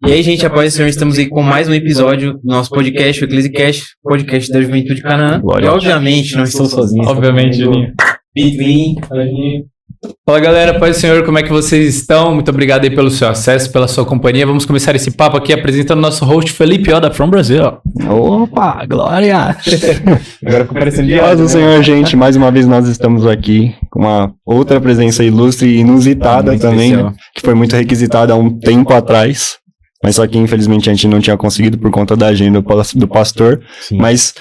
E aí, gente, após o Senhor, estamos aí com mais um episódio do nosso podcast, o Eclesiacast, podcast da Juventude Canaã. E obviamente não estou sozinho. Obviamente, Juninho. Fala galera, paz do Senhor, como é que vocês estão? Muito obrigado aí pelo seu acesso, pela sua companhia. Vamos começar esse papo aqui apresentando nosso host Felipe Oda from Brasil. Opa, glória! Agora ficou parecendo de Paz do Senhor, gente, mais uma vez nós estamos aqui com uma outra presença ilustre e inusitada muito também, especial. né? Que foi muito requisitada há um tempo atrás, mas só que infelizmente a gente não tinha conseguido por conta da agenda do pastor, Sim. mas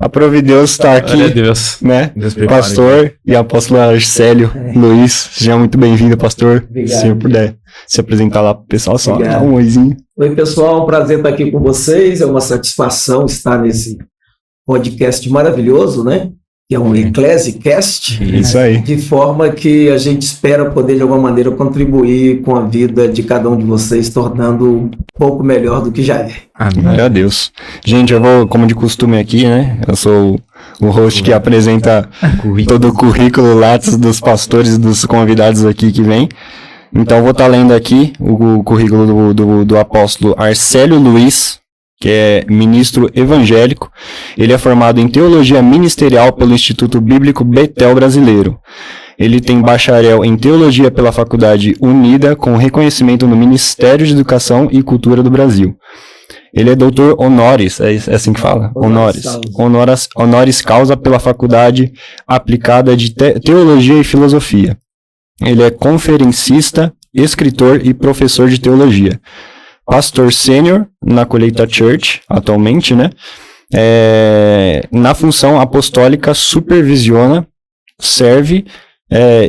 a Provideus está aqui, Glória a Deus. né? Deus prepara, Pastor e apóstolo Arcélio Luiz, seja muito bem-vindo, pastor. Obrigado. Se eu puder se apresentar lá pro pessoal, só Obrigado. dar um oizinho. Oi, pessoal, um prazer estar aqui com vocês. É uma satisfação estar nesse podcast maravilhoso, né? Que é um Eclesiacast, Isso aí. de forma que a gente espera poder, de alguma maneira, contribuir com a vida de cada um de vocês, tornando um pouco melhor do que já é. Amém. Glória a Deus. Gente, eu vou, como de costume aqui, né? Eu sou o host que apresenta todo o currículo Lattes dos pastores e dos convidados aqui que vem. Então, eu vou estar lendo aqui o currículo do apóstolo Arcélio Luiz, que é ministro evangélico. Ele é formado em Teologia Ministerial pelo Instituto Bíblico Betel Brasileiro. Ele tem bacharel em Teologia pela Faculdade Unida, com reconhecimento no Ministério de Educação e Cultura do Brasil. Ele é doutor honoris, é assim que fala? Honoris causa pela Faculdade Aplicada de Teologia e Filosofia. Ele é conferencista, escritor e professor de teologia. Pastor sênior na Colheita Church, atualmente, né? Na função apostólica, supervisiona, serve,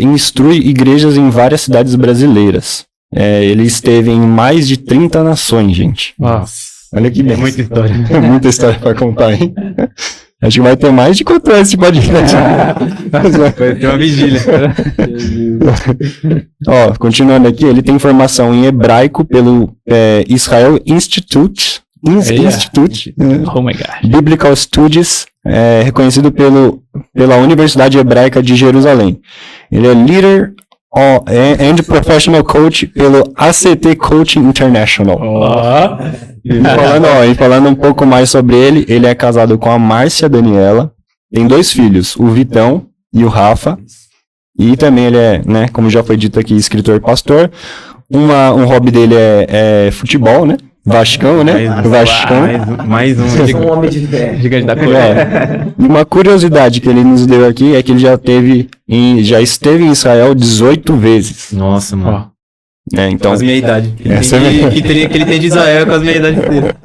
instrui igrejas em várias cidades brasileiras. Ele esteve em mais de 30 nações, gente. Nossa. Olha que bem. Muita história. É muita história para contar, hein? Acho que vai ter mais de 4 anos esse podcast. Vai ter uma vigília. Ó, continuando aqui, ele tem formação em hebraico pelo Israel Institute, Oh my God. Biblical Studies, reconhecido pela Universidade Hebraica de Jerusalém. Ele é Leader and Professional Coach pelo ACT Coaching International. E falando um pouco mais sobre ele, ele é casado com a Márcia Daniela, tem 2 filhos, o Vitão e o Rafa, e também ele é, né, como já foi dito aqui, escritor e pastor. Um hobby dele é futebol, né? Vascão, né? Vascão. Mais um. Vocês são um homem de fé. Gigante da cor. E uma curiosidade que ele nos deu aqui é que ele já esteve em Israel 18 vezes. Nossa, mano. Então, Quase minha idade. Que ele tem de Israel com as minha idade inteira.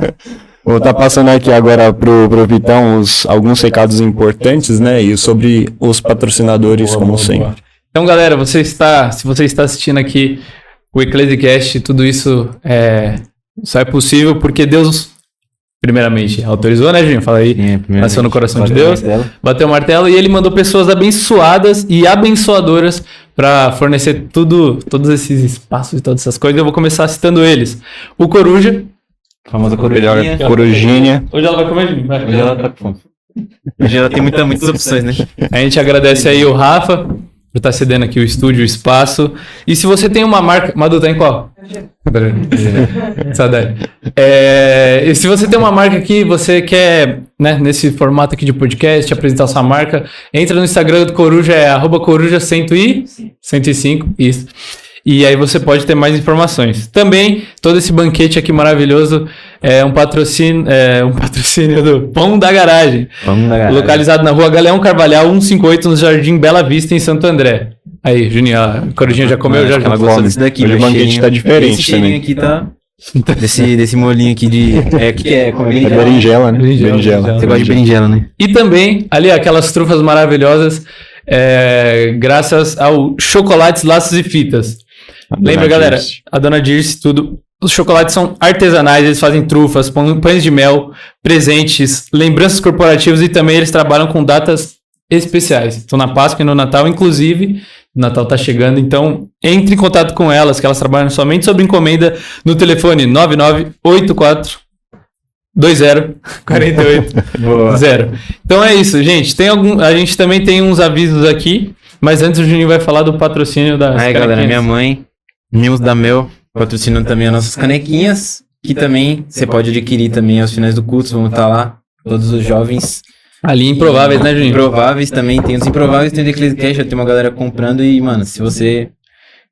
vou estar passando aqui agora pro Vitão alguns recados importantes, né? E sobre os patrocinadores, como sempre. Então galera, se você está assistindo aqui o Eclesiacast, tudo isso só é possível porque Deus, primeiramente, autorizou, né, Juninho? Fala aí. Nasceu no coração de Deus, bateu o martelo e ele mandou pessoas abençoadas e abençoadoras para fornecer todos esses espaços e todas essas coisas. Eu vou começar citando eles. O Coruja. Famosa corujinha. Corujinha. Hoje ela vai comer, Juninho? Vai. Hoje ela tá com fome. Hoje ela tem muitas opções, né? A gente agradece aí o Rafa por estar cedendo aqui o estúdio, o espaço. E se você tem uma marca... Madu, tá em qual? Saudade. E se você tem uma marca aqui, você quer, né, nesse formato aqui de podcast, apresentar sua marca, entra no Instagram do Coruja, @coruja105, isso. E aí você pode ter mais informações. Também, todo esse banquete aqui maravilhoso é um patrocínio do Pão da Garagem. Localizado na rua Galeão Carvalhal, 158, no Jardim Bela Vista, em Santo André. Aí, Juninho, a Corujinha já comeu? Já Ela gostou desse daqui. Hoje o banquete tá diferente esse também. Esse cheirinho aqui tá... Desse molhinho aqui de... O que é? É berinjela, né? Berinjela. Você gosta de berinjela, né? E também, ali, aquelas trufas maravilhosas, graças ao Chocolates, Laços e Fitas. Lembra, galera, a Dona Dirce, tudo. Os chocolates são artesanais, eles fazem trufas, pães de mel, presentes, lembranças corporativas e também eles trabalham com datas especiais. Então, na Páscoa e no Natal, inclusive, o Natal tá chegando, então entre em contato com elas, que elas trabalham somente sobre encomenda no telefone 9984 204880. Então é isso, gente. A gente também tem uns avisos aqui, mas antes o Juninho vai falar do patrocínio das Aí, galera, minha mãe, Mimos da Mel, patrocinando também as nossas canequinhas. que também você pode adquirir também aos finais do culto, vamos estar lá, todos os jovens. Ali Improváveis, né, Juninho? Improváveis também, tem os Improváveis, tem o Ecclesiastes, já tem uma galera comprando e, mano, se você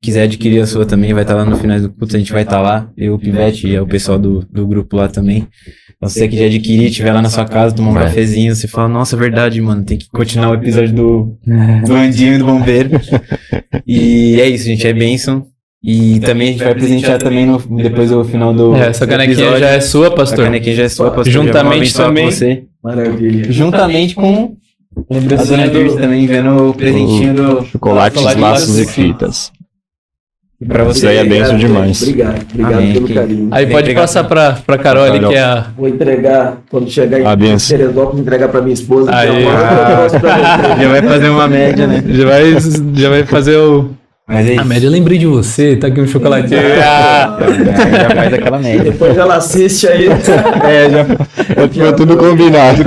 quiser adquirir a sua também, vai estar lá no finais do culto, a gente vai estar lá, eu, o Pivete e o pessoal do grupo lá também. Então, se você quiser adquirir, estiver lá na sua casa, tomar um cafezinho, você fala, nossa, é verdade, mano, tem que continuar o episódio do Andinho e do Bombeiro. E é isso, gente, é bênção. E também a gente vai presentear também depois do final do Essa canequinha já é sua, pastor. A canequinha já é sua, pastor. Juntamente também. Você. Maravilha. Juntamente com a Dona Dirce também, vendo o presentinho do Chocolates, laços e fitas. Pra você. Isso aí é bênção demais. Obrigado Amém, pelo aqui. carinho. Aí pode passar pra Carol ali, que é a... Vou entregar, quando chegar A em benção. Teresópolis, entregar pra minha esposa. que Aí. é uma próxima pra Já vai fazer uma média, né? Já vai fazer o... Mas é isso. A média, eu lembrei de você, tá aqui um chocolatinho. Já faz aquela média. Depois ela assiste aí. Ficou tudo combinado.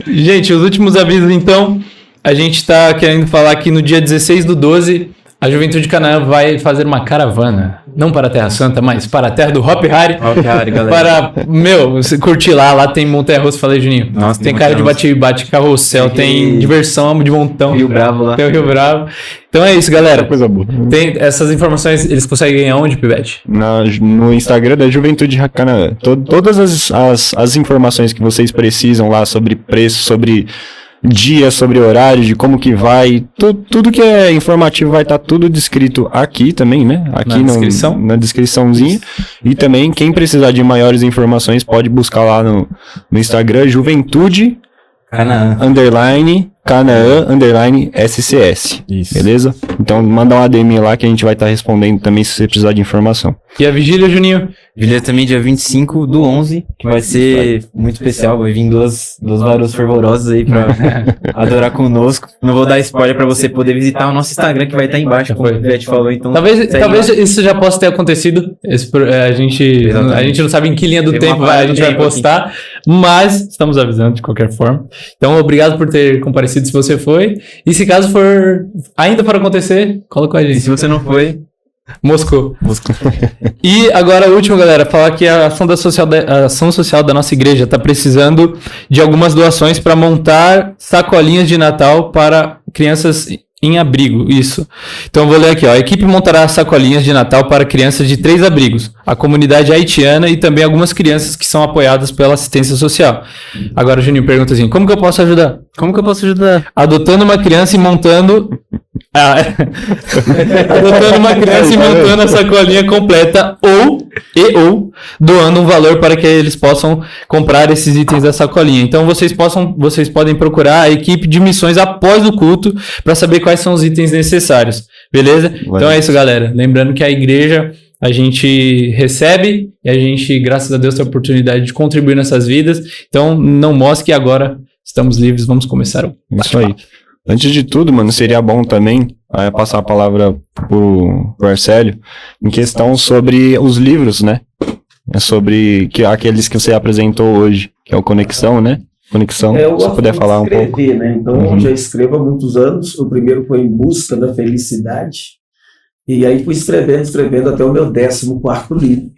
Gente, os últimos avisos, então. A gente tá querendo falar que no dia 16/12, a Juventude Canaã vai fazer uma caravana. Não para a Terra Santa, mas para a terra do Hop Hari. Hop Hari, galera. Para, você curtir lá tem montanha-russa, falei, Juninho. Nossa, tem cara de montanha-russa. bate carrossel, tem diversão de montão. Rio Bravo lá. Tem o Rio Bravo. Então é isso, galera. Coisa boa. Tem essas informações, eles conseguem aonde, Pivete? No Instagram da Juventude Canaã. Todas as informações que vocês precisam lá sobre preço, sobre dia, sobre horário, de como que vai, tudo que é informativo vai estar tudo descrito aqui também, né? Aqui descrição? Na descriçãozinha. E também, quem precisar de maiores informações, pode buscar lá no Instagram, Juventude Canaã. Canaã SCS. Isso. Beleza? Então manda um ADM lá que a gente vai estar respondendo também se você precisar de informação. E a vigília, Juninho? Vigília também dia 25/11, que vai ser muito especial. Vai vir duas varoas fervorosas aí pra adorar conosco. Não vou dar spoiler pra você poder visitar o nosso Instagram, que vai estar embaixo, como o Pivete falou. Então, Talvez isso já possa ter acontecido. A gente não sabe em que linha do Teve tempo uma a gente vai tempo postar, mas estamos avisando de qualquer forma. Então, obrigado por ter comparecido se você foi. E se caso for ainda para acontecer, cola com a e gente. se você não foi, Moscou. E agora, o último, galera, falar que a ação social da nossa igreja está precisando de algumas doações para montar sacolinhas de Natal para crianças em abrigo, isso. Então eu vou ler aqui, ó. A equipe montará sacolinhas de Natal para crianças de 3 abrigos, a comunidade haitiana e também algumas crianças que são apoiadas pela assistência social. Agora o Juninho pergunta assim, como que eu posso ajudar? Adotando uma criança e montando... adotando uma criança e montando a sacolinha completa ou doando um valor para que eles possam comprar esses itens da sacolinha. Então vocês podem procurar a equipe de missões após o culto para saber quais são os itens necessários, beleza? Então é isso, galera. Lembrando que a igreja a gente recebe e a gente, graças a Deus, tem a oportunidade de contribuir nessas vidas. Então não mosque, agora estamos livres, vamos começar o Isso aí. Antes de tudo, mano, seria bom também passar a palavra pro Arcélio em questão sobre os livros, né? É sobre aqueles que você apresentou hoje, que é o Conexão, né? Conexão, se puder falar um pouco. Né? Então, eu já escrevo há muitos anos. O primeiro foi Em Busca da Felicidade. E aí fui escrevendo até o meu 14º livro.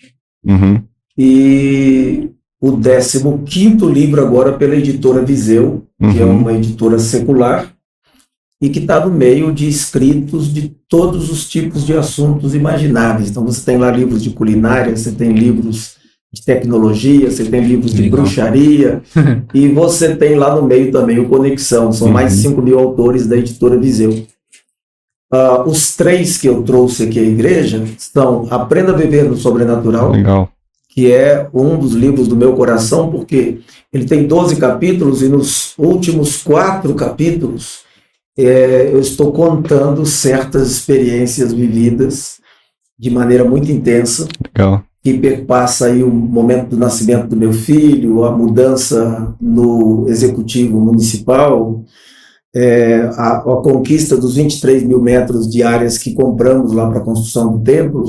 Uhum. E o 15º livro agora pela editora Viseu, que é uma editora secular, e que está no meio de escritos de todos os tipos de assuntos imagináveis. Então você tem lá livros de culinária, você tem livros de tecnologia, você tem livros de bruxaria, e você tem lá no meio também o Conexão. São mais de 5.000 autores da editora Viseu. Os 3 que eu trouxe aqui à igreja são Aprenda a Viver no Sobrenatural, Legal. que é um dos livros do meu coração, porque ele tem 12 capítulos e nos últimos 4 capítulos eu estou contando certas experiências vividas de maneira muito intensa. Legal. Que perpassa aí o momento do nascimento do meu filho, a mudança no executivo municipal, a conquista dos 23 mil metros de áreas que compramos lá para a construção do templo,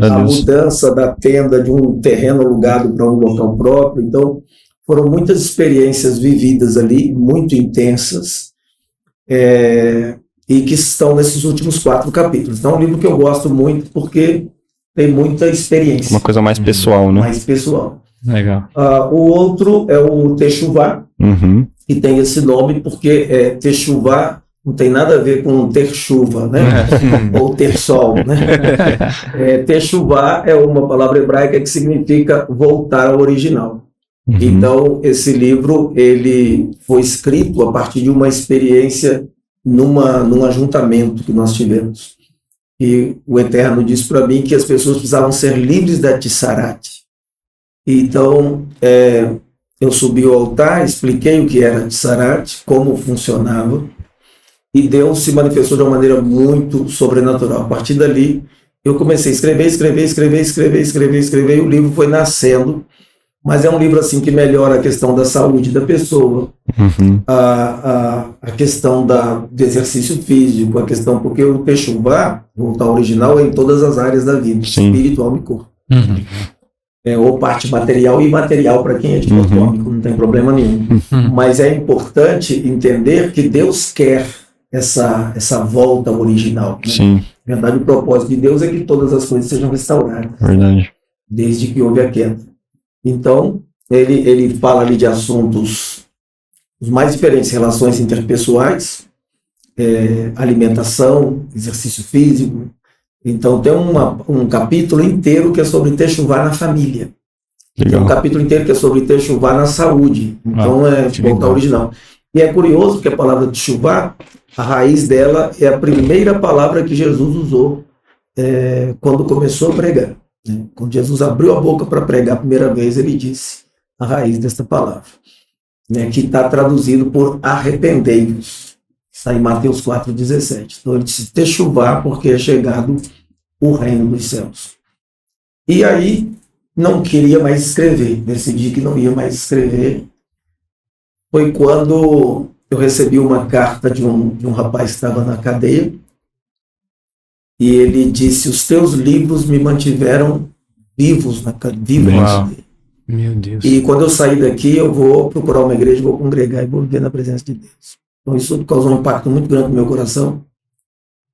a mudança da tenda de um terreno alugado para um local próprio. Então, foram muitas experiências vividas ali, muito intensas, e que estão nesses últimos 4 capítulos. Então, é um livro que eu gosto muito porque tem muita experiência. Uma coisa mais pessoal, né? Mais pessoal. Legal. O outro é o Techuvá, Uhum. que tem esse nome porque Techuvá não tem nada a ver com ter chuva, né? Ou ter sol, né? Techuvá é uma palavra hebraica que significa voltar ao original. Uhum. Então, esse livro, ele foi escrito a partir de uma experiência num ajuntamento que nós tivemos. E o Eterno disse para mim que as pessoas precisavam ser livres da Tissarat. Então, eu subi ao altar, expliquei o que era Tissarat, como funcionava, e Deus se manifestou de uma maneira muito sobrenatural. A partir dali, eu comecei a escrever, e o livro foi nascendo. Mas é um livro assim que melhora a questão da saúde da pessoa, Uhum. a questão do exercício físico, a questão, porque o Techuvá, voltar ao original, é em todas as áreas da vida, Sim. espiritual e corpo. Uhum. Ou parte material e imaterial para quem é de corpo atômico, não tem problema nenhum. Mas é importante entender que Deus quer essa volta ao original. Né? Sim, Na verdade, o propósito de Deus é que todas as coisas sejam restauradas, verdade. desde que houve a queda. Então, ele fala ali de assuntos os mais diferentes, relações interpessoais, alimentação, exercício físico. Então, tem um capítulo inteiro que é sobre Techuvá na família. Tem um Legal. capítulo inteiro que é sobre Techuvá na saúde. Então, que voltar legal. ao original. E é curioso que a palavra Techuvá, a raiz dela é a primeira palavra que Jesus usou quando começou a pregar. Quando Jesus abriu a boca para pregar a primeira vez, ele disse a raiz desta palavra, que está traduzido por arrependei-vos. Está em Mateus 4,17. Então ele disse Techuvá, porque é chegado o reino dos céus. E aí não queria mais escrever, decidi que não ia mais escrever. Foi quando eu recebi uma carta de um rapaz que estava na cadeia, e ele disse: os teus livros me mantiveram vivos na cadeia. Meu Deus. E quando eu sair daqui, eu vou procurar uma igreja, vou congregar e vou viver na presença de Deus. Então isso causou um impacto muito grande no meu coração.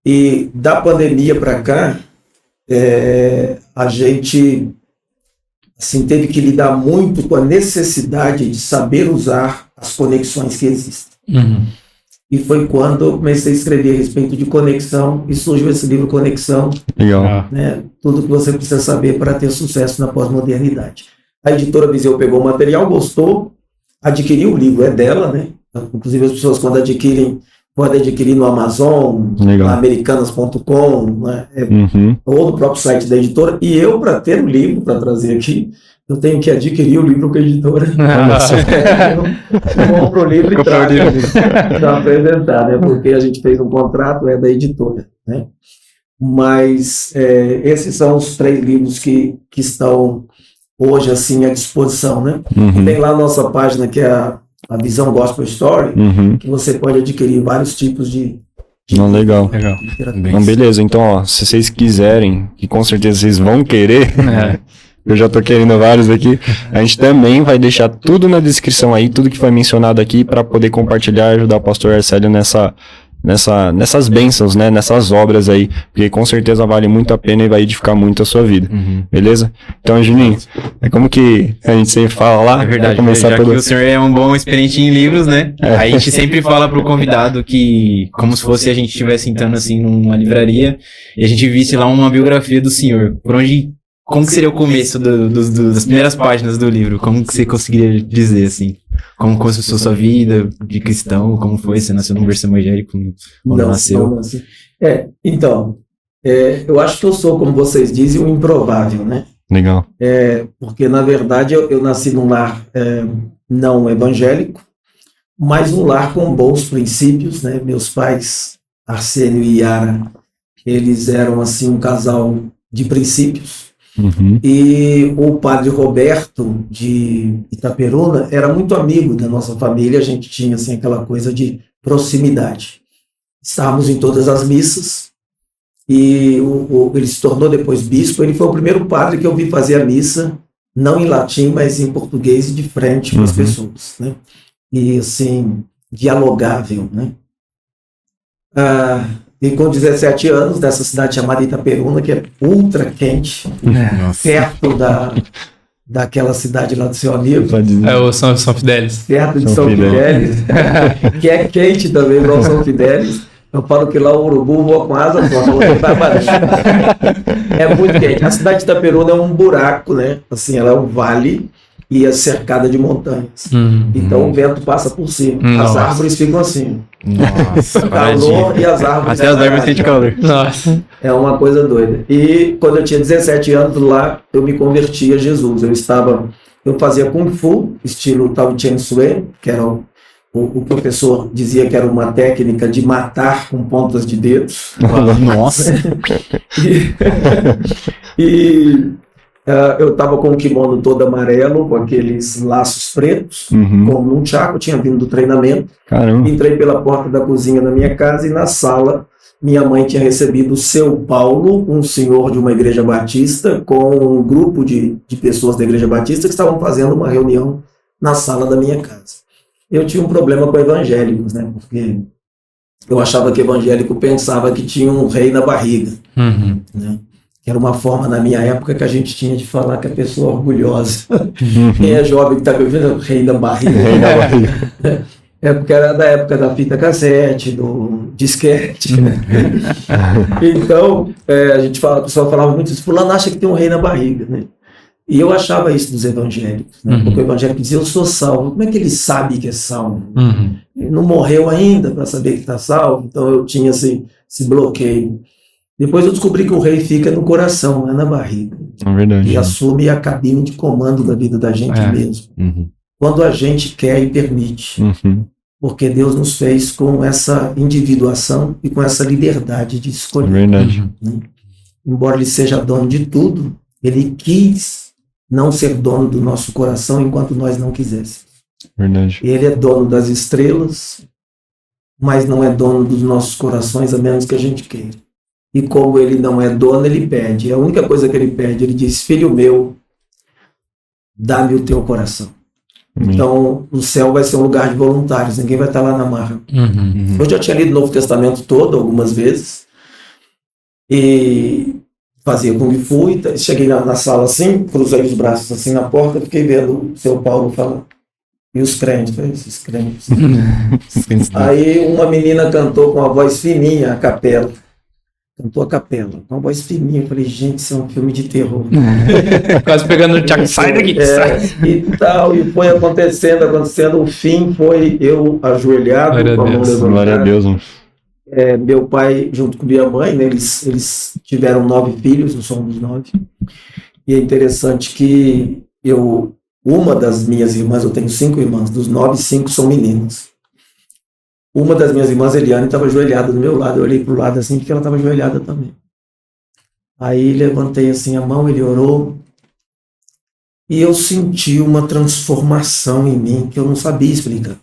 E da pandemia para cá, a gente assim, teve que lidar muito com a necessidade de saber usar as conexões que existem. Uhum. E foi quando eu comecei a escrever a respeito de conexão, e surgiu esse livro Conexão, Legal. né? Tudo que você precisa saber para ter sucesso na pós-modernidade. A editora Viseu pegou o material, gostou, adquiriu o livro, é dela, né? Inclusive as pessoas quando adquirem, podem adquirir no Amazon, Legal. na americanas.com, né? Uhum. Ou no próprio site da editora. E eu, para ter o livro, para trazer aqui, eu tenho que adquirir o livro com a editora. Eu compro o livro e trago para apresentar, né? Porque a gente fez um contrato, da editora, né? Mas esses são os 3 livros que estão hoje assim à disposição, né? Uhum. Tem lá a nossa página que é a Visão Gospel Story, Uhum. que você pode adquirir vários tipos de Não, legal. Legal. literatura. Então, beleza. Então, ó, se vocês quiserem, e com certeza vocês vão querer, eu já tô querendo vários aqui, a gente também vai deixar tudo na descrição aí, tudo que foi mencionado aqui, para poder compartilhar e ajudar o pastor Arcélio nessas bênçãos, né? Nessas obras aí, porque com certeza vale muito a pena e vai edificar muito a sua vida. Uhum. Beleza? Então, Juninho, é como que a gente sempre fala lá? É verdade, vai começar já todo... que o senhor é um bom experiente em livros, né? A gente sempre fala pro convidado que, como se fosse a gente estivesse entrando assim numa livraria e a gente visse lá uma biografia do senhor. Como que seria o começo das primeiras páginas do livro? Como que você conseguiria dizer, assim? Como começou sua vida de cristão? Como foi? Você nasceu num berço evangélico? Quando nasceu? Não, assim. Então, eu acho que eu sou, como vocês dizem, um improvável, né? Legal. Porque, na verdade, eu nasci num lar não evangélico, mas um lar com bons princípios, né? Meus pais, Arsênio e Yara, eles eram, assim, um casal de princípios. Uhum. E o padre Roberto, de Itaperuna, era muito amigo da nossa família, a gente tinha, assim, aquela coisa de proximidade. Estávamos em todas as missas, e ele se tornou depois bispo. Ele foi o primeiro padre que eu vi fazer a missa, não em latim, mas em português e de frente com as pessoas, né? E assim, dialogável, né? E com 17 anos, dessa cidade chamada Itaperuna, que é ultra quente, perto daquela cidade lá do seu amigo. É o São Fidélis. Perto de São Fidélis, que é quente também, igual São Fidélis. Eu falo que lá o urubu voa com asa só, é muito quente. A cidade de Itaperuna é um buraco, né? Assim, ela é um vale e é cercada de montanhas. Então o vento passa por cima. As árvores ficam assim. Nossa, Calor e as árvores. Até as árvores sentem calor. Nossa. É uma coisa doida. E quando eu tinha 17 anos lá, eu me converti a Jesus. Eu fazia Kung Fu, estilo Tao Chen Sui, que era o professor dizia que era uma técnica de matar com pontas de dedos. Nossa. Eu estava com o kimono todo amarelo, com aqueles laços pretos, com um nunchaku, tinha vindo do treinamento. Caramba. Entrei pela porta da cozinha da minha casa e na sala minha mãe tinha recebido o seu Paulo, um senhor de uma igreja batista, com um grupo de pessoas da igreja batista que estavam fazendo uma reunião na sala da minha casa. Eu tinha um problema com evangélicos, né? Porque eu achava que evangélico pensava que tinha um rei na barriga, né? Que era uma forma, na minha época, que a gente tinha de falar que a pessoa é orgulhosa. Quem é jovem que está me ouvindo, rei da barriga. Rei da barriga. É porque era da época da fita cassete, do disquete. Então, a pessoa falava muito isso, fulano acha que tem um rei na barriga, né? E eu achava isso dos evangélicos, né? Porque o evangélico dizia, eu sou salvo. Como é que ele sabe que é salvo? Ele não morreu ainda para saber que está salvo, então eu tinha esse bloqueio. Depois eu descobri que o rei fica no coração, não é na barriga. É verdade. E assume a cabine de comando da vida da gente mesmo. Quando a gente quer e permite. Porque Deus nos fez com essa individuação e com essa liberdade de escolher. É verdade. Embora ele seja dono de tudo, ele quis não ser dono do nosso coração enquanto nós não quiséssemos. Verdade. Ele é dono das estrelas, mas não é dono dos nossos corações, a menos que a gente queira. E como ele não é dono, ele pede. A única coisa que ele pede, ele diz, filho meu, dá-me o teu coração. Então, o céu vai ser um lugar de voluntários, ninguém vai estar lá na marra. Eu já tinha lido o Novo Testamento todo, algumas vezes, e fazia Kung Fu, e cheguei na sala assim, cruzei os braços assim na porta, fiquei vendo o seu Paulo falando. E os crentes, esses crentes. Aí uma menina cantou com a voz fininha, a capela. Cantou a capela, com a voz fininha. Eu falei, gente, isso é um filme de terror. Quase pegando o Thiago, sai daqui, sai. E tal, e foi acontecendo. O fim foi eu ajoelhado, Glória com a mão levantada. Glória a Deus. Meu pai, junto com minha mãe, né, eles tiveram 9 filhos, eu sou um dos 9. E é interessante que uma das minhas irmãs, eu tenho 5 irmãs, dos 9, 5 são meninas. Uma das minhas irmãs, Eliane, estava ajoelhada do meu lado. Eu olhei para o lado assim, porque ela estava ajoelhada também. Aí levantei assim a mão, ele orou. E eu senti uma transformação em mim que eu não sabia explicar.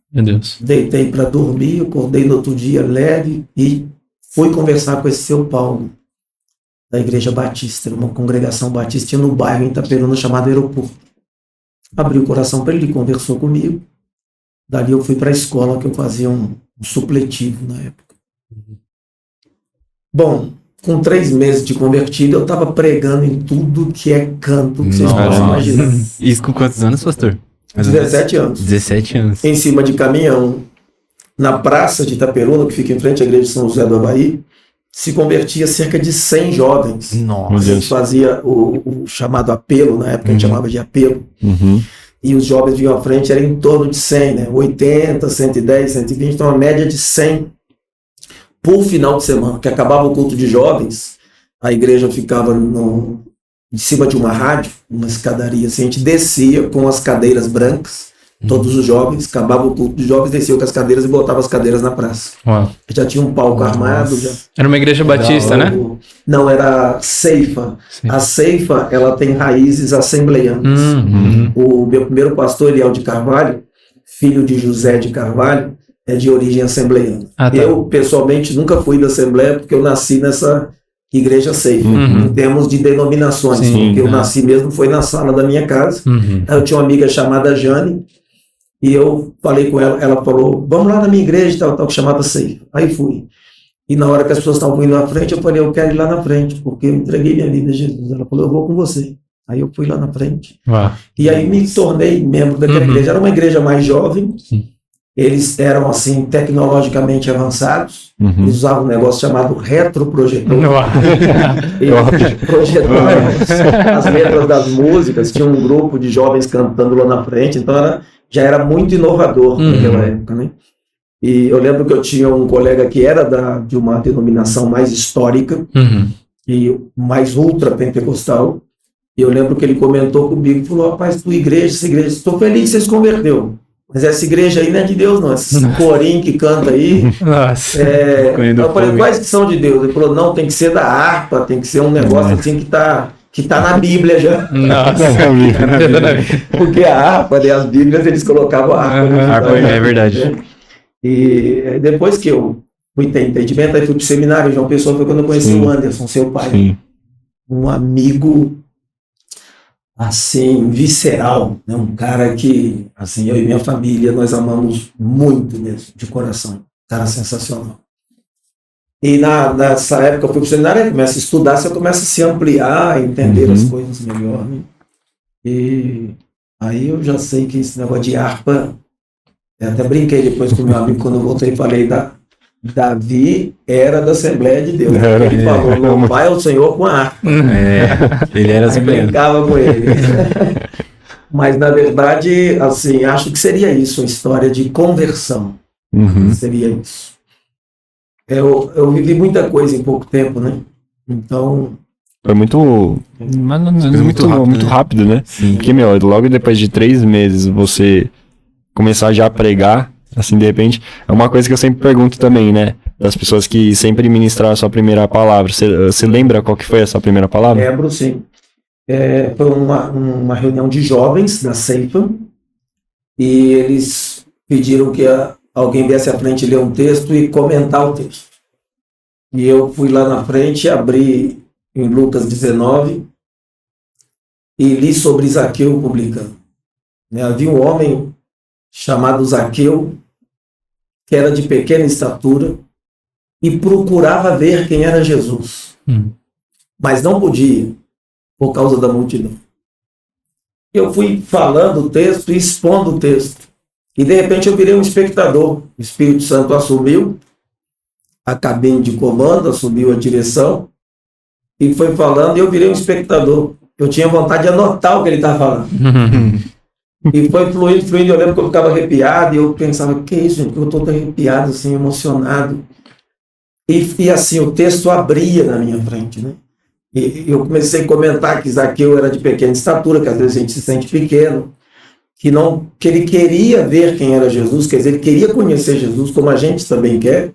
Meu Deus. Deitei para dormir, acordei no outro dia leve e fui conversar com esse seu Paulo, da Igreja Batista, uma congregação batista no bairro em Itaperuna chamado Aeroporto. Abri o coração para ele, conversou comigo. Dali eu fui para a escola, que eu fazia um supletivo na época. Bom, com 3 meses de convertido, eu estava pregando em tudo que é canto que vocês possam imaginar. Isso com quantos anos, pastor? 17 anos. 17 anos. Em cima de caminhão, na praça de Itaperuna, que fica em frente à igreja de São José do Avaí, se convertia cerca de 100 jovens. Nossa. A gente fazia o chamado apelo, na época a gente chamava de apelo. E os jovens vinham à frente, era em torno de 100, né? 80, 110, 120, então uma média de 100 por final de semana, que acabava o culto de jovens, a igreja ficava em cima de uma rádio, uma escadaria, assim, a gente descia com as cadeiras brancas, todos os jovens, acabava o culto de jovens, descia com as cadeiras e botava as cadeiras na praça. Uau. Já tinha um palco armado. Já. Era uma igreja batista, né? Não, era Ceifa. A Ceifa, ela tem raízes assembleianas. O meu primeiro pastor, Eliel de Carvalho, filho de José de Carvalho, é de origem assembleiana. Tá. Eu, pessoalmente, nunca fui da Assembleia, porque eu nasci nessa igreja Ceifa, em termos de denominações, porque eu nasci mesmo, foi na sala da minha casa. Aí eu tinha uma amiga chamada Jane, e eu falei com ela, ela falou, vamos lá na minha igreja, tal, que chamava Ceifa. Aí fui. E na hora que as pessoas estavam indo na frente, eu falei, eu quero ir lá na frente, porque eu entreguei minha vida a Jesus. Ela falou, eu vou com você. Aí eu fui lá na frente. E aí me tornei membro daquela igreja. Era uma igreja mais jovem. Eles eram, assim, tecnologicamente avançados. Eles usavam um negócio chamado retroprojetor. Eles projetavam as letras das músicas. Tinha um grupo de jovens cantando lá na frente. Então já era muito inovador naquela época, né? E eu lembro que eu tinha um colega que era de uma denominação mais histórica e mais ultra-pentecostal. E eu lembro que ele comentou comigo, falou, rapaz, essa igreja, estou feliz que você se converteu. Mas essa igreja aí não é de Deus, não. Esses corinhos que canta aí. Nossa. Eu falei, quais que são de Deus? Ele falou, não, tem que ser da harpa, tem que ser um negócio assim que tá na Bíblia já. Nossa. Porque a harpa, né, as Bíblias, eles colocavam a harpa. É verdade. E depois que eu fui ter entendimento, aí fui pro seminário, João Pessoa, foi quando eu conheci o Anderson, seu pai. Sim. Um amigo, assim, visceral, né? Um cara que, assim, eu e minha família, nós amamos muito mesmo, de coração. Cara sensacional. E nessa época eu fui pro seminário, eu começo a estudar, você começa a se ampliar, a entender as coisas melhor, né? E aí eu já sei que esse negócio de harpa, eu até brinquei depois com o meu amigo, quando eu voltei, falei, Davi era da Assembleia de Deus. Ele falou, louvar o Senhor com a harpa. Ele era Aí brincava com ele. Mas, na verdade, assim, acho que seria isso, a história de conversão. Seria isso. Eu vivi muita coisa em pouco tempo, né? Então... Foi muito rápido, né? Sim. Porque, logo depois de 3 meses, você começar já a pregar, assim, de repente, é uma coisa que eu sempre pergunto também, né? Das pessoas que sempre ministraram a sua primeira palavra. Você lembra qual que foi a sua primeira palavra? Lembro, sim. Foi uma reunião de jovens da Ceifa e eles pediram que alguém viesse à frente ler um texto e comentar o texto. E eu fui lá na frente, abri em Lucas 19 e li sobre Zaqueu publicano. Havia um homem chamado Zaqueu, que era de pequena estatura e procurava ver quem era Jesus, mas não podia, por causa da multidão. Eu fui falando o texto e expondo o texto, e de repente eu virei um espectador. O Espírito Santo assumiu a cabine de comando, assumiu a direção, e foi falando, e eu virei um espectador. Eu tinha vontade de anotar o que ele estava falando. E foi fluindo, eu lembro que eu ficava arrepiado, e eu pensava, que é isso, gente, eu estou arrepiado, assim, emocionado. E assim, o texto abria na minha frente, né? E eu comecei a comentar que Zaqueu era de pequena estatura, que às vezes a gente se sente pequeno, que ele queria ver quem era Jesus, quer dizer, ele queria conhecer Jesus, como a gente também quer,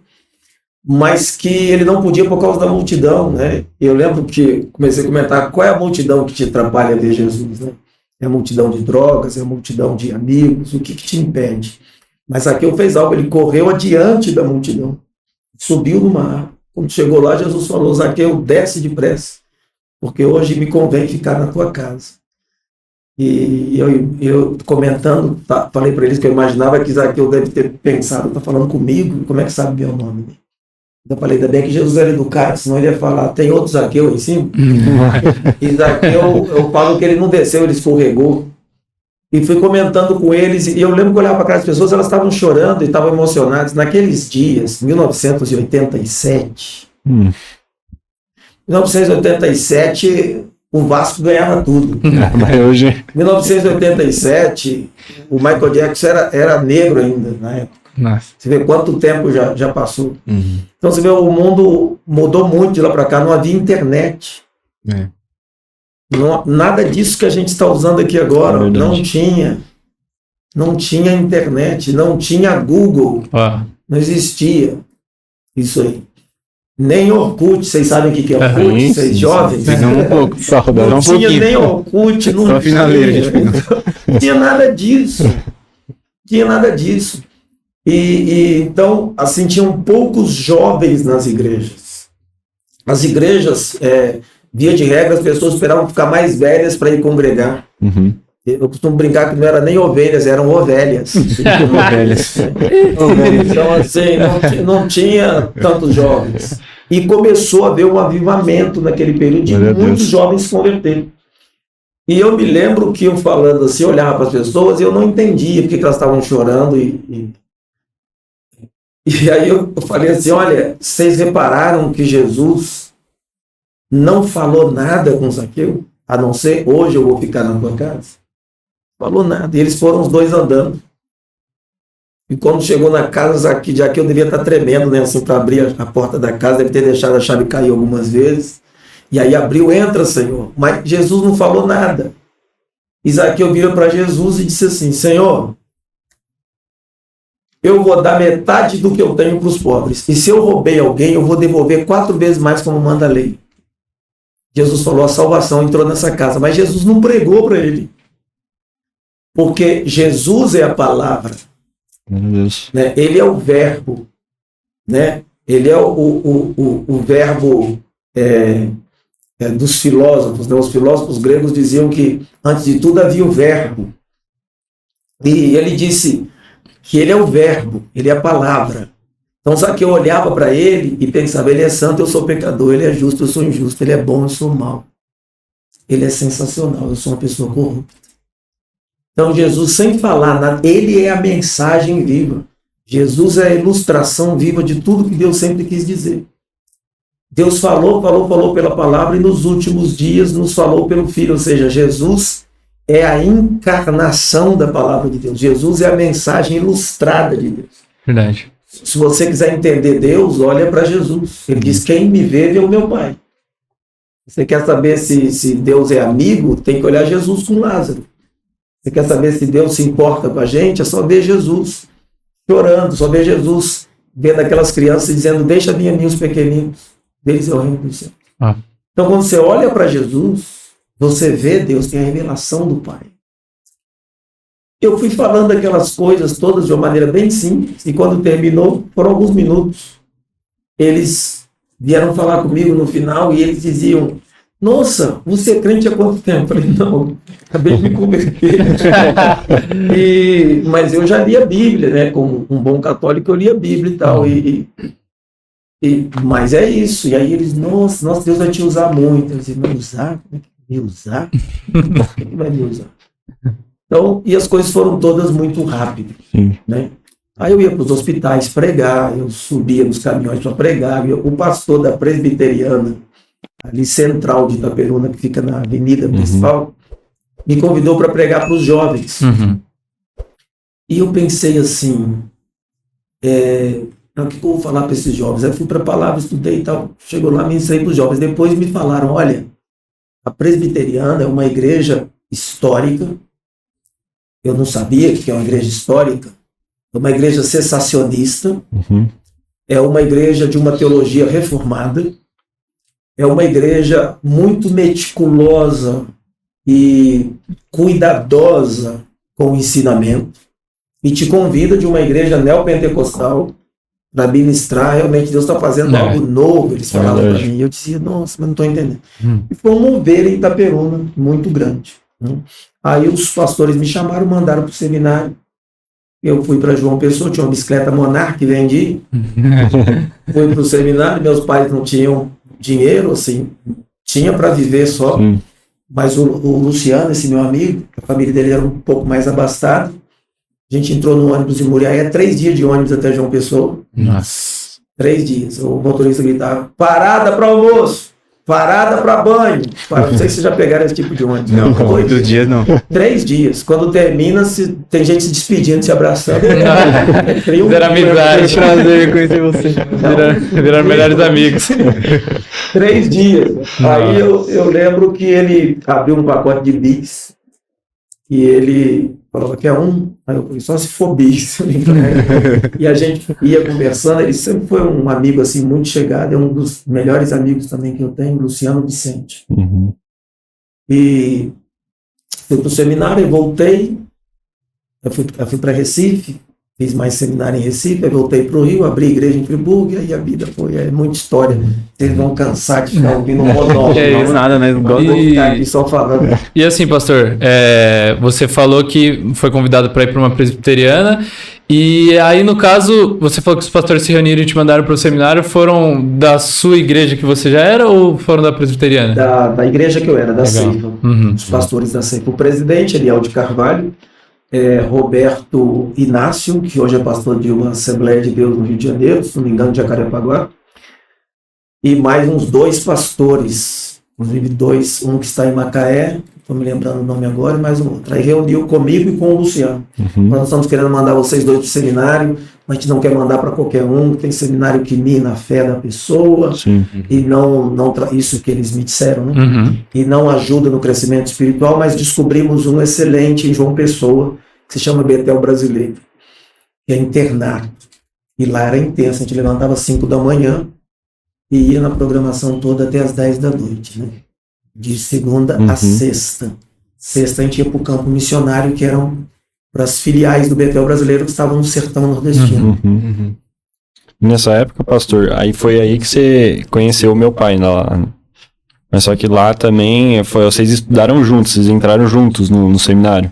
mas que ele não podia por causa da multidão, né? Eu lembro que comecei a comentar qual é a multidão que te atrapalha a ver Jesus, né? É a multidão de drogas, é a multidão de amigos, o que te impede? Mas Zaqueu fez algo, ele correu adiante da multidão, subiu no mar. Quando chegou lá, Jesus falou, Zaqueu, desce depressa, porque hoje me convém ficar na tua casa. E eu comentando, falei para eles que eu imaginava que Zaqueu deve ter pensado, está falando comigo, como é que sabe meu nome? Eu falei, ainda bem que Jesus era educado, senão ele ia falar, tem outro Zaqueu em cima? E Zaqueu, eu falo que ele não desceu, ele escorregou. E fui comentando com eles, e eu lembro que eu olhava para aquelas pessoas, elas estavam chorando e estavam emocionadas. Naqueles dias, 1987, 1987, o Vasco ganhava tudo. Mas hoje... Em 1987, o Michael Jackson era negro ainda, na época. Nossa. Você vê quanto tempo já passou. Então você vê, o mundo mudou muito de lá para cá, não havia internet. Nada disso que a gente está usando aqui agora, não tinha internet, não tinha Google, não existia isso aí. Nem Orkut, vocês sabem o que é Orkut, vocês jovens? Um pouco, não tinha nem Orkut, não tinha nada disso. E então, assim, tinham poucos jovens nas igrejas. As igrejas, via de regra, as pessoas esperavam ficar mais velhas para ir congregar. Eu costumo brincar que não era nem ovelhas, eram ovelhas. Então, assim, não tinha tantos jovens. E começou a haver um avivamento naquele período de muitos jovens se converterem. E eu me lembro que eu falando assim, eu olhava para as pessoas e eu não entendia porque que elas estavam chorando. E aí eu falei assim, olha, vocês repararam que Jesus não falou nada com Zaqueu? A não ser, hoje eu vou ficar na tua casa? Falou nada. E eles foram os dois andando. E quando chegou na casa, Zaqueu devia estar tremendo, né, assim, para abrir a porta da casa, deve ter deixado a chave cair algumas vezes. E aí abriu, entra, Senhor. Mas Jesus não falou nada. E Zaqueu vira para Jesus e disse assim, Senhor, eu vou dar metade do que eu tenho para os pobres. E se eu roubei alguém, eu vou devolver 4 vezes mais como manda a lei. Jesus falou, a salvação entrou nessa casa. Mas Jesus não pregou para ele. Porque Jesus é a palavra. Né? Ele é o verbo. Né? Ele é o verbo... dos filósofos, né? Os filósofos gregos diziam que antes de tudo havia o verbo, e ele disse que ele é o verbo, ele é a palavra. Então Zaqueu olhava para ele e pensava, ele é santo, eu sou pecador, ele é justo, eu sou injusto, ele é bom, eu sou mau, ele é sensacional, eu sou uma pessoa corrupta. Então Jesus, sem falar nada, ele é a mensagem viva. Jesus é a ilustração viva de tudo que Deus sempre quis dizer. Deus falou pela palavra e nos últimos dias nos falou pelo Filho, ou seja, Jesus é a encarnação da palavra de Deus. Jesus é a mensagem ilustrada de Deus. Verdade. Se você quiser entender Deus, olha para Jesus. Ele diz, quem me vê, vê o meu Pai. Você quer saber se Deus é amigo, tem que olhar Jesus com Lázaro. Você quer saber se Deus se importa com a gente, é só ver Jesus chorando, só ver Jesus vendo aquelas crianças dizendo, deixa vir a mim os pequeninos. Deles é o reino dos céus. Então, quando você olha para Jesus, você vê Deus, tem a revelação do Pai. Eu fui falando aquelas coisas todas de uma maneira bem simples, e quando terminou, por alguns minutos, eles vieram falar comigo no final e eles diziam, nossa, você é crente há quanto tempo? Eu falei, não, acabei de me converter. Mas eu já li a Bíblia, né? Como um bom católico, eu li a Bíblia e tal, mas é isso. E aí eles, nossa, Deus vai te usar muito. Eu disse, me usar? Como é que me usar? Por que vai me usar? Então, e as coisas foram todas muito rápidas. Né? Aí eu ia para os hospitais pregar, eu subia nos caminhões para pregar. O pastor da presbiteriana, ali central de Itaperuna, que fica na avenida principal, me convidou para pregar para os jovens. E eu pensei assim, o que eu vou falar para esses jovens? Aí fui para a palavra, estudei e tal, chegou lá, me ensinei para os jovens. Depois me falaram, olha, a presbiteriana é uma igreja histórica. Eu não sabia que é uma igreja histórica. É uma igreja cessacionista. É uma igreja de uma teologia reformada. É uma igreja muito meticulosa e cuidadosa com o ensinamento. E te convida de uma igreja neopentecostal para ministrar, realmente Deus está fazendo algo novo, eles falavam para mim, e eu dizia, nossa, mas não estou entendendo. E foi um mover em Itaperuna muito grande. Né? Aí os pastores me chamaram, mandaram para o seminário, eu fui para João Pessoa, tinha uma bicicleta Monarch que vendi, fui para o seminário, meus pais não tinham dinheiro, assim, tinha para viver só, mas o Luciano, esse meu amigo, a família dele era um pouco mais abastada. A gente entrou no ônibus em Muriaé, 3 dias de ônibus até João Pessoa. Nossa. 3 dias. O motorista gritava, parada para almoço, parada para banho. Não sei se vocês já pegaram esse tipo de ônibus. Não, 8 dias não. 3 dias. Quando termina, tem gente se despedindo, se abraçando. Fizeram amizade. Prazer conhecer você. Viraram melhores amigos. 3 dias. Aí eu lembro que ele abriu um pacote de Bix e ele falava que é aí eu falei, só se for Bix. E a gente ia conversando, ele sempre foi um amigo assim, muito chegado, é um dos melhores amigos também que eu tenho, Luciano Vicente. E fui para o seminário e voltei, eu fui para Recife, fiz mais seminário em Recife, aí voltei para o Rio, abri igreja em Friburgo, e aí a vida foi muita história. Vocês vão cansar de ficar ouvindo um monólogo. Não, nada, né? Vou ficar aqui só falando. E assim, pastor, você falou que foi convidado para ir para uma presbiteriana, e aí, no caso, você falou que os pastores se reuniram e te mandaram para o seminário, foram da sua igreja que você já era ou foram da presbiteriana? Da igreja que eu era, da Seiva. Os pastores da Seiva. O presidente, Eliel de Carvalho, Roberto Inácio, que hoje é pastor de uma Assembleia de Deus no Rio de Janeiro, se não me engano, de Jacarepaguá, e mais uns 2 pastores, inclusive 2, um que está em Macaé, estou me lembrando o nome agora, e mais um outro. Aí reuniu comigo e com o Luciano. Nós estamos querendo mandar vocês 2 para o seminário, mas a gente não quer mandar para qualquer um, tem seminário que mina a fé da pessoa, e não isso que eles me disseram, né? E não ajuda no crescimento espiritual, mas descobrimos um excelente em João Pessoa, que se chama Betel Brasileiro, que é internato. E lá era intenso, a gente levantava às 5 da manhã e ia na programação toda até às 10 da noite, né? De segunda a sexta. Sexta a gente ia para o campo missionário, que eram para as filiais do Betel Brasileiro que estavam no sertão nordestino. Nessa época, pastor, aí foi aí que você conheceu o meu pai lá. Mas só que lá também, vocês estudaram juntos, vocês entraram juntos no seminário.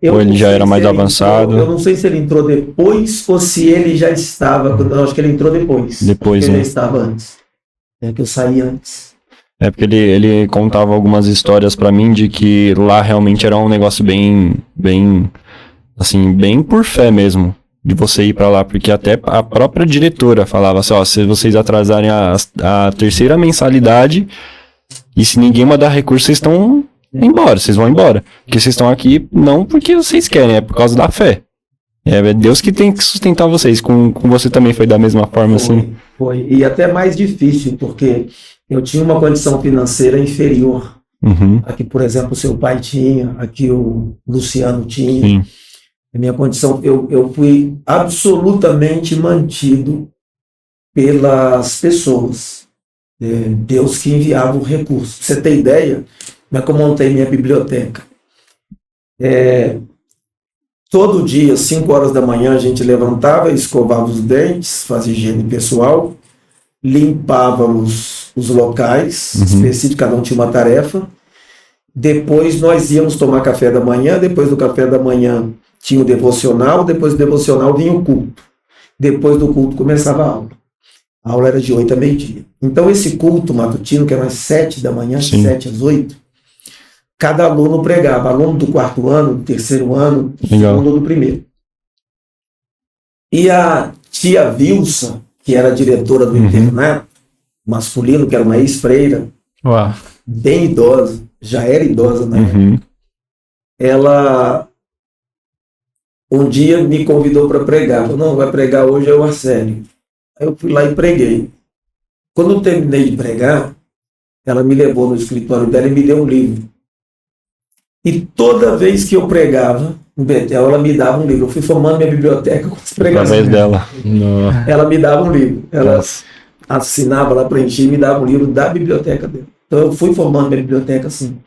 Ou ele já era mais avançado? Eu não sei se ele entrou depois ou se ele já estava. Eu acho que ele entrou depois. Depois, né? Ele já estava antes. Que eu saí antes. Porque ele contava algumas histórias pra mim de que lá realmente era um negócio bem por fé mesmo, de você ir pra lá, porque até a própria diretora falava assim, se vocês atrasarem a 3ª mensalidade, e se ninguém mandar recurso, vocês estão embora, vocês vão embora, porque vocês estão aqui não porque vocês querem, é por causa da fé. É Deus que tem que sustentar vocês. Com você também foi da mesma forma, assim? Foi, e até mais difícil, porque eu tinha uma condição financeira inferior. Aqui, por exemplo, o seu pai tinha, aqui o Luciano tinha. Sim. A minha condição, eu fui absolutamente mantido pelas pessoas. Deus que enviava o recurso. Pra você ter ideia, como é que eu montei minha biblioteca? Todo dia, 5 horas da manhã, a gente levantava, escovava os dentes, fazia higiene pessoal, limpávamos os locais, específico, cada um tinha uma tarefa. Depois nós íamos tomar café da manhã, depois do café da manhã tinha o devocional, depois do devocional vinha o culto. Depois do culto começava a aula. A aula era de 8 a meio-dia. Então esse culto matutino, que era às 7 da manhã, de 7 às 8, cada aluno pregava, aluno do 4º ano, do 3º ano, do 2º ou do 1º. E a tia Vilsa, que era a diretora do internato masculino, que era uma ex-freira, bem idosa, já era idosa na época, ela um dia me convidou para pregar. Falou, não, vai pregar hoje é o Arcélio. Aí eu fui lá e preguei. Quando eu terminei de pregar, ela me levou no escritório dela e me deu um livro. E toda vez que eu pregava no Betel, ela me dava um livro. Eu fui formando minha biblioteca com as pregações dela. Ela me dava um livro. Ela assinava lá, preenchia e me dava um livro da biblioteca dela. Então eu fui formando minha biblioteca assim.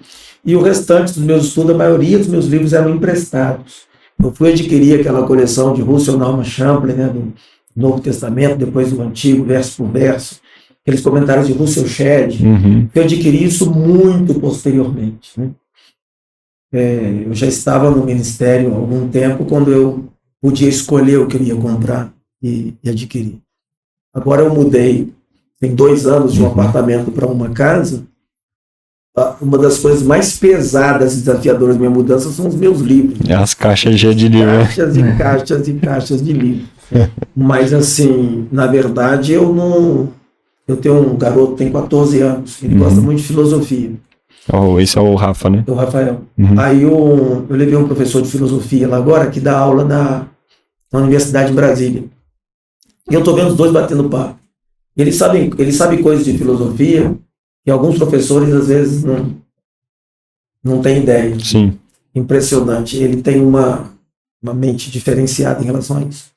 E o restante dos meus estudos, a maioria dos meus livros eram emprestados. Eu fui adquirir aquela coleção de Russell Norman Champlin, né, do Novo Testamento, depois do Antigo, verso por verso, aqueles comentários de Russell Shedd. Eu adquiri isso muito posteriormente, né? Eu já estava no ministério há algum tempo, quando eu podia escolher o que eu ia comprar e adquirir. Agora eu mudei, tem 2 anos, de um apartamento para uma casa. Uma das coisas mais pesadas e desafiadoras da minha mudança são os meus livros. As caixas cheias de livro. Caixas e caixas e caixas de livro. Mas assim, na verdade, eu tenho um garoto que tem 14 anos, ele gosta muito de filosofia. Esse é o Rafa, né? O Rafael. Aí eu levei um professor de filosofia lá agora, que dá aula na Universidade de Brasília. E eu estou vendo os dois batendo papo. Ele sabe coisas de filosofia que alguns professores às vezes não têm ideia. Sim. Impressionante. Ele tem uma mente diferenciada em relação a isso.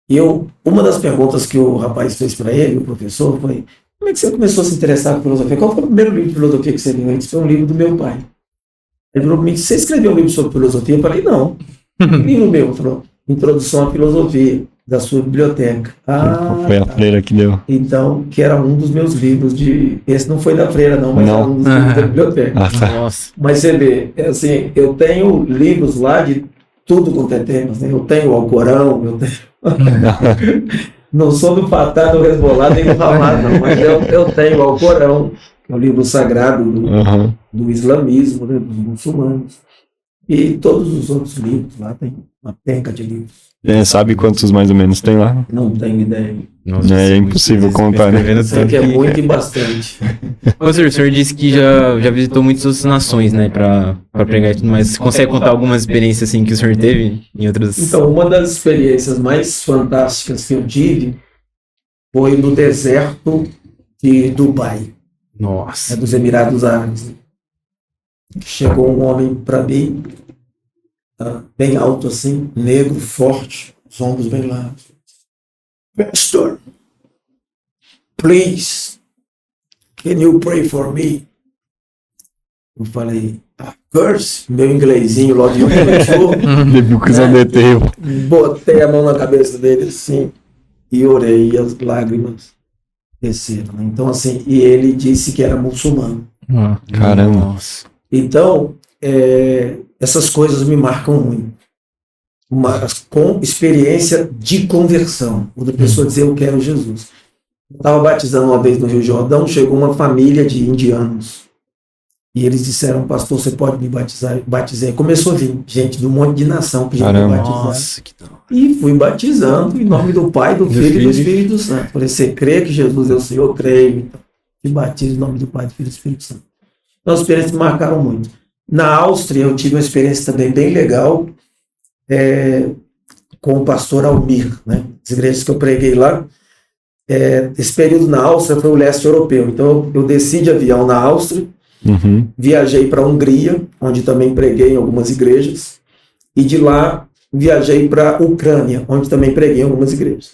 E uma das perguntas que o rapaz fez para ele, o professor, foi: como é que você começou a se interessar por filosofia? Qual foi o primeiro livro de filosofia que você leu? Ele disse: foi um livro do meu pai. Ele falou para mim: você escreveu um livro sobre filosofia? Eu falei: não. Livro meu. Ele falou: Introdução à Filosofia, da sua biblioteca. Foi a freira que deu. Então, que era um dos meus livros esse não foi da freira não, mas Não. era um dos livros da biblioteca. Tá. Nossa. Mas você vê, assim, eu tenho livros lá de tudo quanto é temas, né? Eu tenho o Alcorão, eu tenho... Não sou do Fatah, do Hezbollah, nem do Hamas, não, mas eu tenho o Alcorão, que é o livro sagrado do islamismo, né, dos muçulmanos. E todos os outros livros lá, tem uma penca de livros. Sabe quantos mais ou menos tem lá? Não tenho ideia. Nossa, É impossível contar, né? Sei que é muito e bastante. Ô, senhor, o senhor disse que já visitou muitas outras nações, né, pra pregar e tudo mais. Você consegue contar algumas experiências, assim, que o senhor teve em outras... Então, uma das experiências mais fantásticas que eu tive foi no deserto de Dubai, Nossa. dos Emirados Árabes. Chegou um homem para mim, bem alto assim, negro, forte, os ombros bem largos. Pastor, please, can you pray for me? Eu falei, curse, meu inglesinho lá de onde botei a mão na cabeça dele assim e orei e as lágrimas desceram. Então assim, e ele disse que era muçulmano. Caramba. Nossa. Então, essas coisas me marcam muito. Com experiência de conversão, ou da pessoa dizer eu quero Jesus. Eu estava batizando uma vez no Rio Jordão, chegou uma família de indianos. E eles disseram, pastor, você pode me batizar? Batizei. Começou a vir gente de um monte de nação pedindo me batizar. Nossa, que da hora. E fui batizando em nome do Pai, do Filho e do Espírito Santo. Falei, você crê que Jesus é o Senhor? Creio. Então, te batizo em nome do Pai, do Filho e do Espírito Santo. Então, as experiências me marcaram muito. Na Áustria, eu tive uma experiência também bem legal com o pastor Almir, né? As igrejas que eu preguei lá. Esse período na Áustria foi o leste europeu. Então, eu desci de avião na Áustria, viajei para a Hungria, onde também preguei em algumas igrejas, e de lá viajei para a Ucrânia, onde também preguei em algumas igrejas.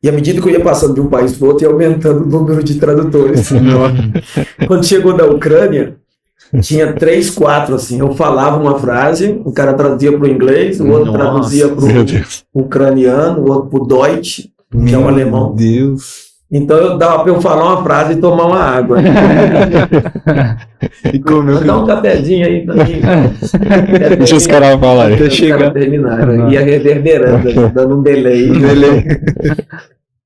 E à medida que eu ia passando de um país para o outro, ia aumentando o número de tradutores. Quando chegou da Ucrânia, tinha 3, 4, assim. Eu falava uma frase, o cara traduzia para o inglês, o outro traduzia para o ucraniano, o outro para o Deutsch, que é o alemão. Meu Deus. Então eu dava para eu falar uma frase e tomar uma água. E comeu. Dá um cafezinho aí para mim. Deixa os caras falarem. Até chegar. Terminar, ia reverberando, dando um delay.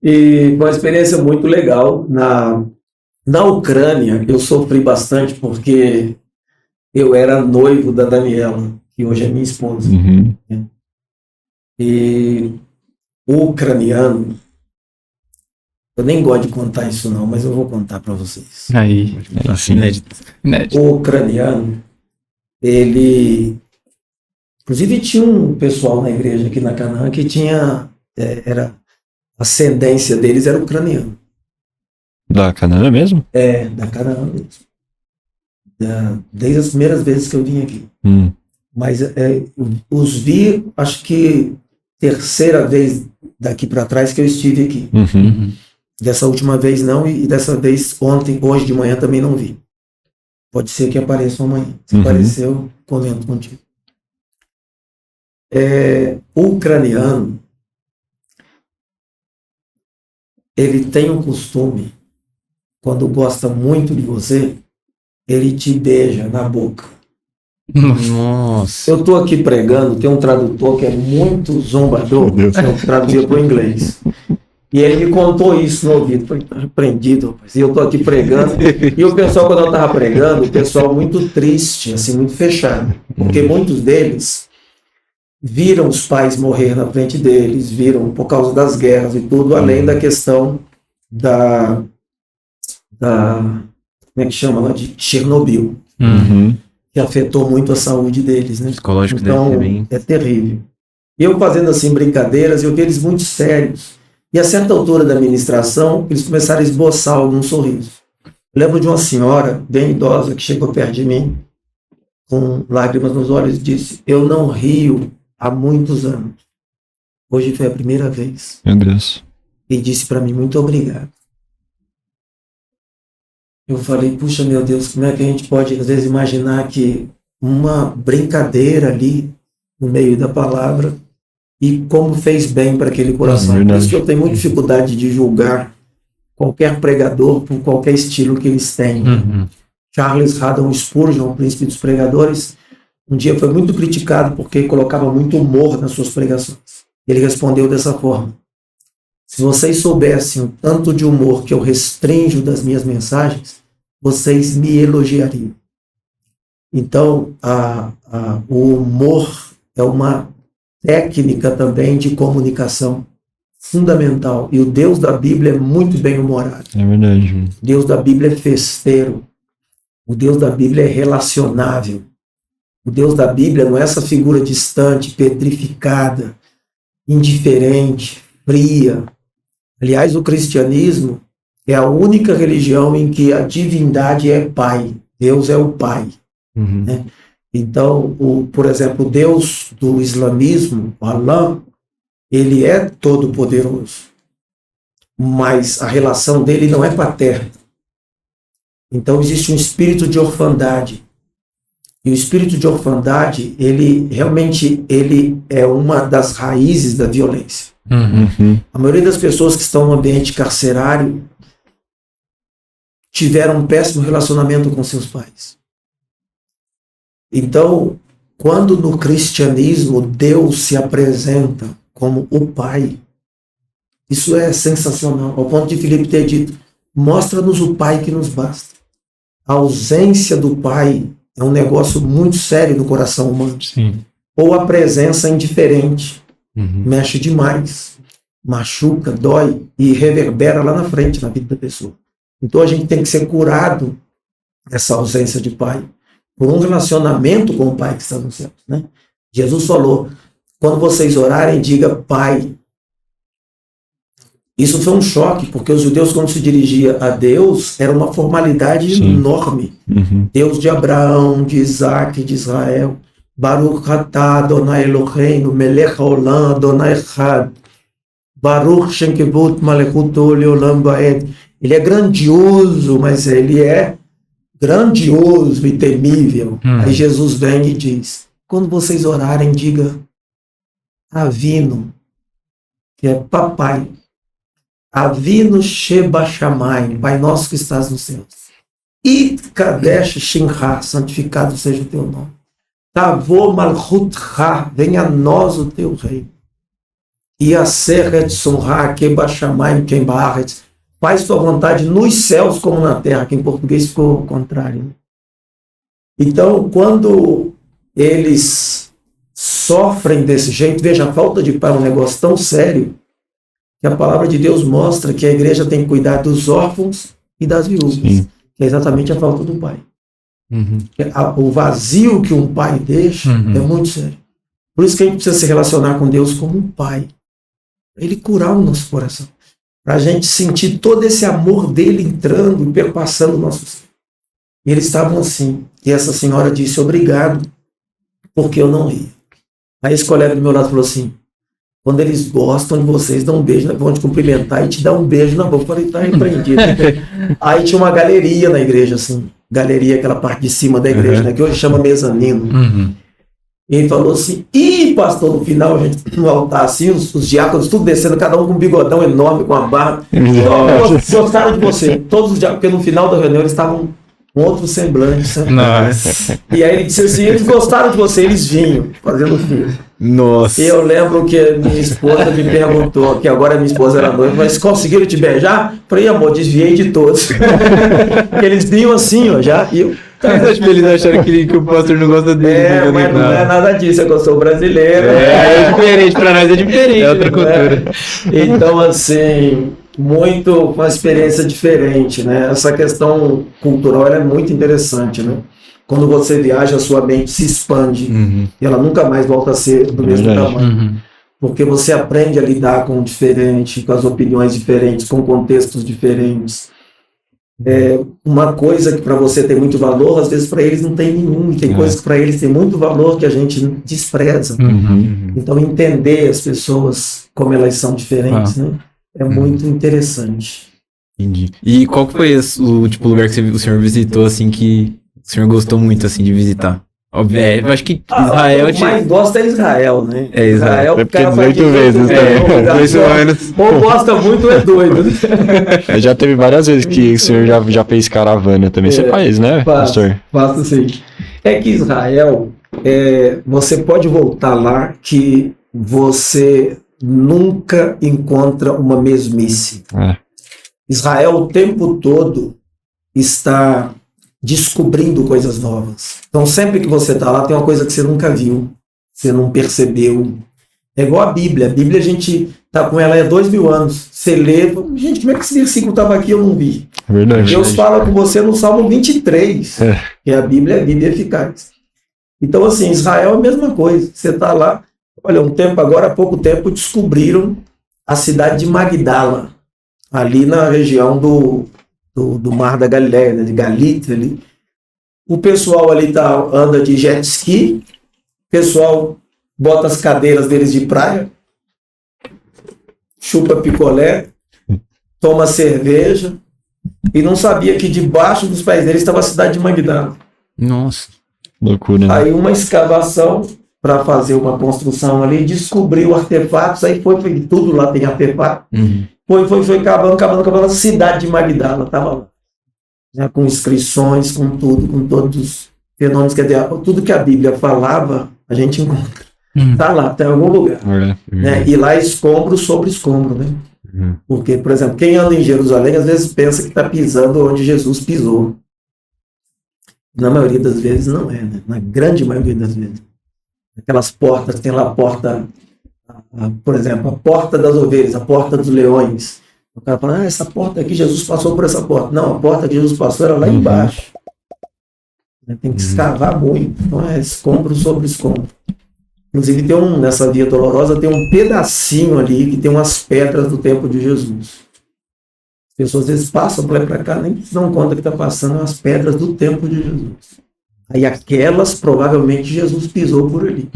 E foi uma experiência muito legal. Na Ucrânia, eu sofri bastante porque eu era noivo da Daniela, que hoje é minha esposa. E o ucraniano, eu nem gosto de contar isso não, mas eu vou contar para vocês. Aí, Inédito. O ucraniano, ele... Inclusive tinha um pessoal na igreja aqui na Canaã que tinha... a ascendência deles era ucraniano. Da Canaã mesmo? Da Canaã mesmo. Desde as primeiras vezes que eu vim aqui. Mas os vi, acho que terceira vez daqui para trás que eu estive aqui. Dessa última vez não, e dessa vez hoje de manhã também não vi. Pode ser que apareça amanhã. Se aparecer, eu comento contigo. O ucraniano, ele tem um costume, quando gosta muito de você, ele te beija na boca. Nossa. Eu estou aqui pregando, tem um tradutor que é muito zombador, que eu traduzia para o inglês. E ele me contou isso no ouvido. Falei, tá repreendido, rapaz. E eu estou aqui pregando. E o pessoal, quando eu estava pregando, o pessoal muito triste, assim, muito fechado. Porque muitos deles viram os pais morrer na frente deles, viram por causa das guerras e tudo, além da questão da como é que chama lá, de Chernobyl, que afetou muito a saúde deles, né? Psicológico então, deve ser bem... é terrível. Eu fazendo assim brincadeiras, eu vi eles muito sérios. E a certa altura da ministração, eles começaram a esboçar algum sorriso. Eu lembro de uma senhora bem idosa que chegou perto de mim, com lágrimas nos olhos, e disse: eu não rio há muitos anos. Hoje foi a primeira vez. Meu Deus. E disse para mim: muito obrigado. Eu falei: puxa, meu Deus, como é que a gente pode às vezes imaginar que uma brincadeira ali no meio da palavra e como fez bem para aquele coração. Por isso que eu tenho muita dificuldade de julgar qualquer pregador por qualquer estilo que eles têm. Charles Haddon Spurgeon, o príncipe dos pregadores, um dia foi muito criticado porque colocava muito humor nas suas pregações. Ele respondeu dessa forma: se vocês soubessem o tanto de humor que eu restringo das minhas mensagens, vocês me elogiariam. Então, o humor é uma técnica também de comunicação fundamental. E o Deus da Bíblia é muito bem-humorado. É verdade. O Deus da Bíblia é festeiro. O Deus da Bíblia é relacionável. O Deus da Bíblia não é essa figura distante, petrificada, indiferente, fria. Aliás, o cristianismo é a única religião em que a divindade é Pai. Deus é o Pai. Né? Então, por exemplo, o Deus do islamismo, o Alá, ele é todo poderoso, mas a relação dele não é paterna. Então existe um espírito de orfandade. E o espírito de orfandade, ele é uma das raízes da violência. A maioria das pessoas que estão no ambiente carcerário tiveram um péssimo relacionamento com seus pais. Então, quando no cristianismo Deus se apresenta como o Pai, isso é sensacional, ao ponto de Filipe ter dito: mostra-nos o Pai que nos basta. A ausência do Pai é um negócio muito sério no coração humano. Sim. Ou a presença indiferente, mexe demais, machuca, dói e reverbera lá na frente na vida da pessoa. Então a gente tem que ser curado dessa ausência de Pai por um relacionamento com o Pai que está nos céus, né? Jesus falou: quando vocês orarem, diga Pai. Isso foi um choque, porque os judeus, quando se dirigia a Deus, era uma formalidade enorme. Deus de Abraão, de Isaac, de Israel. Baruch atah Adonai Eloheinu, melech haolam Adonai echad. Baruch shem kivut malechuto leolam vaed. Ele é grandioso, mas ele é grandioso e temível. Aí Jesus vem e diz: quando vocês orarem, diga Avino, que é papai. Avino Sheba Shamayim, Pai nosso que estás nos céus. It Kadesh Shincha, santificado seja o teu nome. Tavo Malchutcha, venha a nós o teu reino. E a Seret Sonra, Keba Shamayim, Keba Haaretz. Faz tua vontade nos céus como na terra, que em português ficou ao contrário. Né? Então, quando eles sofrem desse jeito, veja, a falta de pai é um negócio tão sério, que a palavra de Deus mostra que a igreja tem que cuidar dos órfãos e das viúvas, que é exatamente a falta do pai. O vazio que um pai deixa é muito sério. Por isso que a gente precisa se relacionar com Deus como um pai. Para ele curar o nosso coração. Para a gente sentir todo esse amor dele entrando e perpassando o nosso ser. E eles estavam assim. E essa senhora disse: obrigado, porque eu não ria. Aí esse colega do meu lado falou assim: quando eles gostam de vocês, dão um beijo, vão te cumprimentar e te dão um beijo na boca. Eu falei: tá repreendido. Aí tinha uma galeria na igreja, assim. Galeria, aquela parte de cima da igreja, né, que hoje chama mezanino. E ele falou assim: ih, pastor, no final, a gente no altar, assim, os diáconos tudo descendo, cada um com um bigodão enorme, com a barba. Gostaram de você. Todos os diáconos, porque no final da reunião eles estavam com outro semblante. Sabe? Nossa. E aí ele disse assim: eles gostaram de você, eles vinham fazendo filho. Nossa. E eu lembro que minha esposa me perguntou, que agora minha esposa era noiva, mas conseguiram te beijar? Falei: amor, desviei de todos. Porque eles vinham assim, ó, já, e eu... Acho que eles acharam que o pastor não gosta dele. Mas não é nada disso, é que eu sou brasileiro. É diferente, pra nós é diferente. É outra cultura. Então, assim, uma experiência diferente, né? Essa questão cultural ela é muito interessante, né? Quando você viaja, a sua mente se expande e ela nunca mais volta a ser do mesmo tamanho. Porque você aprende a lidar com o diferente, com as opiniões diferentes, com contextos diferentes. Uma coisa que para você tem muito valor, às vezes para eles não tem nenhum. E tem coisas que para eles tem muito valor que a gente despreza. Então, entender as pessoas como elas são diferentes, né? É muito interessante. Entendi. E qual que foi o tipo lugar que o senhor visitou, assim, que o senhor gostou muito, assim, de visitar? Eu acho que Israel... Israel... O que mais gosta é Israel, né? É Israel. É porque 18 vezes, né? 18 anos. Ou gosta muito ou é doido. Já teve várias vezes que o senhor já fez caravana também. Você faz, né, pastor? Faço sim. É que Israel, você pode voltar lá que você nunca encontra uma mesmice. Israel o tempo todo está descobrindo coisas novas. Então sempre que você está lá tem uma coisa que você nunca viu, você não percebeu. É igual a Bíblia. A Bíblia a gente está com ela há 2000 anos. Você lê, gente, como é que esse versículo estava aqui e eu não vi? Verdade. Deus fala com você no Salmo 23, que a Bíblia é a Bíblia eficaz. Então assim, Israel é a mesma coisa. Você está lá, olha, há pouco tempo descobriram a cidade de Magdala, ali na região do Mar da Galileia, né, de Galita ali. O pessoal ali anda de jet ski, o pessoal bota as cadeiras deles de praia, chupa picolé, toma cerveja, e não sabia que debaixo dos pés deles estava a cidade de Magdala. Nossa. Loucura, né? Aí uma escavação para fazer uma construção ali, descobriu artefatos, aí foi tudo lá tem artefato. Foi cavando, a cidade de Magdala estava lá. Já com inscrições, com tudo, com todos os fenômenos, quer dizer, tudo que a Bíblia falava, a gente encontra. Está lá, está em algum lugar. Né? E lá escombro sobre escombro, né? Porque, por exemplo, quem anda em Jerusalém às vezes pensa que está pisando onde Jesus pisou. Na maioria das vezes não é, né? Na grande maioria das vezes. Aquelas portas, tem lá a porta, por exemplo, a porta das ovelhas, a porta dos leões. O cara fala, essa porta aqui, Jesus passou por essa porta. Não, a porta que Jesus passou era lá embaixo. Tem que escavar muito. Então é escombro sobre escombro. Inclusive nessa Via Dolorosa tem um pedacinho ali que tem umas pedras do tempo de Jesus. As pessoas às vezes passam para lá e para cá, nem se dão conta que está passando as pedras do tempo de Jesus. Aí aquelas provavelmente Jesus pisou por ali.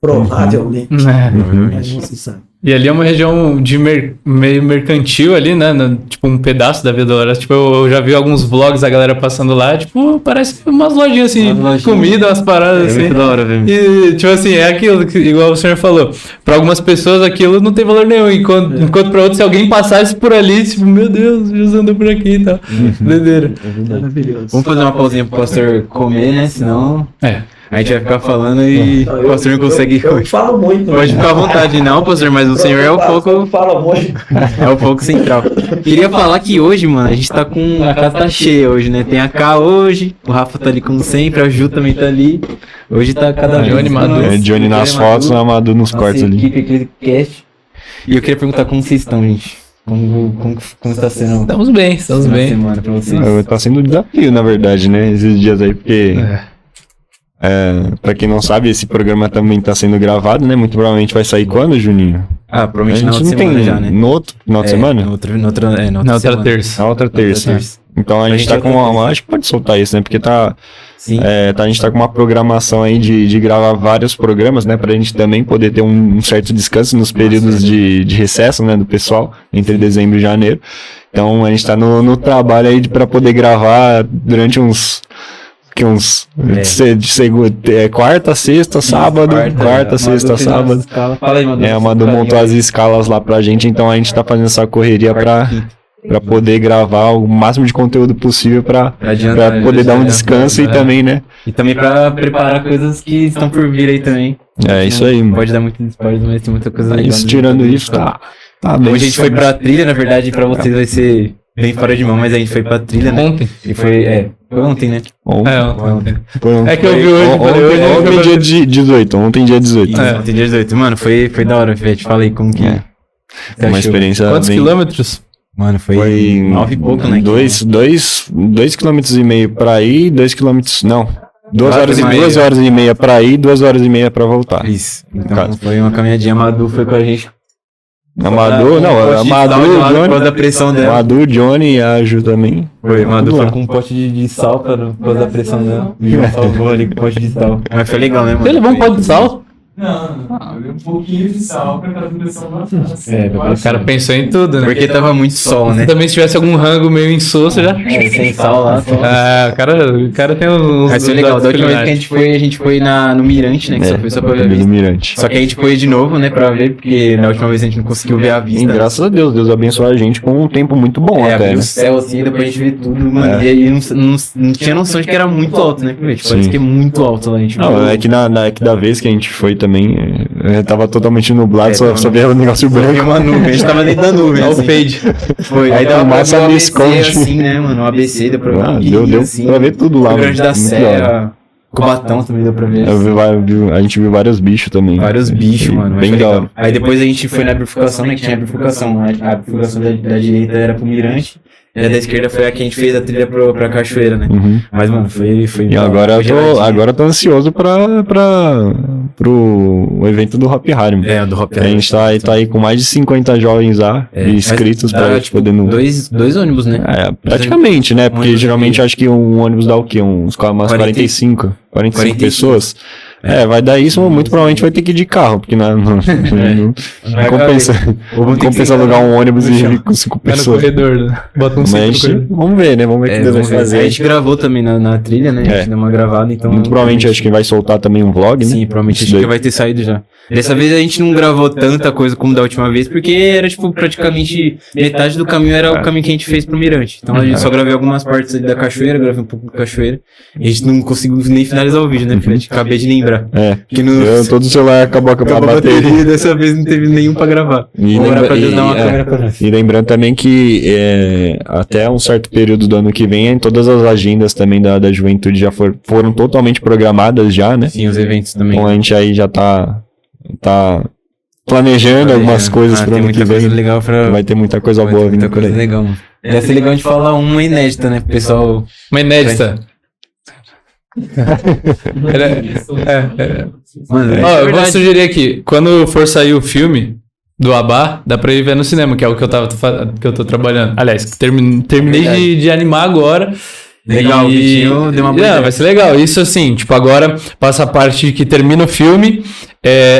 Provavelmente. Mas não se sabe. E ali é uma região de meio mercantil ali, né? Tipo, um pedaço da Via Dolorosa. Tipo, eu já vi alguns vlogs da galera passando lá. Tipo, parece umas lojinhas assim, comida, umas paradas assim. Muito da hora, velho. E, tipo assim, é aquilo que, igual o senhor falou. Pra algumas pessoas aquilo não tem valor nenhum. Enquanto pra outros, se alguém passasse por ali, tipo, meu Deus, Jesus andou por aqui e tal. Doideira. Maravilhoso. Vamos fazer uma pausinha pro pastor comer, né? Senão... A gente vai ficar falando e o pastor não consegue... Eu falo muito. Pode ficar à vontade, não, pastor, mas o senhor é o foco... Eu falo muito. É o foco central. Queria falar que hoje, mano, a gente tá com... A casa tá cheia hoje, né? Tem a K hoje, o Rafa tá ali como sempre, a Ju também tá ali. Hoje tá cada vez... Johnny Madu. Johnny nas fotos, a Madu nos cortes ali. Equipe Cast. E eu queria perguntar como vocês estão, gente. Como está sendo? Estamos bem. Semana pra vocês. Tá sendo um desafio, na verdade, né? Esses dias aí, porque... pra quem não sabe, esse programa também tá sendo gravado, né? Muito provavelmente vai sair quando, Juninho? Provavelmente a na gente outra não semana tem já, né? No outro final de semana? Na outra terça. Na outra terça. Então a gente tá com uma... Acho que pode soltar isso, né? Porque tá... Sim. A gente tá com uma programação aí de gravar vários programas, né? Pra gente também poder ter um certo descanso nos períodos de recesso, né? Do pessoal, entre dezembro e janeiro. Então a gente tá no trabalho aí pra poder gravar durante quarta, sexta, sábado, quarta, sexta, sábado. Fala aí, Madu. A Madu montou as escalas lá pra gente, então a gente tá fazendo essa correria pra poder gravar o máximo de conteúdo possível pra poder dar um descanso e também, né? E também pra preparar coisas que estão por vir aí também. É isso aí, mano. Pode dar muito spoiler, mas tem muita coisa legal. Isso, tirando isso, tá bem. Hoje a gente foi pra trilha, na verdade, pra vocês vai ser bem fora de mão, mas a gente foi pra trilha, né? Ontem. E foi ontem, né? Ontem. É que eu vi hoje. Ontem dia 18. Ontem dia 18. Ontem dia 18. Mano, foi da hora, Fede. Fala aí como que é. Uma experiência Quantos bem... quilômetros? Mano, foi 9 e pouco, né? 2,5 km pra ir, 2 km... Não. 2 2 horas e meia pra ir, 2 horas e meia pra voltar. Isso. Então foi uma caminhadinha. A Madu foi com a gente. A Madu, o Johnny, da pressão dela. Madu, o Johnny e a Ju também. Foi, Madu foi com um pote de sal por causa da pressão dela. E o salvou ali com um pote de sal. Mas foi legal, né, mano? Você levou um pote de sal? Não, eu dei um pouquinho de sal pra fazer pressão bastante. O cara pensou em tudo, né? Porque tava muito sol, né? Também se tivesse algum rango meio insosso, já... Sem sal lá. Só... o cara tem uns... Mas foi legal, da última vez que a gente foi no Mirante, né? Que só foi só pra ver a vista. Mirante. Só que a gente foi de novo, né? Pra ver, porque na última vez a gente não conseguiu ver a E vista. graças a Deus abençoou a gente com um tempo muito bom até, abriu né? o céu assim, deu pra gente ver tudo, mano. E aí não tinha noção de que era muito alto, né? Tipo, parece que é muito alto lá, a gente Não, é que da vez que a gente foi também, tava totalmente nublado, só via o negócio Viu branco. uma nuvem, a gente tava dentro da nuvem. Olha o assim. fade. Foi, aí A dava pra fumaça ver o me ABC esconde. assim, né, mano? O ABC deu pra ver. Ah, o deu Guia, assim, pra ver tudo lá. Rio Grande da muito da hora. Serra, Cubatão também deu pra ver. A gente viu vários bichos também. Vários bichos, E mano. Bem Bem da legal. hora. Aí depois a gente foi na bifurcação, né? Que tinha a bifurcação. A bifurcação da direita era pro Mirante. E a da esquerda foi a que a gente fez a trilha pra Cachoeira, né? Uhum. Mas, mano, foi E agora foi eu tô ansioso pro evento do Hop Harry. Mano. É, do Hop A gente tá aí com mais de 50 jovens lá, inscritos pra tipo, poder... dois ônibus, né? Praticamente, né? Porque ônibus geralmente acho que um ônibus dá o quê? Umas 45 pessoas. Vai dar isso, muito provavelmente vai ter que ir de carro, porque não compensa alugar um ônibus e ir com 5 Vai no pessoas. corredor, né? Bota um Mas cinto no corredor. vamos ver, né? Vamos ver o que Deus vai Vamos ver. fazer. A gente gravou também na trilha, né? A gente deu uma gravada, então... Muito provavelmente acho que vai soltar também um vlog, né? Sim, provavelmente Isso acho que daí. vai ter saído já. Dessa vez a gente não gravou tanta coisa como da última vez, porque era, tipo, praticamente metade do caminho era o caminho que a gente fez pro Mirante. Então a gente só gravei algumas partes ali da cachoeira, gravei um pouco da cachoeira. E a gente não conseguiu nem finalizar o vídeo, né? Porque a gente acabei de lembrar. Que todo o celular acabou a bateria. Dessa vez não teve nenhum pra gravar. E Vamos orar lembra- pra Deus e- dar uma é. câmera pra nós. E lembrando também que até um certo período do ano que vem, todas as agendas também da juventude já foram totalmente programadas já, né? Sim, os eventos também. Então a gente aí já tá planejando algumas coisas pro tem ano que muita coisa vem. legal pra... Vai ter muita coisa vai boa ter vindo muita por coisa aí. legal, mano. Ia ser legal a gente falar uma inédita, né? Pro pessoal... Uma inédita. Mano, Ó, eu vou verdade. sugerir aqui. Quando for sair o filme do Abá, dá pra ir ver no cinema, que é o que eu tô trabalhando. Aliás, terminei de animar agora. Legal, o Vitinho deu uma boa ideia. Vai ser legal. Isso assim, tipo, agora passa a parte que termina o filme.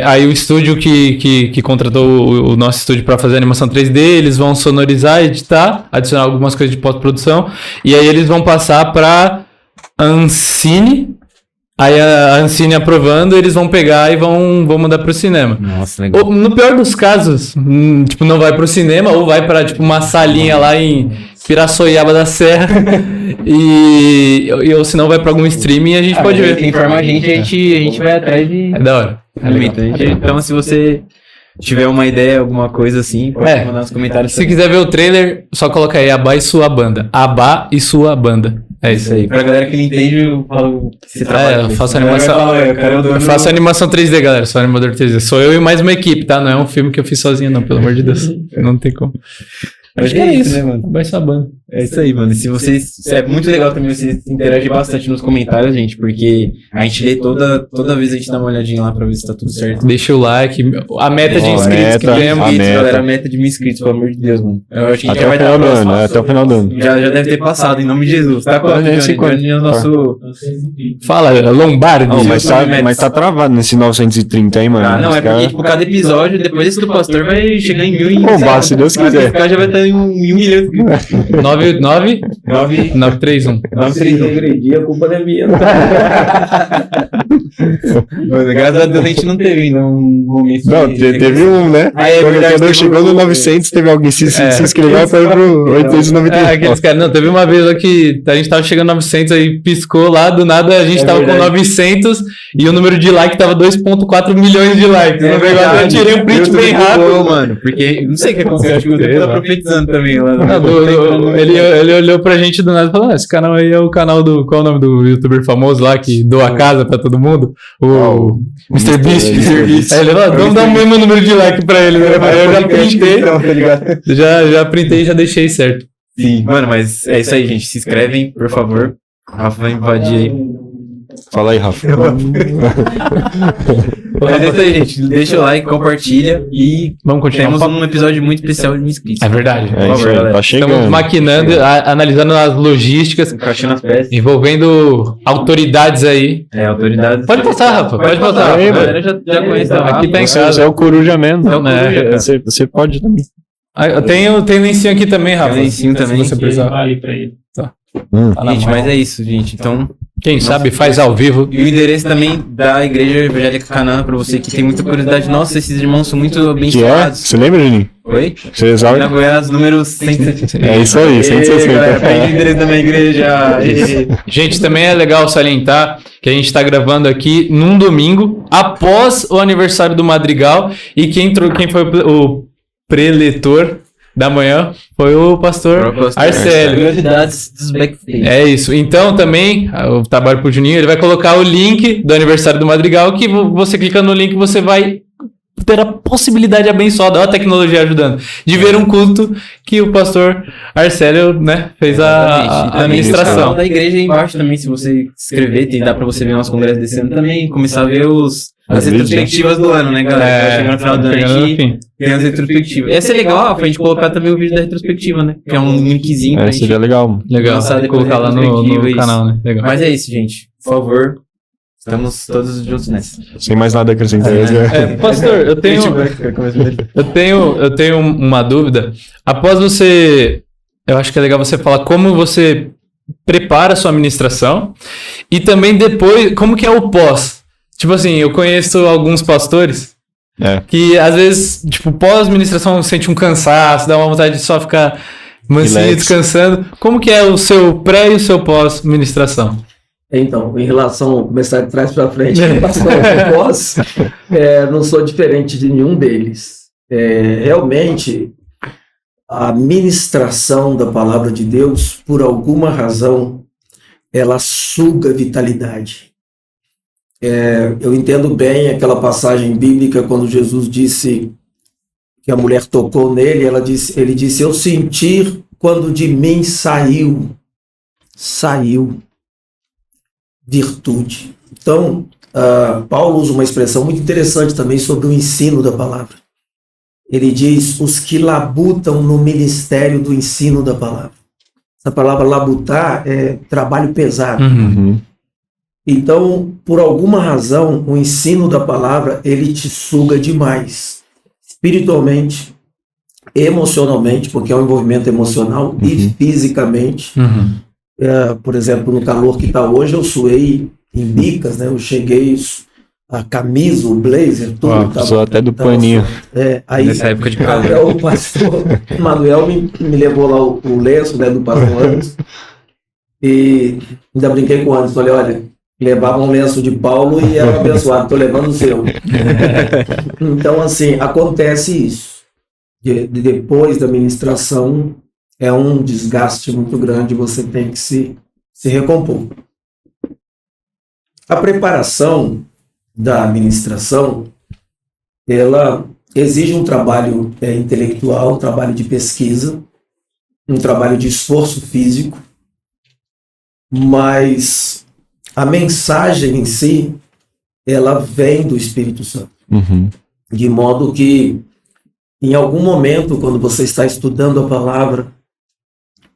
Aí o estúdio que contratou o nosso estúdio pra fazer a animação 3D, eles vão sonorizar, editar, adicionar algumas coisas de pós-produção. E aí eles vão passar pra Ancine. Aí a Ancine aprovando, eles vão pegar e vão mandar pro cinema. Nossa, legal. Ou, no pior dos casos, tipo, não vai pro cinema, ou vai pra, tipo, uma salinha lá em Pirassoiaba da Serra, ou se não vai pra algum streaming e a gente pode ver. Quem informa a gente vai atrás de... É da hora. É legal. Então, se você tiver uma ideia, alguma coisa assim, pode mandar nos comentários. Se quiser ver o trailer, só coloca aí Abá e sua banda. Abá e sua banda. É isso aí. Pra galera que não entende, eu falo que você trabalha. Eu com faço isso. animação. A galera vai falar, "Cara, Eu faço animação 3D, galera. Sou animador 3D. Sou eu e mais uma equipe, tá? Não é um filme que eu fiz sozinho, não, pelo amor de Deus. Não tem como. Acho que é isso, né, mano? Abá e sua banda. É isso aí, mano. E se vocês. É muito legal também vocês interagirem bastante nos comentários, gente, porque a gente lê toda vez a gente dá uma olhadinha lá pra ver se tá tudo certo. Deixa o like. A meta de inscritos que ganhamos. a meta. Galera, a meta de 1.000 inscritos, pelo amor de Deus, mano. Eu acho que a gente Até já o vai final estar do ano, próximo. até o final do ano. Já deve ter passado, em nome de Jesus. Tá quanto, Johnny? Johnny é o nosso... Fala, Lombardi. Não, mas tá travado nesse 930 aí, mano. Ah, não, Os é porque, caras- tipo, cada episódio, depois desse do pastor, vai chegar em 1.000 e... Bom, se Deus Vai quiser. ficar, já vai estar em 1 milhão. 931. 931. Agredi, a culpa não é minha. Mano, graças a Deus a gente não teve ainda um momento. Não, de- teve um, né? Ah, é verdade, Quando teve chegou no um- 900, teve alguém se inscreveu e foi pro 890. Aqueles caras, não, teve uma vez lá que a gente tava chegando a 900, aí piscou lá, do nada a gente tava verdade. com 900 e o número de like tava 2.4 milhões de likes. É No negócio, eu verdade. tirei um print YouTube bem rápido. bugou, mano. Porque não sei o que aconteceu. Acho que o YouTube tá profetizando também lá. Não, ele olhou pra gente do nada e falou: esse canal aí é o canal do. Qual é o nome do youtuber famoso lá que doa a casa pra todo mundo? O Mr. Beast. Aí ele falou: vamos dar o mesmo número de like pra ele. Aí eu já printei. Já printei e já deixei certo. Sim, mano, mas é isso aí, gente. Se inscrevem, por favor. O Rafa vai invadir aí. Fala aí, Rafa. Mas é isso aí, gente. Deixa o like, compartilha e Vamos continuar. temos um episódio muito especial de inscritos. É verdade. É isso aí, tá chegando. Estamos maquinando, analisando as logísticas, Encaixando as peças. envolvendo autoridades aí. Autoridades. Pode passar, Rafa. Pode passar. aí, A galera já conhece a Aqui tá em Você casa. é o coruja mesmo. É o coruja, cara. Você pode também. Eu tenho lencinho aqui também, Rafa. Tem lencinho também. Se você precisar. Vale pra ele. Tá na Gente, mão. mas é isso, gente. Então, Quem sabe faz ao vivo. e o endereço também da Igreja Evangélica Canaã, pra você que tem muita curiosidade. Nossa, esses irmãos são muito Que é? abençoados. Você lembra, Juninho? Oi? Você sabe? Na Goiás, número 160. É isso aí, 160. Galera, pede o endereço da minha igreja. Gente, também é legal salientar que a gente tá gravando aqui num domingo, após o aniversário do Madrigal, e quem foi o preletor da manhã foi o pastor Arcélio. Curiosidades dos backstage. É isso. Então também, o trabalho pro Juninho, ele vai colocar o link do aniversário do Madrigal, que você clica no link, você vai ter a possibilidade abençoada, olha a tecnologia ajudando, de ver um culto que o pastor Arcélio, né, fez a administração. Da igreja aí embaixo também, se você se inscrever, dá pra você ver o nosso congresso desse ano também, começar a ver as retrospectivas do ano, né, galera? Chegando no final do ano aqui, tem as retrospectivas. Ia ser legal pra gente colocar também o vídeo da retrospectiva, né? Que é um linkzinho pra gente Seria legal. Legal, lançar depois colocar lá da no retrospectiva, isso. canal, né? Legal. Mas é isso, gente. Por favor, estamos todos juntos nessa. Sem mais nada a acrescentar. Pastor, eu tenho uma dúvida. Após você, eu acho que é legal você falar como você prepara a sua administração e também depois, como que é o pós? Tipo assim, eu conheço alguns pastores que às vezes, tipo, pós-administração sente um cansaço, dá uma vontade de só ficar mansinho, descansando. Como que é o seu pré e o seu pós-administração? Então, em relação a começar de trás para frente, não sou diferente de nenhum deles. Realmente, a ministração da palavra de Deus, por alguma razão, ela suga vitalidade. Eu entendo bem aquela passagem bíblica quando Jesus disse que a mulher tocou nele, ele disse, eu senti quando de mim saiu virtude. Então, Paulo usa uma expressão muito interessante também sobre o ensino da palavra. Ele diz, os que labutam no ministério do ensino da palavra. Essa palavra labutar é trabalho pesado. Uhum. Então, por alguma razão, o ensino da palavra, ele te suga demais. Espiritualmente, emocionalmente, porque é um envolvimento emocional, e fisicamente. Por exemplo, no calor que está hoje, eu suei em bicas, né? Eu cheguei, a camisa, o blazer, tudo. Sou até do paninho. Aí, nessa época de calor. O pastor Manuel me levou lá o lenço, né, do pastor Anderson, e ainda brinquei com o Anderson, falei, olha, levava um lenço de Paulo e era abençoado, estou levando o seu. Então, assim, acontece isso. Depois da ministração, é um desgaste muito grande, você tem que se recompor. A preparação da administração, ela exige um trabalho intelectual, um trabalho de pesquisa, um trabalho de esforço físico, mas a mensagem em si, ela vem do Espírito Santo. De modo que, em algum momento, quando você está estudando a palavra,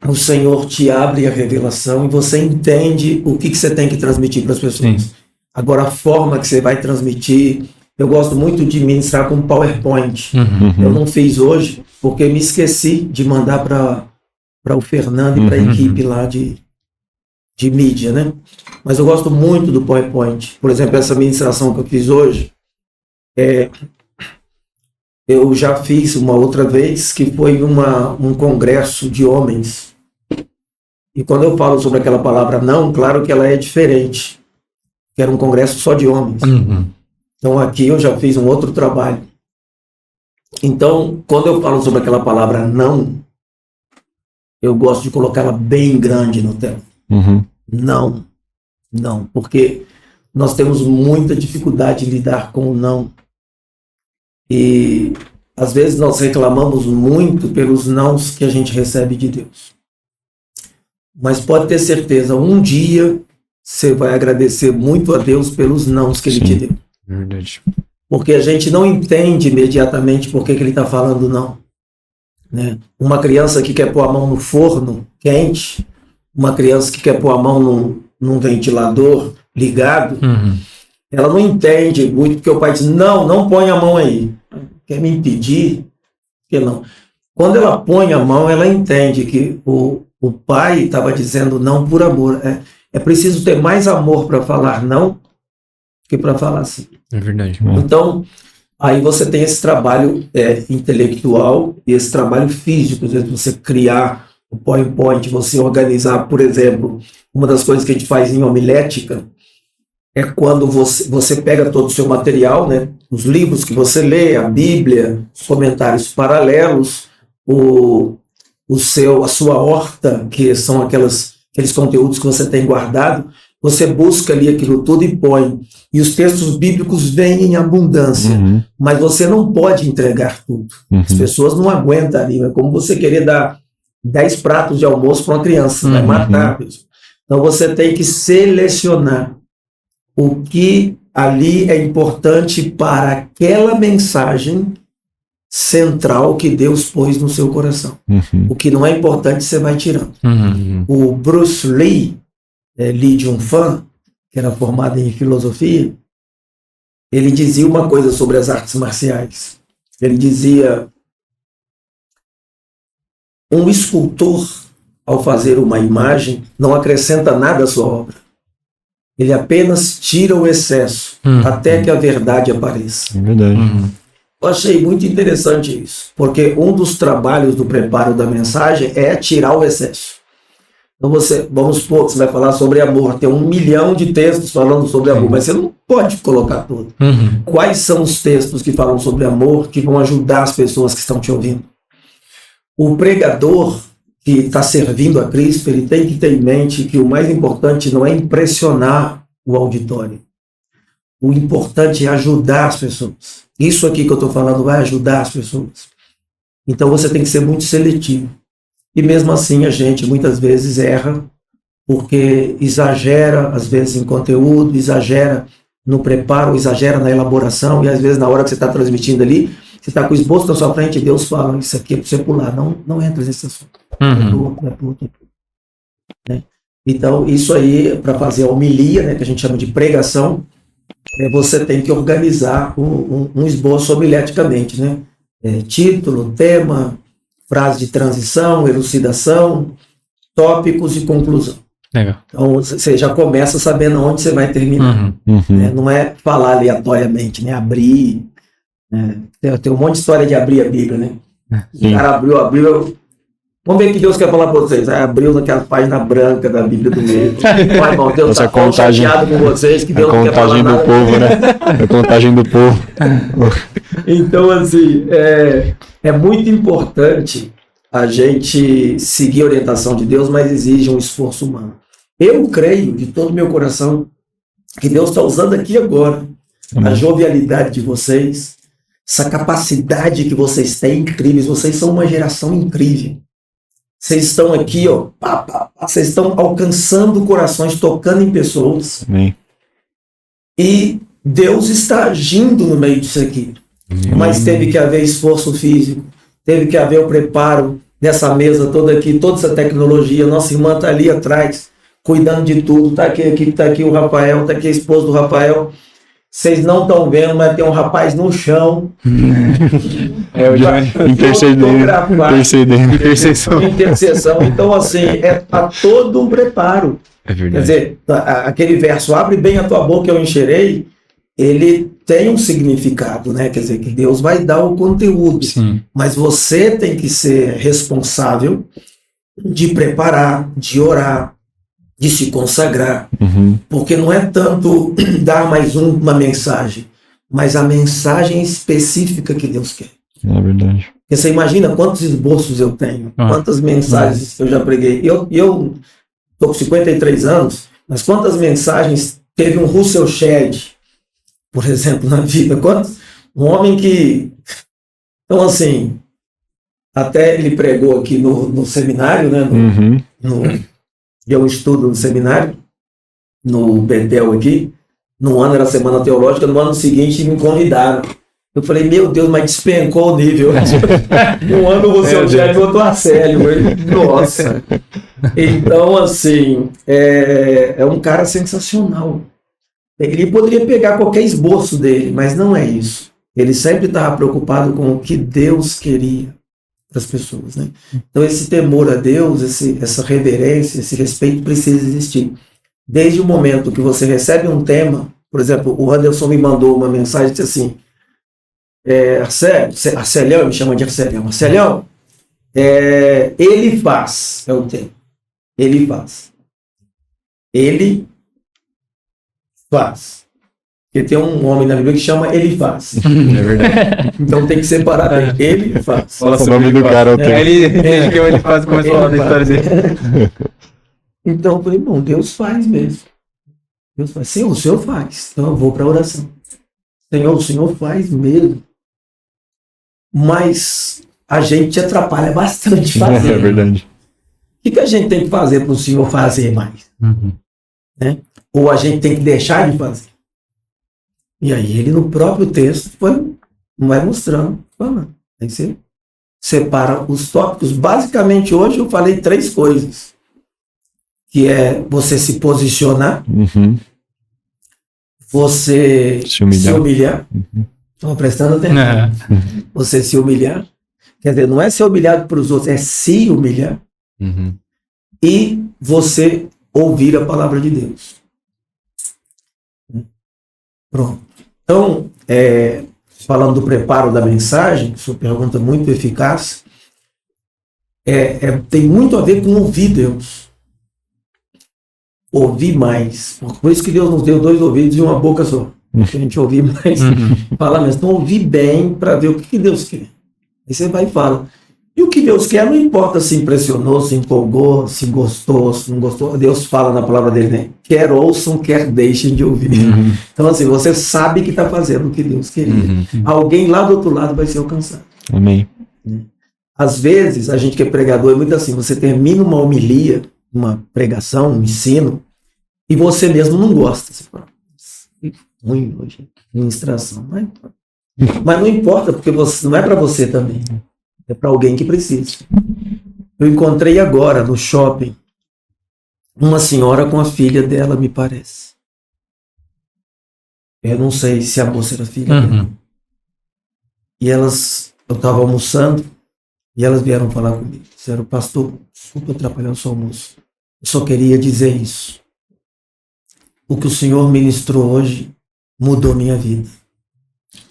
o Senhor te abre a revelação e você entende o que você tem que transmitir para as pessoas. Sim. Agora, a forma que você vai transmitir, eu gosto muito de ministrar com PowerPoint. Eu não fiz hoje, porque me esqueci de mandar para o Fernando e para a equipe lá de mídia, né? Mas eu gosto muito do PowerPoint. Por exemplo, essa ministração que eu fiz hoje, eu já fiz uma outra vez, que foi um congresso de homens. E quando eu falo sobre aquela palavra não, claro que ela é diferente. Que era um congresso só de homens. Então aqui eu já fiz um outro trabalho. Então, quando eu falo sobre aquela palavra não, eu gosto de colocá-la bem grande no telão. Não, porque nós temos muita dificuldade de lidar com o não. E às vezes nós reclamamos muito pelos nãos que a gente recebe de Deus. Mas pode ter certeza, um dia você vai agradecer muito a Deus pelos nãos que Ele te deu. Verdade. porque a gente não entende imediatamente por que ele está falando não. Né? Uma criança que quer pôr a mão no forno quente, uma criança que quer pôr a mão num ventilador ligado, ela não entende muito, porque o pai diz, não põe a mão aí. Quer me impedir? Que não. Quando ela põe a mão, ela entende que o pai estava dizendo não por amor. É preciso ter mais amor para falar não que para falar sim. É verdade. Então, aí você tem esse trabalho intelectual e esse trabalho físico, às vezes você criar o PowerPoint, você organizar, por exemplo, uma das coisas que a gente faz em homilética é quando você pega todo o seu material, né, os livros que você lê, a Bíblia, os comentários paralelos, a sua horta, que são aqueles conteúdos que você tem guardado, você busca ali aquilo tudo e põe. E os textos bíblicos vêm em abundância, mas você não pode entregar tudo. As pessoas não aguentam ali. É como você querer dar 10 pratos de almoço para uma criança, vai matar. Então você tem que selecionar o que ali é importante para aquela mensagem central que Deus pôs no seu coração. O que não é importante você vai tirando. O Bruce Lee, Lee Jung-fan, que era formado em filosofia, ele dizia uma coisa sobre as artes marciais. Ele dizia: um escultor, ao fazer uma imagem, não acrescenta nada à sua obra. Ele apenas tira o excesso, até que a verdade apareça. É verdade. Eu achei muito interessante isso, porque um dos trabalhos do preparo da mensagem é tirar o excesso. Então vamos supor que você vai falar sobre amor, tem 1 milhão de textos falando sobre amor, mas você não pode colocar tudo. Quais são os textos que falam sobre amor, que vão ajudar as pessoas que estão te ouvindo? O pregador que está servindo a Cristo, ele tem que ter em mente que o mais importante não é impressionar o auditório. O importante é ajudar as pessoas. Isso aqui que eu estou falando vai ajudar as pessoas. Então você tem que ser muito seletivo. E mesmo assim a gente muitas vezes erra, porque exagera às vezes em conteúdo, exagera no preparo, exagera na elaboração, e às vezes na hora que você está transmitindo ali, você está com o esboço na sua frente e Deus fala, isso aqui é para você pular, não entra nesse assunto. Né? Então isso aí, para fazer a homilia, né, que a gente chama de pregação, você tem que organizar um esboço homileticamente, né? Título, tema, frase de transição, elucidação, tópicos e conclusão. Legal. Então você já começa sabendo onde você vai terminar. Né? Não é falar aleatoriamente, né? Abrir. Né? Tem um monte de história de abrir a Bíblia, né? O cara abriu. Vamos ver o que Deus quer falar para vocês. Abriu naquela página branca da Bíblia do meio. Pai, irmão, Deus está tão chateado com vocês que Deus não quer falar nada. A contagem do povo, né? A contagem do povo. Então, assim, é muito importante a gente seguir a orientação de Deus, mas exige um esforço humano. Eu creio de todo o meu coração que Deus está usando aqui agora a jovialidade de vocês, essa capacidade que vocês têm incríveis. Vocês são uma geração incrível. Vocês estão aqui, ó, vocês estão alcançando corações, tocando em pessoas. Amém. E Deus está agindo no meio disso aqui. Mas teve que haver esforço físico, teve que haver o preparo dessa mesa toda aqui, toda essa tecnologia. Nossa irmã está ali atrás, cuidando de tudo. Está aqui o Rafael, está aqui a esposa do Rafael. Vocês não estão vendo, mas tem um rapaz no chão. Intercessão. Então, assim, há todo um preparo. É verdade. Quer dizer, aquele verso, abre bem a tua boca, eu encherei, ele tem um significado, né? Quer dizer, que Deus vai dar o conteúdo. Sim. Mas você tem que ser responsável de preparar, de orar, de se consagrar, porque não é tanto dar mais uma mensagem, mas a mensagem específica que Deus quer. É verdade. Porque você imagina quantos esboços eu tenho, quantas mensagens eu já preguei. Eu estou com 53 anos, mas quantas mensagens teve um Russell Shedd, por exemplo, na vida? Um homem que... Então, assim, até ele pregou aqui no seminário, né? Deu um estudo no seminário, no Betel aqui, No ano era Semana Teológica, no ano seguinte me convidaram. Eu falei, meu Deus, mas despencou o nível. Um ano você é o Tiago, outro a Célio. Nossa. Então, assim, é um cara sensacional. Ele poderia pegar qualquer esboço dele, mas não é isso. Ele sempre estava preocupado com o que Deus queria das pessoas, né? Então, esse temor a Deus, essa reverência, esse respeito precisa existir. Desde o momento que você recebe um tema, por exemplo, o Anderson me mandou uma mensagem, disse assim, Arcelião, me chama de Arcelião. Arcelião, ele faz, é o tema. Ele faz. Ele faz. Porque tem um homem na Bíblia que chama ele faz. É verdade. Então tem que separar bem. Ele faz. Fala O nome do cara é o tema. Ele faz começou a falar da história dele. Então eu falei, bom, Deus faz mesmo. Deus faz. Senhor, o Senhor faz. Então eu vou para a oração. Senhor, o Senhor faz mesmo. Mas a gente atrapalha bastante fazer. É verdade. O que a gente tem que fazer para o Senhor fazer mais? Né? Ou a gente tem que deixar de fazer? E aí ele no próprio texto vai mostrando. Aí você separa os tópicos. Basicamente hoje eu falei 3 coisas. Que é você se posicionar, você se humilhar. Estão prestando atenção? Você se humilhar. Quer dizer, não é ser humilhado para os outros, é se humilhar. E você ouvir a palavra de Deus. Pronto. Então, falando do preparo da mensagem, sua pergunta muito eficaz, tem muito a ver com ouvir Deus. Ouvir mais. Por isso que Deus nos deu 2 ouvidos e uma boca só. A gente ouvir mais, falar mais. Então, ouvir bem para ver o que Deus quer. Aí você vai e fala. E o que Deus quer não importa se impressionou, se empolgou, se gostou, se não gostou. Deus fala na palavra dele, né? Quer ouçam, quer deixem de ouvir. Então, assim, você sabe que está fazendo o que Deus queria. Alguém lá do outro lado vai ser alcançado. Amém. Às vezes, a gente que é pregador é muito assim, você termina uma homilia, uma pregação, um ensino, e você mesmo não gosta. Você fala, ruim hoje, ministração. Mas não importa, porque não é para você também. É para alguém que precisa. Eu encontrei agora no shopping uma senhora com a filha dela, me parece. Eu não sei se a moça era filha dela. E eu estava almoçando e elas vieram falar comigo. Disseram, pastor, desculpa atrapalhar o seu almoço. Eu só queria dizer isso. O que o Senhor ministrou hoje mudou minha vida.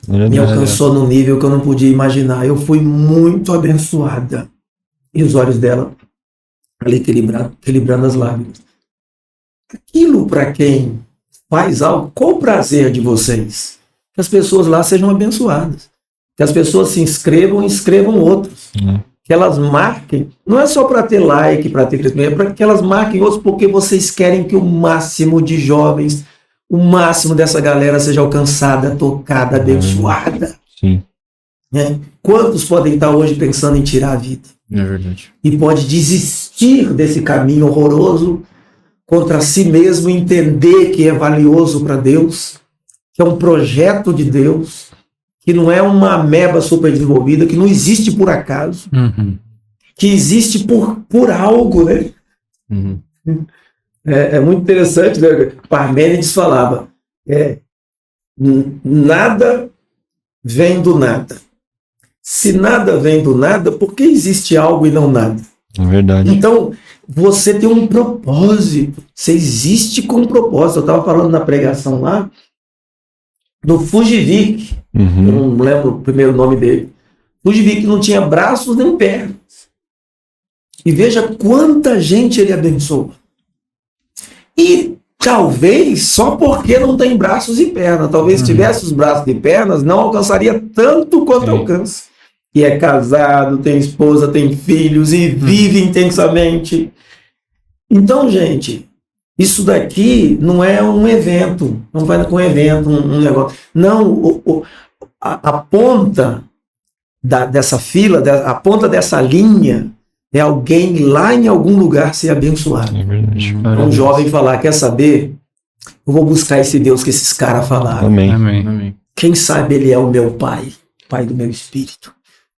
Me alcançou num nível que eu não podia imaginar. Eu fui muito abençoada. E os olhos dela ali equilibrando as lágrimas. Aquilo para quem faz algo, qual o prazer de vocês? Que as pessoas lá sejam abençoadas. Que as pessoas se inscrevam e inscrevam outros. Que elas marquem, não é só para ter like, para ter crescimento, é para que elas marquem outros porque vocês querem que o máximo de jovens, o máximo dessa galera seja alcançada, tocada, abençoada. Sim. Quantos podem estar hoje pensando em tirar a vida? É verdade. E pode desistir desse caminho horroroso contra si mesmo, entender que é valioso para Deus, que é um projeto de Deus, que não é uma ameba super desenvolvida, que não existe por acaso, que existe por algo, né? É muito interessante, né? Parmênides falava, nada vem do nada. Se nada vem do nada, por que existe algo e não nada? É verdade. Então, você tem um propósito. Você existe com um propósito. Eu estava falando na pregação lá, do Fujivik. Eu não lembro o primeiro nome dele. Fujivik não tinha braços nem pernas. E veja quanta gente ele abençoou. E talvez só porque não tem braços e pernas. Talvez se tivesse os braços e pernas, não alcançaria tanto quanto alcança. E é casado, tem esposa, tem filhos e vive intensamente. Então, gente, isso daqui não é um evento. Não vai com um evento, um negócio. Não, a ponta dessa fila, a ponta dessa linha, é alguém lá em algum lugar ser abençoado. É verdade. Um jovem falar, quer saber? Eu vou buscar esse Deus que esses caras falaram. Amém. Amém. Quem sabe ele é o meu pai, pai do meu espírito,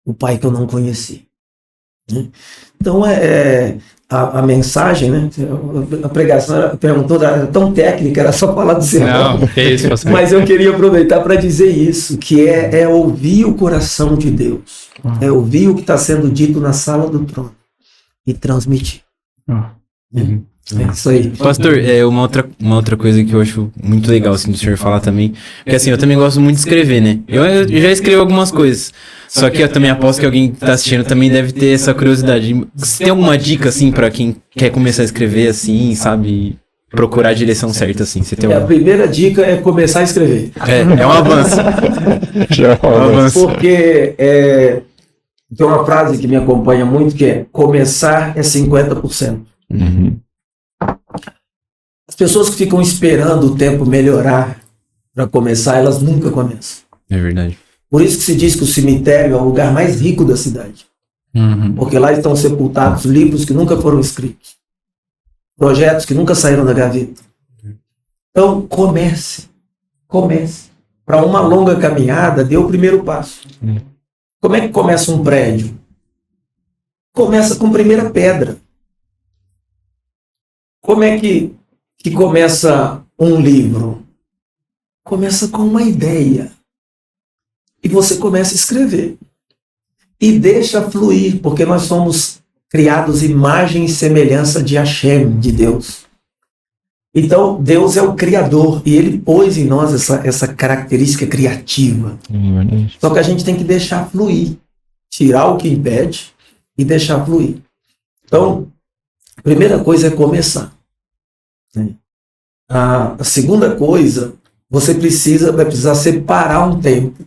o pai que eu não conheci. Então, a mensagem, né? A pregação perguntou, era tão técnica, era só falar do sermão. Não, que isso, pastor. Mas eu queria aproveitar para dizer isso, que é ouvir o coração de Deus. É ouvir o que está sendo dito na sala do trono e transmitir. É isso aí. Pastor, uma outra coisa que eu acho muito legal, assim, do senhor falar também, porque assim, eu também gosto muito de escrever, né? Eu já escrevo algumas coisas, só que eu também aposto que alguém que tá assistindo também deve ter essa curiosidade. Você tem alguma dica, assim, pra quem quer começar a escrever, assim, sabe? Procurar a direção certa, assim, você tem A primeira dica é começar a escrever. É um avanço. Porque tem uma frase que me acompanha muito, que é: começar é 50%. As pessoas que ficam esperando o tempo melhorar para começar, elas nunca começam. É verdade. Por isso que se diz que o cemitério é o lugar mais rico da cidade. Porque lá estão sepultados livros que nunca foram escritos, projetos que nunca saíram da gaveta. Então, comece. Para uma longa caminhada, dê o primeiro passo. Como é que começa um prédio? Começa com a primeira pedra. Como é que começa um livro? Começa com uma ideia. E você começa a escrever. E deixa fluir, porque nós somos criados imagem e semelhança de Hashem, de Deus. Então, Deus é o Criador, e Ele pôs em nós essa característica criativa. Só que a gente tem que deixar fluir. Tirar o que impede e deixar fluir. Então, a primeira coisa é começar. A segunda coisa, você vai precisar separar um tempo,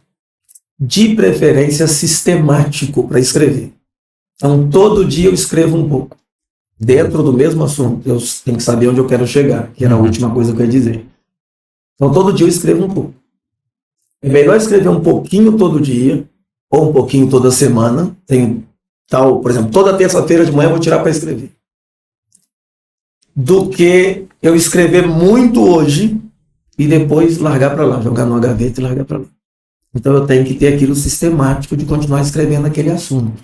de preferência sistemático, para escrever. Então, todo dia eu escrevo um pouco, dentro do mesmo assunto. Eu tenho que saber onde eu quero chegar, que era a última coisa que eu ia dizer. Então, todo dia eu escrevo um pouco. É melhor escrever um pouquinho todo dia, ou um pouquinho toda semana. Por exemplo, toda terça-feira de manhã eu vou tirar para escrever, do que eu escrever muito hoje e depois largar para lá, jogar numa gaveta e largar para lá. Então eu tenho que ter aquilo sistemático de continuar escrevendo aquele assunto.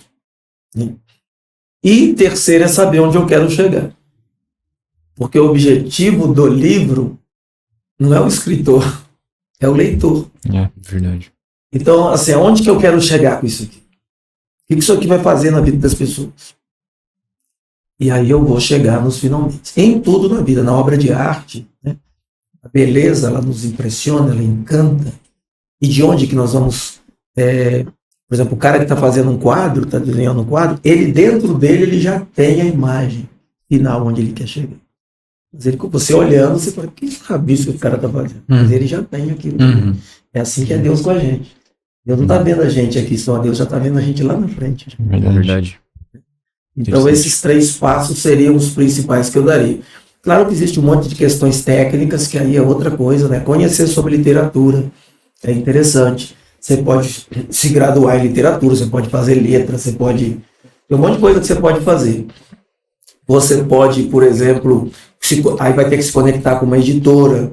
E terceiro é saber onde eu quero chegar. Porque o objetivo do livro não é o escritor, é o leitor. É verdade. Então, assim, aonde que eu quero chegar com isso aqui? O que isso aqui vai fazer na vida das pessoas? E aí eu vou chegar nos finalmente. Em tudo na vida, na obra de arte, né? A beleza, ela nos impressiona, ela encanta. E de onde que nós vamos... por exemplo, o cara que está fazendo um quadro, está desenhando um quadro, ele dentro dele ele já tem a imagem final onde ele quer chegar. Mas você olhando, você fala, que rabisco que o cara está fazendo? Mas ele já tem aquilo. É assim que é Deus com a gente. Deus não está vendo a gente aqui só, Deus já está vendo a gente lá na frente. É verdade. Então esses 3 passos seriam os principais que eu daria. Claro que existe um monte de questões técnicas, que aí é outra coisa, né? Conhecer sobre literatura é interessante. Você pode se graduar em literatura, você pode fazer letras, você pode... Tem um monte de coisa que você pode fazer. Você pode, por exemplo, aí vai ter que se conectar com uma editora,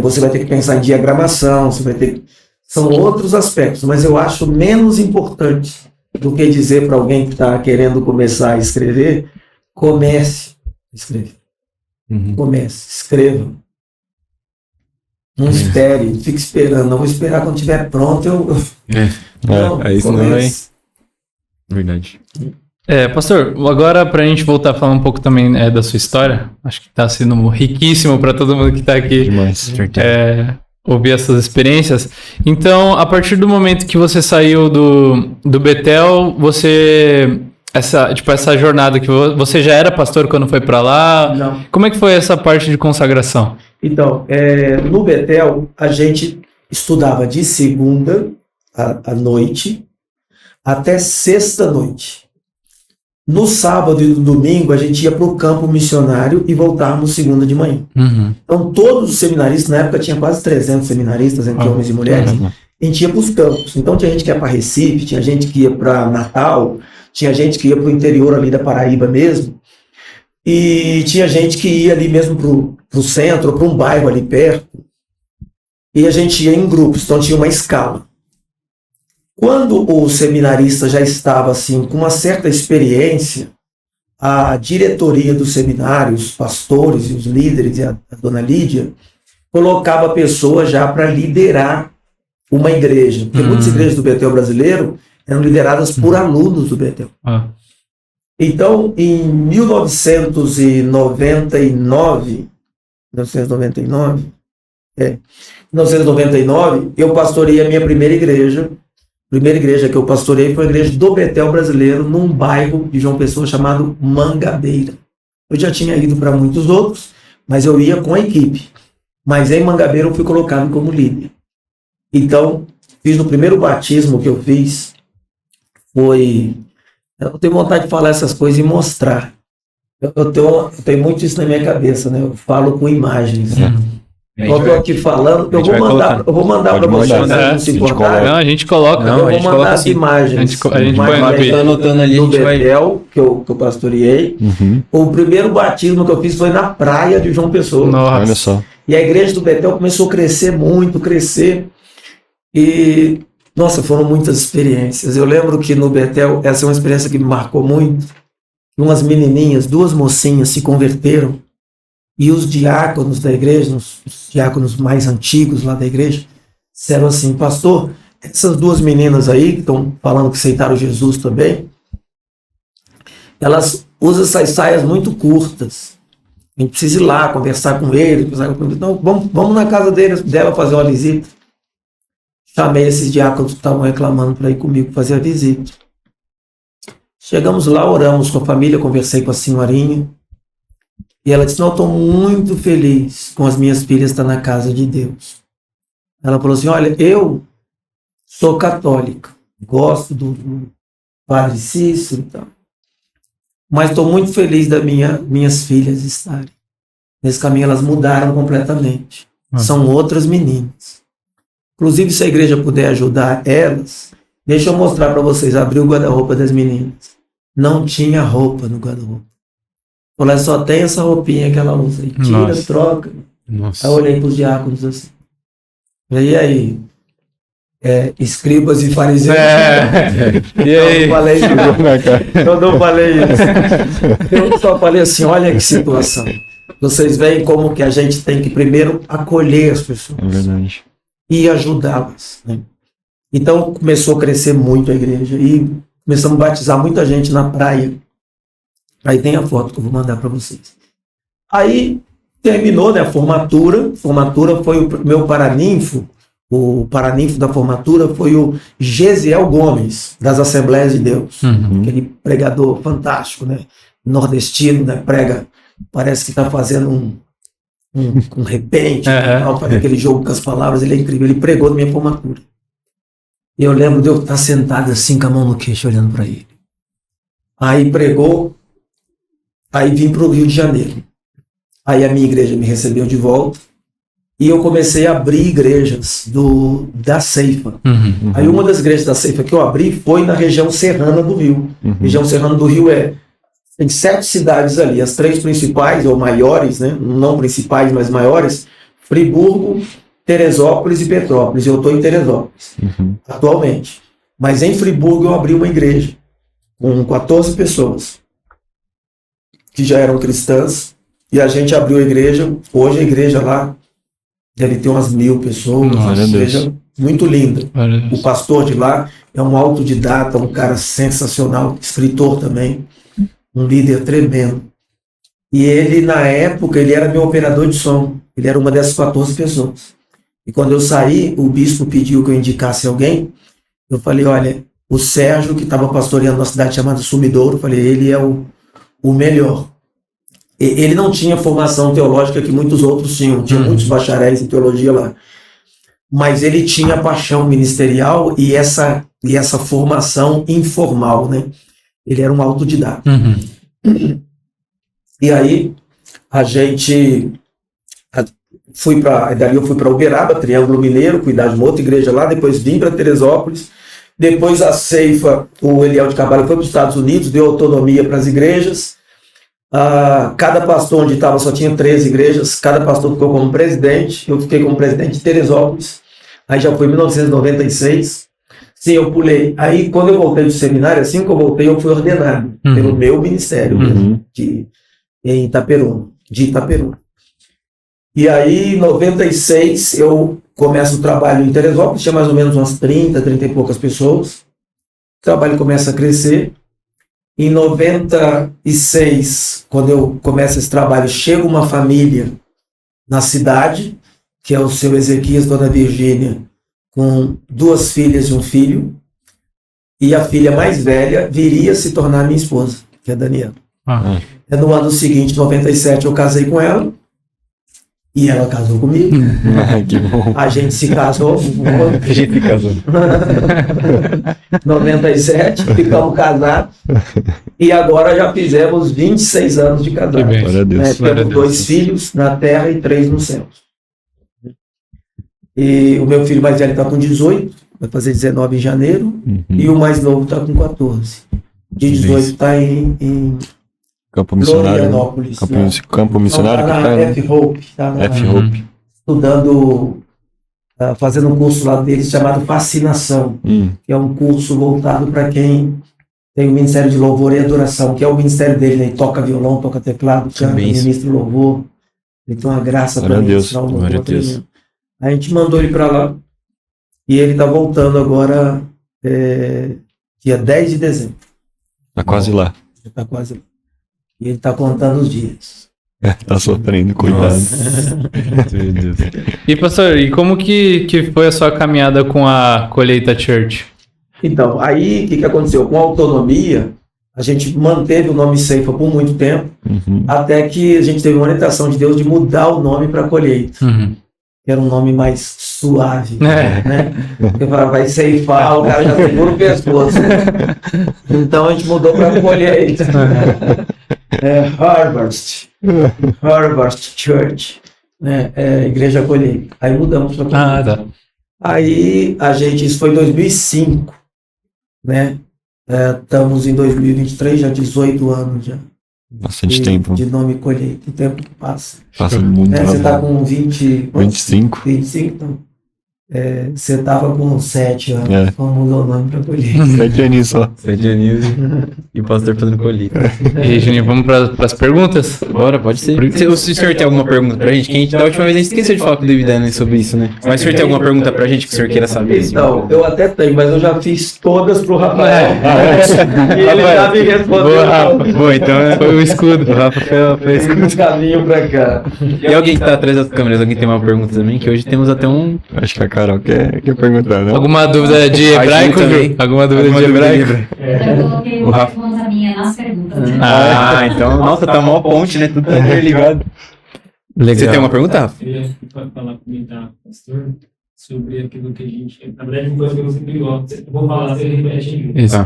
você vai ter que pensar em diagramação, você vai ter... São outros aspectos, mas eu acho menos importante do que dizer para alguém que está querendo começar a escrever: comece a escrever. Comece, escreva. Não espere, fique esperando. Não vou esperar quando estiver pronto. Isso não é verdade. Pastor, agora pra gente voltar a falar um pouco também da sua história, acho que tá sendo riquíssimo para todo mundo que tá aqui. Demais. Ouvir essas experiências. Então, a partir do momento que você saiu do Betel, essa jornada que você já era pastor quando foi para lá? Não. Como é que foi essa parte de consagração? Então, no Betel, a gente estudava de segunda à noite até sexta-noite. No sábado e no domingo, a gente ia para o campo missionário e voltávamos segunda de manhã. Então, todos os seminaristas, na época tinha quase 300 seminaristas, entre homens e mulheres, a gente ia para os campos. Então, tinha gente que ia para Recife, tinha gente que ia para Natal, tinha gente que ia para o interior ali da Paraíba mesmo. E tinha gente que ia ali mesmo pro centro, para um bairro ali perto, e a gente ia em grupos, então tinha uma escala. Quando o seminarista já estava assim com uma certa experiência, a diretoria do seminário, os pastores e os líderes, e a dona Lídia, colocava a pessoa já para liderar uma igreja. Porque muitas igrejas do Betel brasileiro eram lideradas por alunos do Betel. Então, em 1999, eu pastorei a minha primeira igreja. A primeira igreja que eu pastorei foi a igreja do Betel brasileiro, num bairro de João Pessoa chamado Mangabeira. Eu já tinha ido para muitos outros, mas eu ia com a equipe. Mas em Mangabeira eu fui colocado como líder. Então, fiz no primeiro batismo que eu fiz, eu tenho vontade de falar essas coisas e mostrar. Eu tenho muito isso na minha cabeça, né? Eu falo com imagens. Eu estou aqui falando, eu vou mandar para vocês, não se importar. Não, a gente coloca. Eu vou mandar as imagens. A gente põe Tá anotando ali, a gente vai... Betel, que eu pastoreei. O primeiro batismo que eu fiz foi na praia de João Pessoa. Nossa. Olha só. E a igreja do Betel começou a crescer muito, E, nossa, foram muitas experiências. Eu lembro que no Betel, essa é uma experiência que me marcou muito. Umas menininhas, 2 mocinhas se converteram. E os diáconos da igreja, os diáconos mais antigos lá da igreja, disseram assim: pastor, essas 2 meninas aí, que estão falando que aceitaram Jesus também, elas usam essas saias muito curtas. A gente precisa ir lá conversar com eles. Então, vamos na casa dela fazer uma visita. Chamei esses diáconos que estavam reclamando para ir comigo fazer a visita. Chegamos lá, oramos com a família, conversei com a senhorinha. E ela disse: não, estou muito feliz com as minhas filhas estar na casa de Deus. Ela falou assim: olha, eu sou católica, gosto do Padre Cícero e tal, mas estou muito feliz das minhas filhas estarem. Nesse caminho elas mudaram completamente. São outras meninas. Inclusive, se a igreja puder ajudar elas, deixa eu mostrar para vocês. Abri o guarda-roupa das meninas. Não tinha roupa no guarda-roupa. Falei: só tem essa roupinha que ela usa. E tira, Nossa. troca. Nossa. Aí eu olhei para os diáconos assim. E aí? Escribas e fariseus. E aí? Eu não falei isso. Eu só falei assim: olha que situação. Vocês veem como que a gente tem que primeiro acolher as pessoas. É verdade. E ajudá-las. Né? Então começou a crescer muito a igreja. E começamos a batizar muita gente na praia. Aí tem a foto que eu vou mandar para vocês. Aí terminou, né, a formatura. Formatura foi o meu paraninfo. O paraninfo da formatura foi o Gesiel Gomes, das Assembleias de Deus. Aquele pregador fantástico, né? Nordestino, né? Prega, parece que está fazendo um repente, faz aquele jogo com as palavras. Ele é incrível. Ele pregou na minha formatura. E eu lembro de eu estar sentado assim, com a mão no queixo, olhando para ele. Aí pregou. Aí vim para o Rio de Janeiro. Aí a minha igreja me recebeu de volta. E eu comecei a abrir igrejas da Ceifa. Aí uma das igrejas da Ceifa que eu abri foi na região serrana do Rio. Região serrana do Rio tem 7 cidades ali. As 3 principais, ou maiores, né? Não principais, mas maiores: Friburgo, Teresópolis e Petrópolis. Eu estou em Teresópolis, atualmente. Mas em Friburgo eu abri uma igreja com 14 pessoas que já eram cristãs. E a gente abriu a igreja. Hoje a igreja lá deve ter umas 1000 pessoas. Uma igreja muito linda. O pastor de lá é um autodidata, um cara sensacional, escritor também, um líder tremendo. E ele, na época, ele era meu operador de som. Ele era uma dessas 14 pessoas. E quando eu saí, o bispo pediu que eu indicasse alguém. Eu falei: olha, o Sérgio, que estava pastoreando uma cidade chamada Sumidouro, eu falei: ele é o melhor. Ele não tinha formação teológica que muitos outros tinham. Tinha muitos bacharéis em teologia lá. Mas ele tinha paixão ministerial e essa formação informal, né? Ele era um autodidata. E aí, dali eu fui para Uberaba, Triângulo Mineiro, cuidar de uma outra igreja lá. Depois vim para Teresópolis. Depois a Ceifa, o Eliel de Carvalho, foi para os Estados Unidos, deu autonomia para as igrejas. Cada pastor onde estava só tinha 13 igrejas, cada pastor ficou como presidente, eu fiquei como presidente de Teresópolis, aí já foi em 1996, sim, eu pulei. Aí quando eu voltei do seminário, assim que eu voltei, eu fui ordenado pelo meu ministério mesmo, em Itaperuna, de Itaperuna. E aí em 96 eu começo o trabalho em Teresópolis, tinha mais ou menos umas 30 e poucas pessoas, o trabalho começa a crescer. Em 96, quando eu começo esse trabalho, chega uma família na cidade, que é o seu Ezequias, Dona Virgínia, com 2 filhas e um filho, e a filha mais velha viria a se tornar minha esposa, que é a Daniela. No ano seguinte, 97, eu casei com ela, e ela casou comigo. Que bom. A gente se casou. A gente se casou. 97, ficamos casados. E agora já fizemos 26 anos de casado. Glória a Deus. Temos 2 filhos na terra e 3 no céu. E o meu filho mais velho está com 18, vai fazer 19 em janeiro. E o mais novo está com 14. De 18 está em Campo Missionário. Florianópolis. Campo Missionário. Está na F-Hope. Está na F-Hope. Estudando, fazendo um curso lá deles chamado Fascinação, que é um curso voltado para quem tem o Ministério de Louvor e Adoração, que é o ministério dele, né? Ele toca violão, toca teclado, canta, ministra louvor. Ele tem uma graça para ministrar o louvor tremendo. A gente mandou ele para lá e ele está voltando agora dia 10 de dezembro. Está quase lá. Está quase lá. E ele está contando os dias. Tá sofrendo, cuidado. Meu Deus. E pastor, e como que foi a sua caminhada com a Colheita Church? Então, aí o que aconteceu? Com a autonomia, a gente manteve o nome Ceifa por muito tempo, até que a gente teve uma orientação de Deus de mudar o nome para Colheita. Que era um nome mais suave, né? Porque vai ceifar, o cara já segura o pescoço. Então a gente mudou para Colheita. Harvest Church, Igreja Colheita. Aí mudamos para Colheita. Tá. Aí a gente, isso foi em 2005, né? Estamos em 2023, já 18 anos já. Bastante tempo. De nome Colheita. O tempo passa. Passa muito Você está com 25. 25, então. Você estava com 7 anos. Vamos mudar o nome para Colheita. 7 aninhos só. 7 aninhos e o pastor fazendo colheita. E aí, Juninho, vamos para as perguntas? Bora, pode ser. Se o senhor tem alguma pergunta pra gente, que a gente da última vez a gente esqueceu de falar com o David Daniel sobre isso, né? Mas o senhor tem alguma pergunta pra gente que o senhor queira saber? Então, eu até tenho, mas eu já fiz todas pro Rafael. E ele já me respondeu. Boa, Rafa. Boa, então foi o escudo. O Rafa foi o escudo. No caminho pra cá. E alguém que tá atrás das câmeras, alguém tem uma pergunta também? Que hoje temos até um... Acho que a Carol quer perguntar, né? Alguma dúvida de hebraico, Ju? Alguma dúvida de hebraico? Eu coloquei uma pergunta minha nas perguntas. Então, nossa, tá mó ponte, né? Tudo tá interligado. Legal. Você tem uma pergunta, Rafa? Eu ia comentar, pastor, sobre aquilo que a gente... Na verdade, uma coisa que eu sempre gosto, eu vou falar, você repete aí. Isso.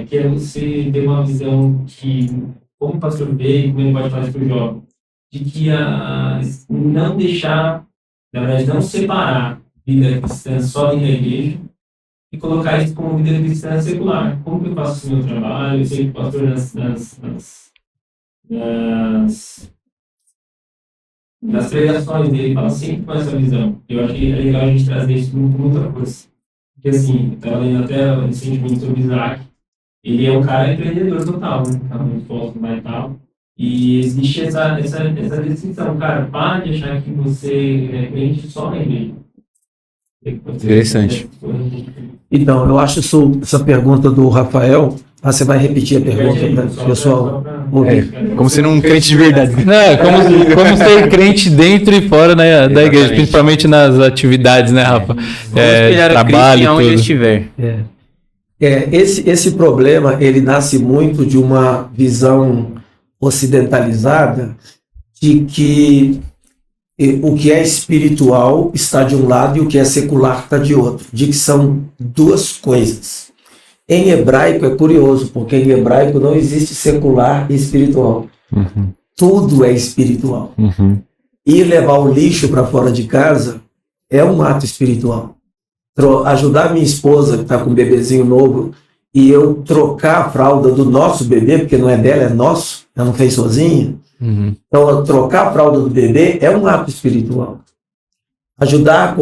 Que é você ter uma visão que, como o pastor vê e como ele pode fazer para o jovem, de que não deixar, na verdade, não separar vida cristã só dentro da igreja e colocar isso como vida cristã secular. Como que eu faço o meu trabalho? Eu sei que o pastor nas pregações dele fala sempre com essa visão. Eu acho que é legal a gente trazer isso com muita força. Porque assim, eu estava lendo até recentemente sobre Isaac, ele é um cara empreendedor total, né? Tá muito forte e tal. E existe essa distinção, cara, para de achar que você é crente só na igreja. Interessante. Então, eu acho essa pergunta do Rafael. Você vai repetir a pergunta para o pessoal ouvir. Como sendo um crente de verdade. Não, como ser crente dentro e fora da igreja, principalmente nas atividades, né, Rafa? Trabalho, onde ele tudo. estiver. Esse problema, ele nasce muito de uma visão ocidentalizada de que o que é espiritual está de um lado e o que é secular está de outro, de que são duas coisas. Em hebraico é curioso, porque em hebraico não existe secular e espiritual. Tudo é espiritual. Ir levar o lixo para fora de casa é um ato espiritual. Ajudar minha esposa, que está com um bebezinho novo, e eu trocar a fralda do nosso bebê, porque não é dela, é nosso, ela não fez sozinha. Então, eu trocar a fralda do bebê é um ato espiritual. Ajudar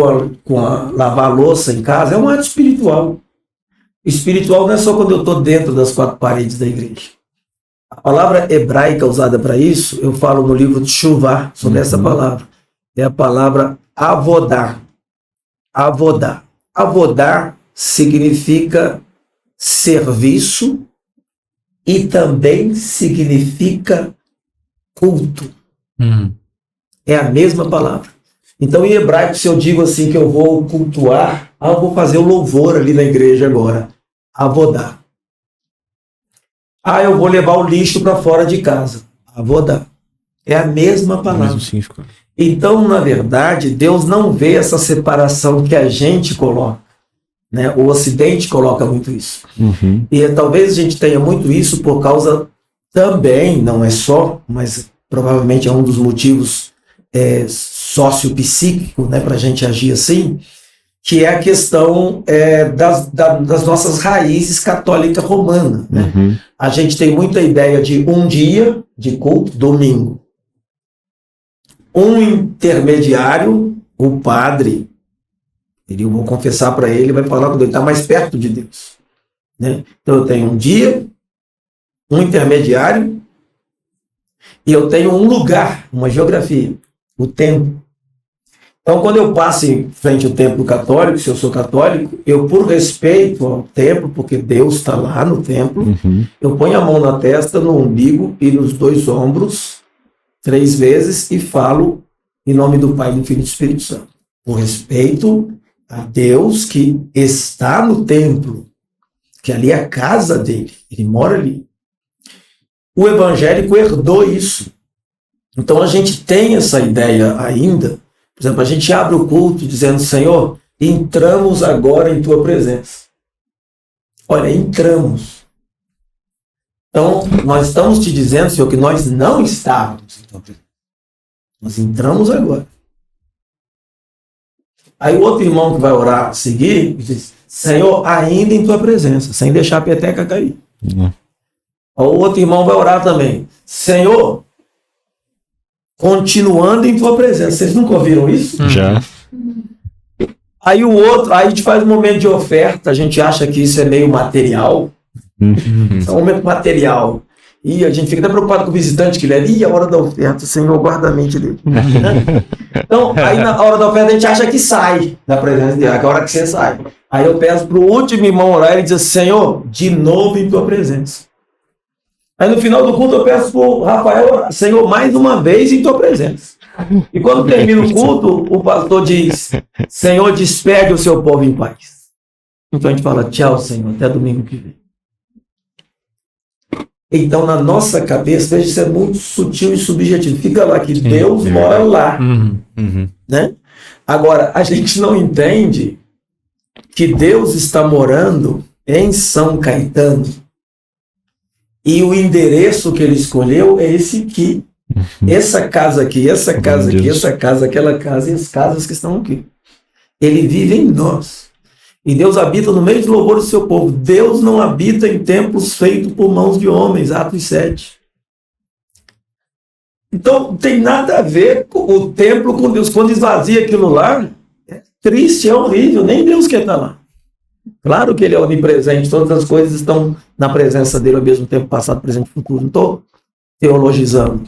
com a lavar a louça em casa é um ato espiritual. Espiritual não é só quando eu estou dentro das 4 paredes da igreja. A palavra hebraica usada para isso, eu falo no livro de Shuvah sobre essa palavra. É a palavra avodá. Avodá. Avodá significa serviço e também significa culto. É a mesma palavra. Então, em hebraico, se eu digo assim que eu vou cultuar, eu vou fazer o louvor ali na igreja agora. Avodá. Eu vou levar o lixo para fora de casa. Avodá. É a mesma palavra. Então, na verdade, Deus não vê essa separação que a gente coloca. Né? O Ocidente coloca muito isso. E talvez a gente tenha muito isso por causa também, não é só, mas provavelmente é um dos motivos sociopsíquico, né, para a gente agir assim, que é a questão das nossas raízes católica romana. Né? A gente tem muita ideia de um dia de culto, domingo. Um intermediário, o padre, eu vou confessar para ele, vai falar quando ele está mais perto de Deus. Né? Então eu tenho um dia, um intermediário, e eu tenho um lugar, uma geografia, o templo. Então, quando eu passo em frente ao templo católico, se eu sou católico, eu, por respeito ao templo, porque Deus está lá no templo, eu ponho a mão na testa, no umbigo e nos 2 ombros, 3 vezes, e falo em nome do Pai, do Filho e do Espírito Santo. Por respeito a Deus que está no templo, que ali é a casa dele, ele mora ali. O evangélico herdou isso. Então, a gente tem essa ideia ainda. Por exemplo, a gente abre o culto dizendo: Senhor, entramos agora em tua presença. Olha, entramos. Então, nós estamos te dizendo, Senhor, que nós não estávamos em tua presença. Nós entramos agora. Aí o outro irmão que vai orar a seguir diz: Senhor, ainda em tua presença, sem deixar a peteca cair. O outro irmão vai orar também: Senhor, continuando em tua presença. Vocês nunca ouviram isso? Já. Aí o outro, aí a gente faz um momento de oferta, a gente acha que isso é meio material. É um momento material. E a gente fica até preocupado com o visitante que lê, a hora da oferta, Senhor, guarda a mente dele. Então, aí na hora da oferta a gente acha que sai da presença dele, que é a hora que você sai. Aí eu peço para o último irmão orar e ele diz: Senhor, de novo em tua presença. Aí no final do culto eu peço para o Rafael orar: Senhor, mais uma vez em tua presença. E quando termina o culto, o pastor diz: Senhor, despede o seu povo em paz. Então a gente fala: tchau, Senhor, até domingo que vem. Então, na nossa cabeça, veja, isso é muito sutil e subjetivo. Fica lá que Deus mora lá. Né? Agora, a gente não entende que Deus está morando em São Caetano. E o endereço que ele escolheu é esse aqui. Essa casa aqui, essa casa aqui, essa casa, aquela casa e as casas que estão aqui. Ele vive em nós. E Deus habita no meio de louvor do seu povo. Deus não habita em templos feitos por mãos de homens. Atos 7. Então, não tem nada a ver com o templo com Deus. Quando esvazia aquilo lá, é triste, é horrível. Nem Deus quer estar lá. Claro que ele é onipresente. Todas as coisas estão na presença dele ao mesmo tempo, passado, presente e futuro. Não estou teologizando.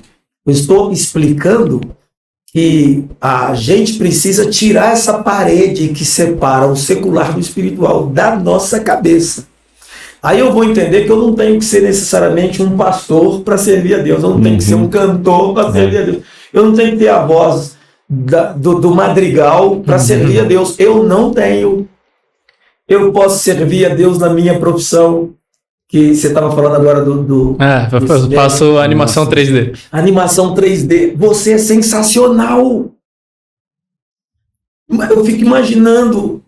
Eu estou explicando que a gente precisa tirar essa parede que separa o secular do espiritual da nossa cabeça. Aí eu vou entender que eu não tenho que ser necessariamente um pastor para servir a Deus, eu não tenho que ser um cantor para servir a Deus, eu não tenho que ter a voz do madrigal para servir a Deus, eu não tenho. Eu posso servir a Deus na minha profissão, que você estava falando agora do passo a animação 3D. Animação 3D. Você é sensacional. Eu fico imaginando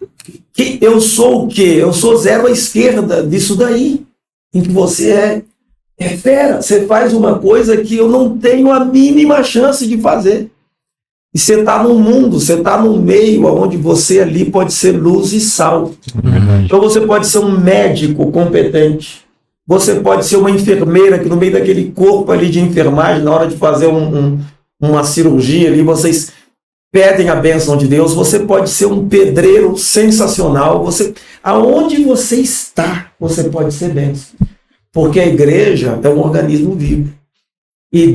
que eu sou o quê? Eu sou zero à esquerda disso daí. Em que você é fera. Você faz uma coisa que eu não tenho a mínima chance de fazer. E você está no mundo, você está no meio onde você ali pode ser luz e sal. Então você pode ser um médico competente. Você pode ser uma enfermeira que no meio daquele corpo ali de enfermagem, na hora de fazer uma cirurgia ali, vocês pedem a bênção de Deus. Você pode ser um pedreiro sensacional. Aonde você está, você pode ser bênção. Porque a igreja é um organismo vivo. E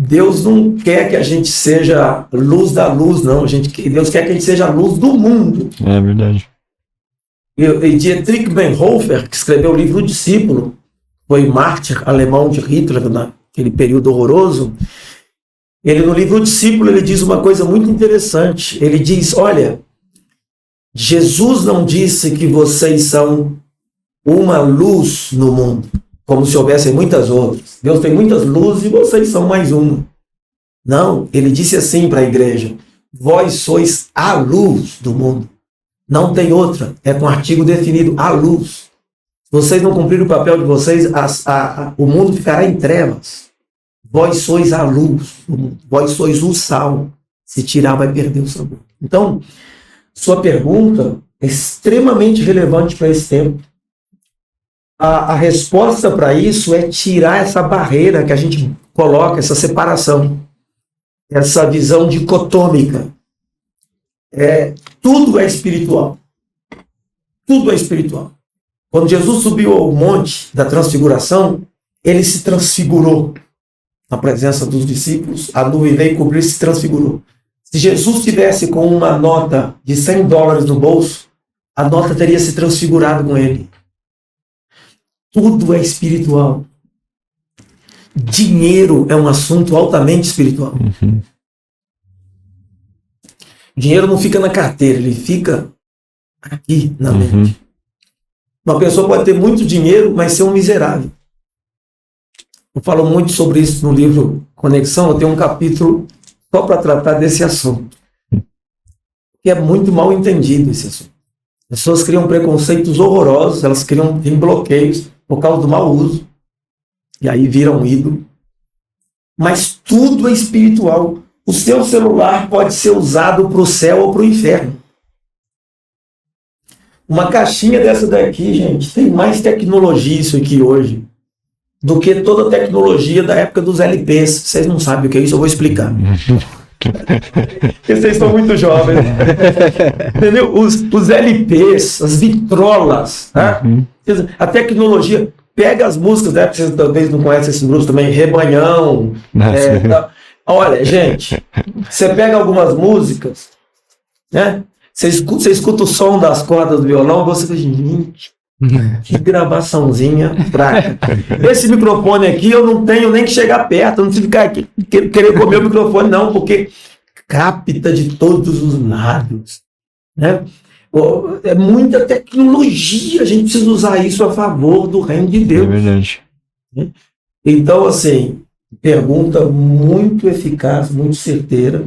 Deus não quer que a gente seja luz da luz, não. Deus quer que a gente seja a luz do mundo. É verdade. E Dietrich Bonhoeffer, que escreveu o livro O Discípulo, foi mártir alemão de Hitler naquele período horroroso. Ele, no livro O Discípulo, ele diz uma coisa muito interessante. Ele diz, olha, Jesus não disse que vocês são uma luz no mundo, como se houvessem muitas outras. Deus tem muitas luzes e vocês são mais uma. Não, ele disse assim para a igreja, vós sois a luz do mundo. Não tem outra, é com artigo definido, a luz. Se vocês não cumprirem o papel de vocês, o mundo ficará em trevas. Vós sois a luz, vós sois o sal. Se tirar, vai perder o sabor. Então, sua pergunta é extremamente relevante para esse tempo. A resposta para isso é tirar essa barreira que a gente coloca, essa separação, essa visão dicotômica. Tudo é espiritual. Tudo é espiritual. Quando Jesus subiu ao monte da transfiguração, ele se transfigurou na presença dos discípulos, a nuvem veio cobrir e se transfigurou. Se Jesus estivesse com uma nota de $100 no bolso, a nota teria se transfigurado com ele. Tudo é espiritual. Dinheiro é um assunto altamente espiritual. Dinheiro não fica na carteira, ele fica aqui na mente. Uma pessoa pode ter muito dinheiro, mas ser um miserável. Eu falo muito sobre isso no livro Conexão, eu tenho um capítulo só para tratar desse assunto. Que é muito mal entendido esse assunto. As pessoas criam preconceitos horrorosos, elas criam bloqueios por causa do mau uso. E aí viram um ídolo. Mas tudo é espiritual. O seu celular pode ser usado para o céu ou para o inferno. Uma caixinha dessa daqui, gente, tem mais tecnologia isso aqui hoje do que toda a tecnologia da época dos LPs. Vocês não sabem o que é isso, eu vou explicar. Porque vocês estão muito jovens. Entendeu? Os LPs, as vitrolas, tá? A tecnologia. Pega as músicas, né? Vocês talvez não conhecem esse grupo também, Rebanhão. Tá. Olha, gente, você pega algumas músicas, né? Você escuta o som das cordas do violão, você fala, gente, que gravaçãozinha fraca. Esse microfone aqui eu não tenho nem que chegar perto, eu não preciso ficar aqui, querer comer o microfone, não, porque capta de todos os lados, né? É muita tecnologia, a gente precisa usar isso a favor do reino de Deus. É verdade. Então, assim, pergunta muito eficaz, muito certeira,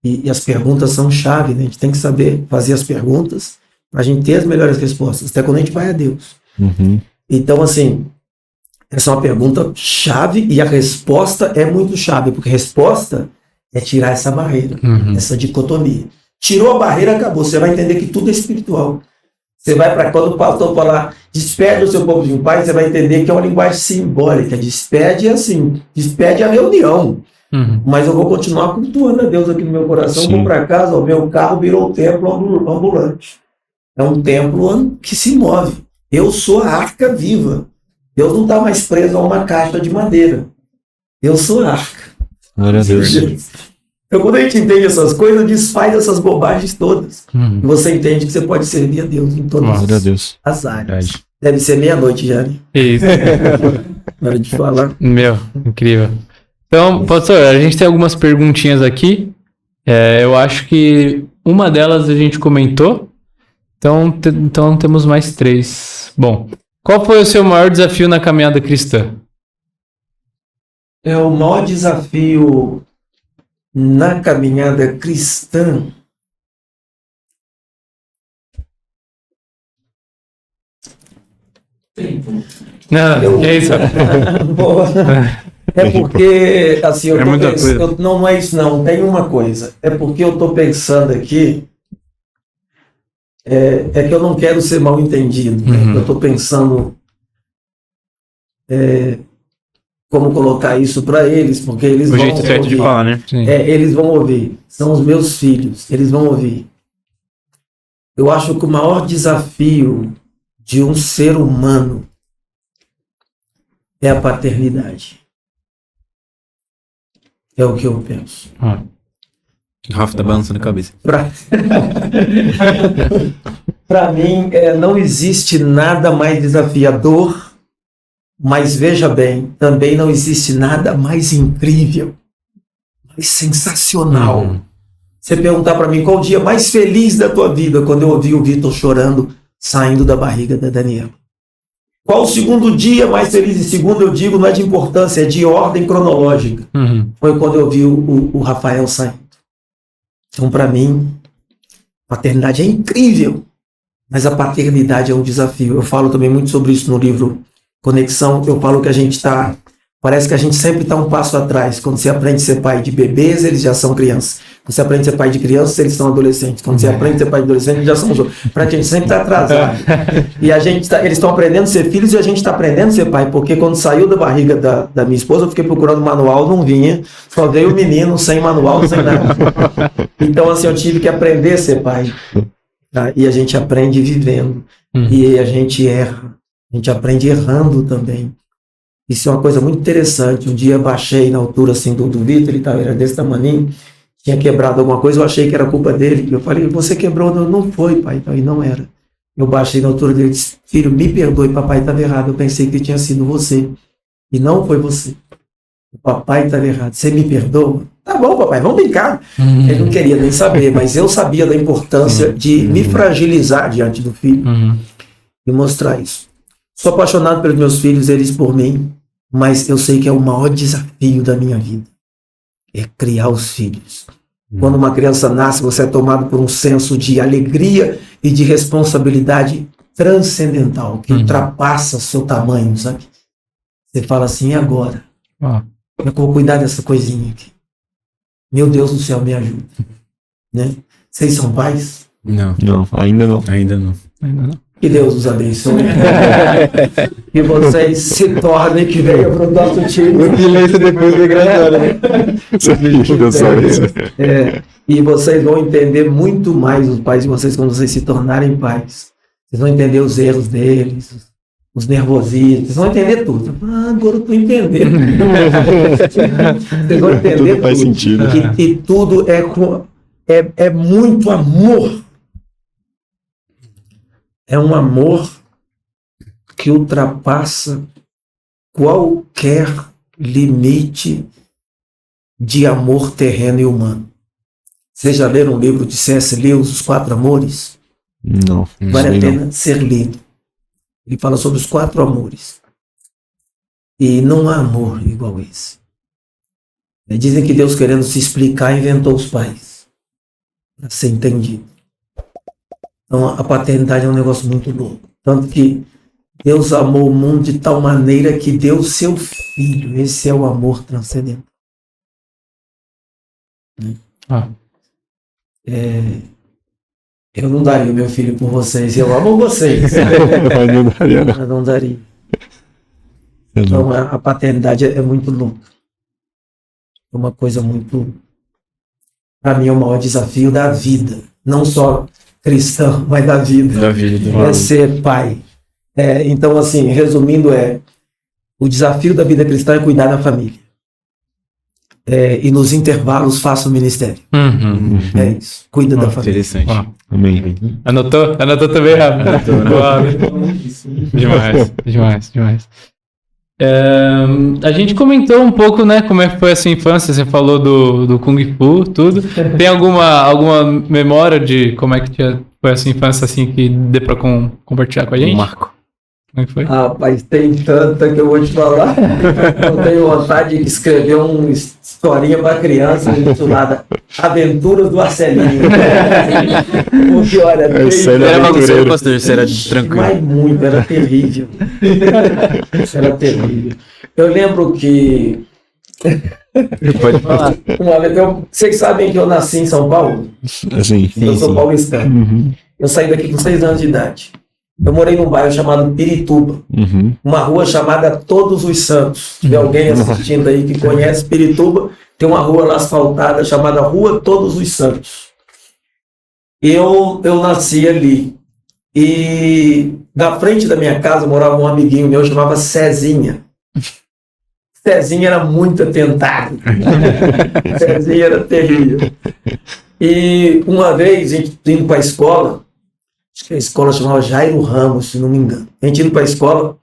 e as perguntas são chave, né? A gente tem que saber fazer as perguntas para a gente ter as melhores respostas, até quando a gente vai a Deus. Então, assim, essa é uma pergunta chave e a resposta é muito chave, porque a resposta é tirar essa barreira, essa dicotomia. Tirou a barreira, acabou. Você vai entender que tudo é espiritual. Você vai para quando o pastor falar, despede o seu povo de um pai, você vai entender que é uma linguagem simbólica. Despede é assim, despede a reunião. Mas eu vou continuar cultuando a Deus aqui no meu coração. Sim. Vou para casa, o meu carro virou um templo ambulante. É um templo que se move. Eu sou a arca viva. Deus não está mais preso a uma caixa de madeira. Eu sou a arca. Glória a Deus. Então, quando a gente entende essas coisas, desfaz essas bobagens todas. E você entende que você pode servir a Deus em todas as áreas. Verdade. Deve ser meia-noite já, né? Isso. Na hora de falar. Meu, incrível. Então, pastor, a gente tem algumas perguntinhas aqui. Eu acho que uma delas a gente comentou. Então temos mais 3. Bom, qual foi o seu maior desafio na caminhada cristã? O maior desafio na caminhada cristã. Não, Eu- é isso. Boa. É porque, assim, eu É tô muita pensando, coisa. não é isso não, tem uma coisa. É porque eu tô pensando aqui, é que eu não quero ser mal entendido, né? Uhum. Eu tô pensando como colocar isso para eles, porque eles O vão jeito certo de ouvir. falar, né? Sim. Eles vão ouvir. São os meus filhos, eles vão ouvir. Eu acho que o maior desafio de um ser humano é a paternidade. É o que eu penso. O Rafa tá balançando a cabeça. Para mim, não existe nada mais desafiador, mas veja bem, também não existe nada mais incrível, mais sensacional. Você perguntar para mim qual o dia mais feliz da tua vida, quando eu ouvi o Vitor chorando, saindo da barriga da Daniela. Qual o segundo dia mais feliz? E segundo, eu digo, não é de importância, é de ordem cronológica. Foi quando eu vi o Rafael saindo. Então, para mim, paternidade é incrível, mas a paternidade é um desafio. Eu falo também muito sobre isso no livro Conexão. Eu falo que a gente está... Parece que a gente sempre está um passo atrás. Quando você aprende a ser pai de bebês, eles já são crianças. Quando você aprende a ser pai de crianças, eles são adolescentes. Quando você aprende a ser pai de adolescentes, eles já são jovens. Para que a gente sempre está atrasado. E eles estão aprendendo a ser filhos e a gente está aprendendo a ser pai. Porque quando saiu da barriga da minha esposa, eu fiquei procurando manual, não vinha. Só veio o menino sem manual, sem nada. Então, assim, eu tive que aprender a ser pai. Tá? E a gente aprende vivendo. E a gente erra. A gente aprende errando também. Isso é uma coisa muito interessante. Um dia eu baixei na altura assim, do Vitor, ele era desse tamanho, tinha quebrado alguma coisa, eu achei que era culpa dele. Eu falei, você quebrou? Não foi, pai. E não era. Eu baixei na altura dele e disse, filho, me perdoe, papai estava errado. Eu pensei que tinha sido você. E não foi você. O papai estava errado. Você me perdoa? Tá bom, papai, vamos brincar. Ele não queria nem saber, mas eu sabia da importância de me fragilizar diante do filho e mostrar isso. Sou apaixonado pelos meus filhos, eles por mim, mas eu sei que é o maior desafio da minha vida. É criar os filhos. Quando uma criança nasce, você é tomado por um senso de alegria e de responsabilidade transcendental, que ultrapassa o seu tamanho, sabe? Você fala assim, e agora? Como é que eu vou cuidar dessa coisinha aqui? Meu Deus do céu, me ajuda. Né? Vocês são pais? Não, Ainda não. ainda não. Que Deus os abençoe. Que vocês se tornem, que venham para o nosso time. O silêncio depois do migratório, né? E vocês vão entender muito mais os pais de vocês quando vocês se tornarem pais. Vocês vão entender os erros deles, os nervosismos, vocês vão entender tudo. Agora eu estou entendendo. Vocês vão entender tudo tudo. faz sentido. E tudo é muito amor. É um amor que ultrapassa qualquer limite de amor terreno e humano. Vocês já leram o livro de C.S. Lewis, Os Quatro Amores? Não. Vale a pena ser lido. Ele fala sobre os 4 amores. E não há amor igual esse. Dizem que Deus, querendo se explicar, inventou os pais. Para ser entendido. Então, a paternidade é um negócio muito louco. Tanto que Deus amou o mundo de tal maneira que deu seu filho. Esse é o amor transcendental. Eu não daria o meu filho por vocês. Eu amo vocês. Eu não daria. Então, a paternidade é muito louca. É uma coisa muito... Para mim, é o maior desafio da vida. Não só cristão, mas da vida. É ser pai. Então, assim, resumindo, o desafio da vida cristã é cuidar da família. E nos intervalos faça o ministério. É isso. Cuida da família. Interessante. Amém. Anotou também, Rafa? Demais. A gente comentou um pouco, né, como é que foi a sua infância. Você falou do Kung Fu, tudo. Tem alguma memória de como é que foi a sua infância, assim, que dê pra compartilhar com a gente? Marco. Como é que foi? Rapaz, tem tanta que eu vou te falar. Eu tenho vontade de escrever uma historinha para criança intitulada Aventuras do Arcelinho. Porque, olha, Era bagunceiro, pastor, isso era tranquilo. mas muito, era terrível. Era terrível. Eu lembro que Pode falar. Uma vez, vocês sabem que eu nasci em São Paulo? Assim. Eu sou paulistano. Uhum. Eu saí daqui com 6 anos de idade. Eu morei num bairro chamado Pirituba, Uhum. uma rua chamada Todos os Santos. Se tiver alguém assistindo aí que conhece Pirituba, tem uma rua lá asfaltada chamada Rua Todos os Santos. Eu nasci ali. E na frente da minha casa morava um amiguinho meu, chamava Cezinha. Cezinha era muito atentado. Cezinha era terrível. E uma vez, a gente indo para a escola, acho que a escola chamava Jairo Ramos, se não me engano. A gente indo para a escola,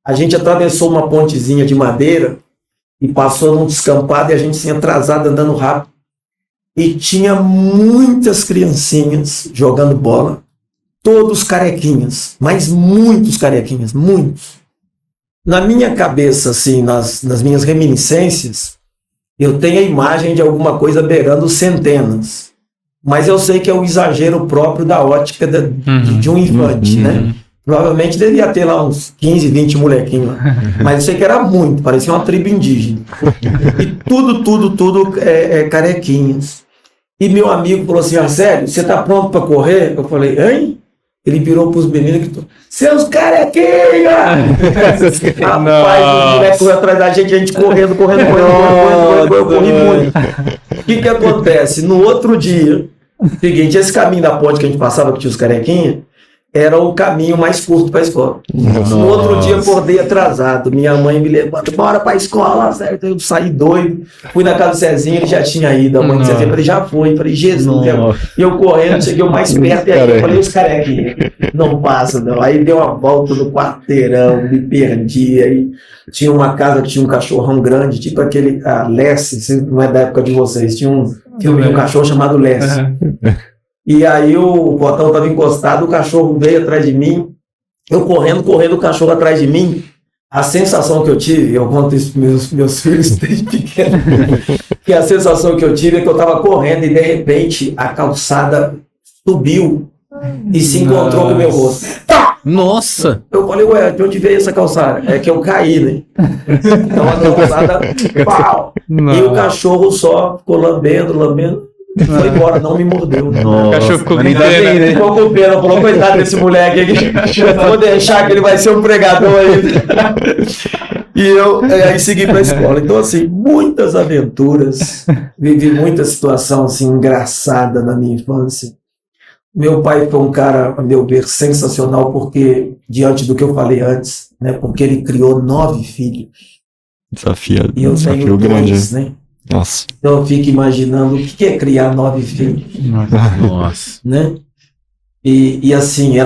a gente atravessou uma pontezinha de madeira e passou num descampado e a gente se atrasado, andando rápido. E tinha muitas criancinhas jogando bola, todos carequinhas, mas muitos carequinhas, muitos. Na minha cabeça, assim, nas minhas reminiscências, eu tenho a imagem de alguma coisa beirando centenas. Mas eu sei que é o exagero próprio da ótica de um infante, né? Provavelmente devia ter lá uns 15, 20 molequinhos lá. Mas eu sei que era muito, parecia uma tribo indígena. E tudo carequinhas. E meu amigo falou assim, Arcélio, você tá pronto para correr? Eu falei, hein? Ele virou pros meninos e gritou, seus carequinhos! Rapaz, os moleques correram atrás da gente correndo, eu corri muito. O que acontece? No outro dia, seguinte, esse caminho da ponte que a gente passava, que tinha os carequinhas, era o caminho mais curto para a escola. No outro dia, acordei atrasado. Minha mãe me levou, bora para a escola, certo? Eu saí doido. Fui na casa do Cezinho, ele já tinha ido. A mãe do Cezinho, falei, já foi. Falei, Jesus. E eu correndo, cheguei o mais perto. E aí eu falei, os carequinhos, não passa, não. Aí deu uma volta no quarteirão, me perdi. Aí tinha uma casa que tinha um cachorrão grande, tipo aquele Lessie, não é da época de vocês. Tinha um filme de um cachorro chamado Lessie. E aí o portão estava encostado, o cachorro veio atrás de mim, eu correndo, o cachorro atrás de mim. A sensação que eu tive, eu conto isso para meus filhos desde pequeno, que a sensação que eu tive é que eu estava correndo e de repente a calçada subiu e se encontrou com o meu rosto. Nossa! Eu falei, ué, de onde veio essa calçada? É que eu caí, né? Então a calçada, pau! E o cachorro só ficou lambendo. Foi embora, não me mordeu. O cachorro ficou com pena. Né? Ficou com pena, falou, coitado desse moleque aqui. Vou deixar que ele vai ser um pregador aí. E eu aí segui para a escola. Então, assim, muitas aventuras. Vivi muita situação assim, engraçada na minha infância. Meu pai foi um cara, a meu ver, sensacional, porque, diante do que eu falei antes, né, porque ele criou 9 filhos. Desafio grande, 2, né? Nossa. Então eu fico imaginando o que é criar 9 filhos. Nossa. Né? E assim,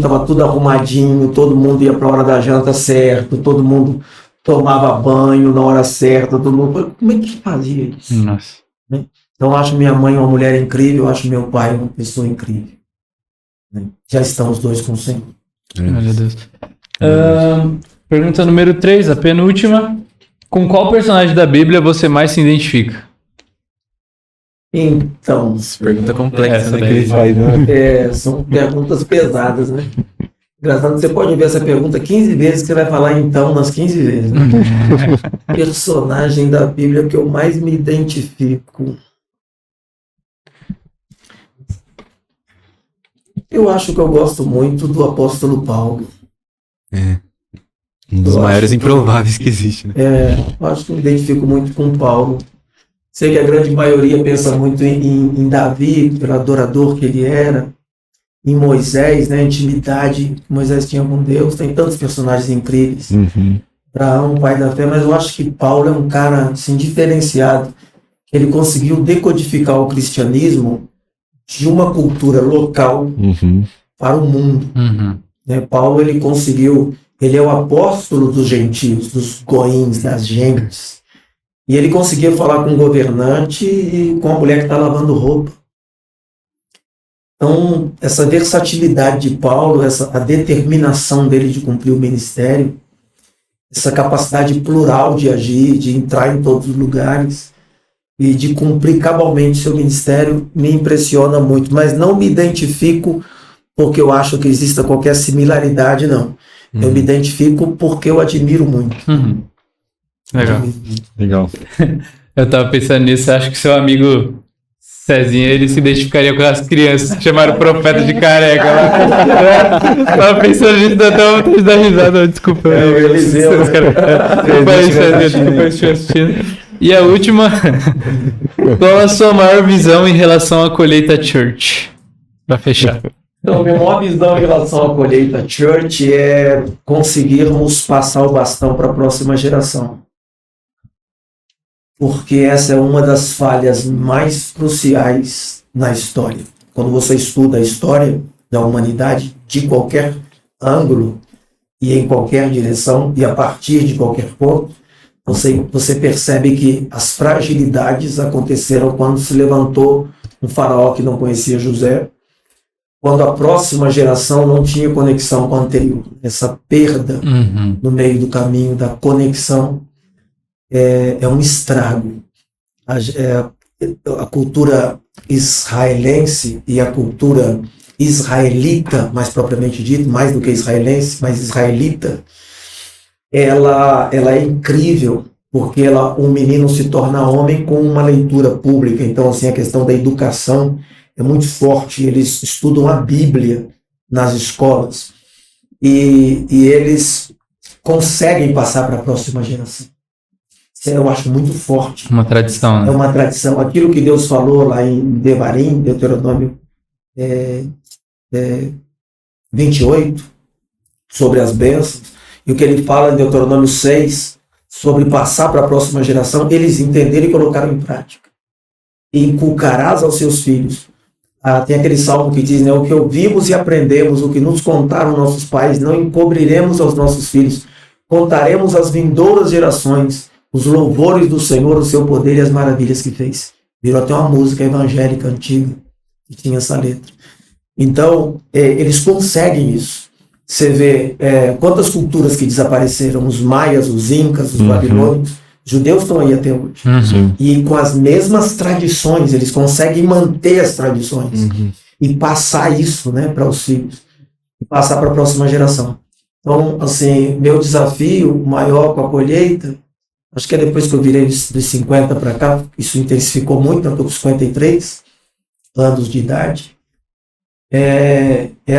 tava tudo arrumadinho, todo mundo ia para a hora da janta certo, todo mundo tomava banho na hora certa, todo mundo. Como é que fazia isso? Nossa. Né? Então eu acho minha mãe uma mulher incrível, eu acho meu pai uma pessoa incrível. Né? Já estão os dois com o Senhor. Meu Deus. Pergunta número 3, a penúltima. Com qual personagem da Bíblia você mais se identifica? Então, Pergunta complexa, essa né? daí. Que ele faz, né? são perguntas pesadas, né? Engraçado, você pode ver essa pergunta 15 vezes que você vai falar então nas 15 vezes. Né? Personagem da Bíblia que eu mais me identifico. Eu acho que eu gosto muito do apóstolo Paulo. Um dos maiores improváveis que existe, né? Eu acho que me identifico muito com Paulo. Sei que a grande maioria pensa muito em Davi, pelo adorador que ele era, em Moisés, né, a intimidade que Moisés tinha com Deus. Tem tantos personagens incríveis. Abraão, pai da fé, mas eu acho que Paulo é um cara assim, diferenciado. Ele conseguiu decodificar o cristianismo de uma cultura local para o mundo. Né? Paulo, ele conseguiu... Ele é o apóstolo dos gentios, dos goíns, das gentes. E ele conseguia falar com um governante e com a mulher que está lavando roupa. Então, essa versatilidade de Paulo, a determinação dele de cumprir o ministério, essa capacidade plural de agir, de entrar em todos os lugares e de cumprir cabalmente seu ministério, me impressiona muito. Mas não me identifico porque eu acho que exista qualquer similaridade, não. Eu me identifico porque eu admiro muito. Legal. Eu tava pensando nisso, acho que seu amigo Cezinha, ele se identificaria com as crianças que chamaram o profeta de careca lá. Tava pensando nisso, dá até vontade de dar risada, desculpa. E a última, qual a sua maior visão em relação à colheita Church? Pra fechar. Então, minha maior visão em relação à colheita Church é conseguirmos passar o bastão para a próxima geração. Porque essa é uma das falhas mais cruciais na história. Quando você estuda a história da humanidade, de qualquer ângulo e em qualquer direção, e a partir de qualquer ponto, você percebe que as fragilidades aconteceram quando se levantou um faraó que não conhecia José, quando a próxima geração não tinha conexão com a anterior. Essa perda no meio do caminho da conexão é um estrago. A cultura israelense e a cultura israelita, mais propriamente dito, mais do que israelense, mas israelita, ela é incrível, porque um menino se torna homem com uma leitura pública. Então, assim, a questão da educação é muito forte. Eles estudam a Bíblia nas escolas e eles conseguem passar para a próxima geração. Eu acho muito forte. Uma tradição, né? É uma tradição. Aquilo que Deus falou lá em Devarim, Deuteronômio 28, sobre as bênçãos, e o que ele fala em Deuteronômio 6, sobre passar para a próxima geração, eles entenderam e colocaram em prática. E inculcarás aos seus filhos. Tem aquele salmo que diz, né, o que ouvimos e aprendemos, o que nos contaram nossos pais, não encobriremos aos nossos filhos, contaremos às vindouras gerações os louvores do Senhor, o seu poder e as maravilhas que fez. Virou até uma música evangélica antiga que tinha essa letra. Então, eles conseguem isso. Você vê quantas culturas que desapareceram, os maias, os incas, os babilônios, os judeus estão aí até hoje. E com as mesmas tradições, eles conseguem manter as tradições e passar isso, né, para os filhos, e passar para a próxima geração. Então, assim, meu desafio maior com a colheita, acho que é depois que eu virei dos 50 para cá, isso intensificou muito, eu estou com 53 anos de idade,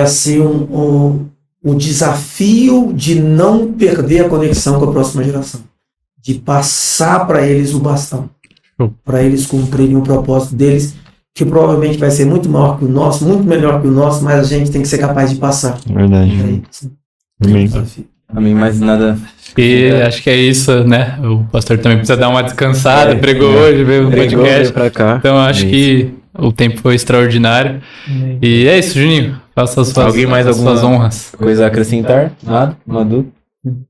assim, o desafio de não perder a conexão com a próxima geração, de passar para eles o bastão, para eles cumprirem o propósito deles, que provavelmente vai ser muito maior que o nosso, muito melhor que o nosso, mas a gente tem que ser capaz de passar. Verdade. Amém. Amém, mais nada. E acho que é isso, né? O pastor também precisa dar uma descansada, pregou hoje, veio no podcast. Pra cá. Então acho que o tempo foi extraordinário. E é isso, Juninho. Faça as suas, Alguém mais suas honras. Coisa a acrescentar? Nada? Madu?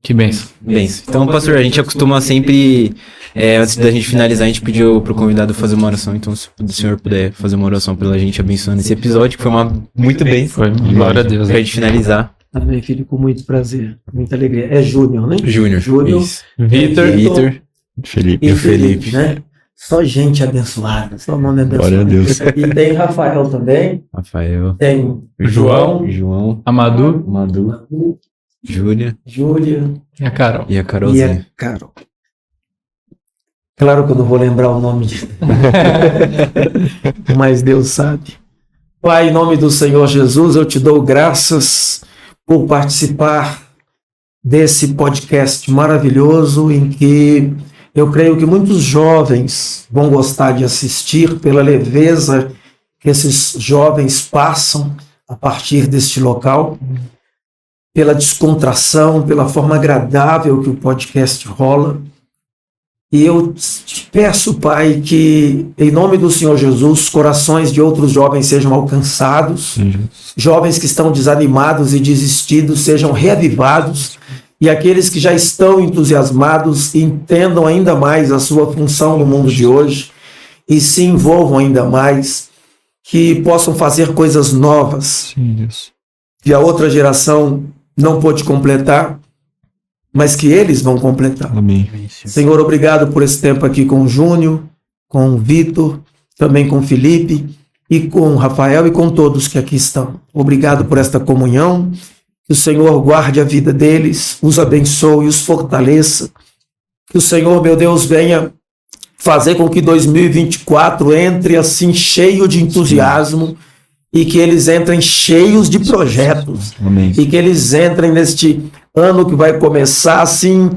Que benção. Benção. Então, pastor, a gente acostuma sempre, antes da gente finalizar, a gente pediu pro convidado fazer uma oração. Então, se o senhor puder fazer uma oração pela gente, abençoando esse episódio, que foi muito bem. Foi, glória a Deus. Pra gente finalizar. Amém, filho, com muito prazer, muita alegria. É Júnior, né? Júnior. Vitor. Felipe. E Felipe, né? Só gente abençoada, só nome abençoado. Glória a Deus. E tem Rafael também. Rafael. Tem João. Amadu. Madu. Júlia. E a Carol. E a E Carolzinha. a Carol. Claro que eu não vou lembrar o nome de mas Deus sabe. Pai, em nome do Senhor Jesus, eu te dou graças por participar desse podcast maravilhoso em que eu creio que muitos jovens vão gostar de assistir pela leveza que esses jovens passam a partir deste local, pela descontração, pela forma agradável que o podcast rola. E eu te peço, Pai, que em nome do Senhor Jesus, corações de outros jovens sejam alcançados, jovens que estão desanimados e desistidos sejam reavivados, e aqueles que já estão entusiasmados entendam ainda mais a sua função no mundo de hoje e se envolvam ainda mais, que possam fazer coisas novas que a outra geração não pôde completar, mas que eles vão completar. Amém. Senhor, obrigado por esse tempo aqui com o Júnior, com o Vitor, também com o Felipe e com o Rafael e com todos que aqui estão. Obrigado por esta comunhão, que o Senhor guarde a vida deles, os abençoe, os fortaleça, que Que o Senhor, meu Deus, venha fazer com que 2024 entre assim cheio de entusiasmo e que eles entrem cheios de projetos. Amém. E que eles entrem neste ano que vai começar assim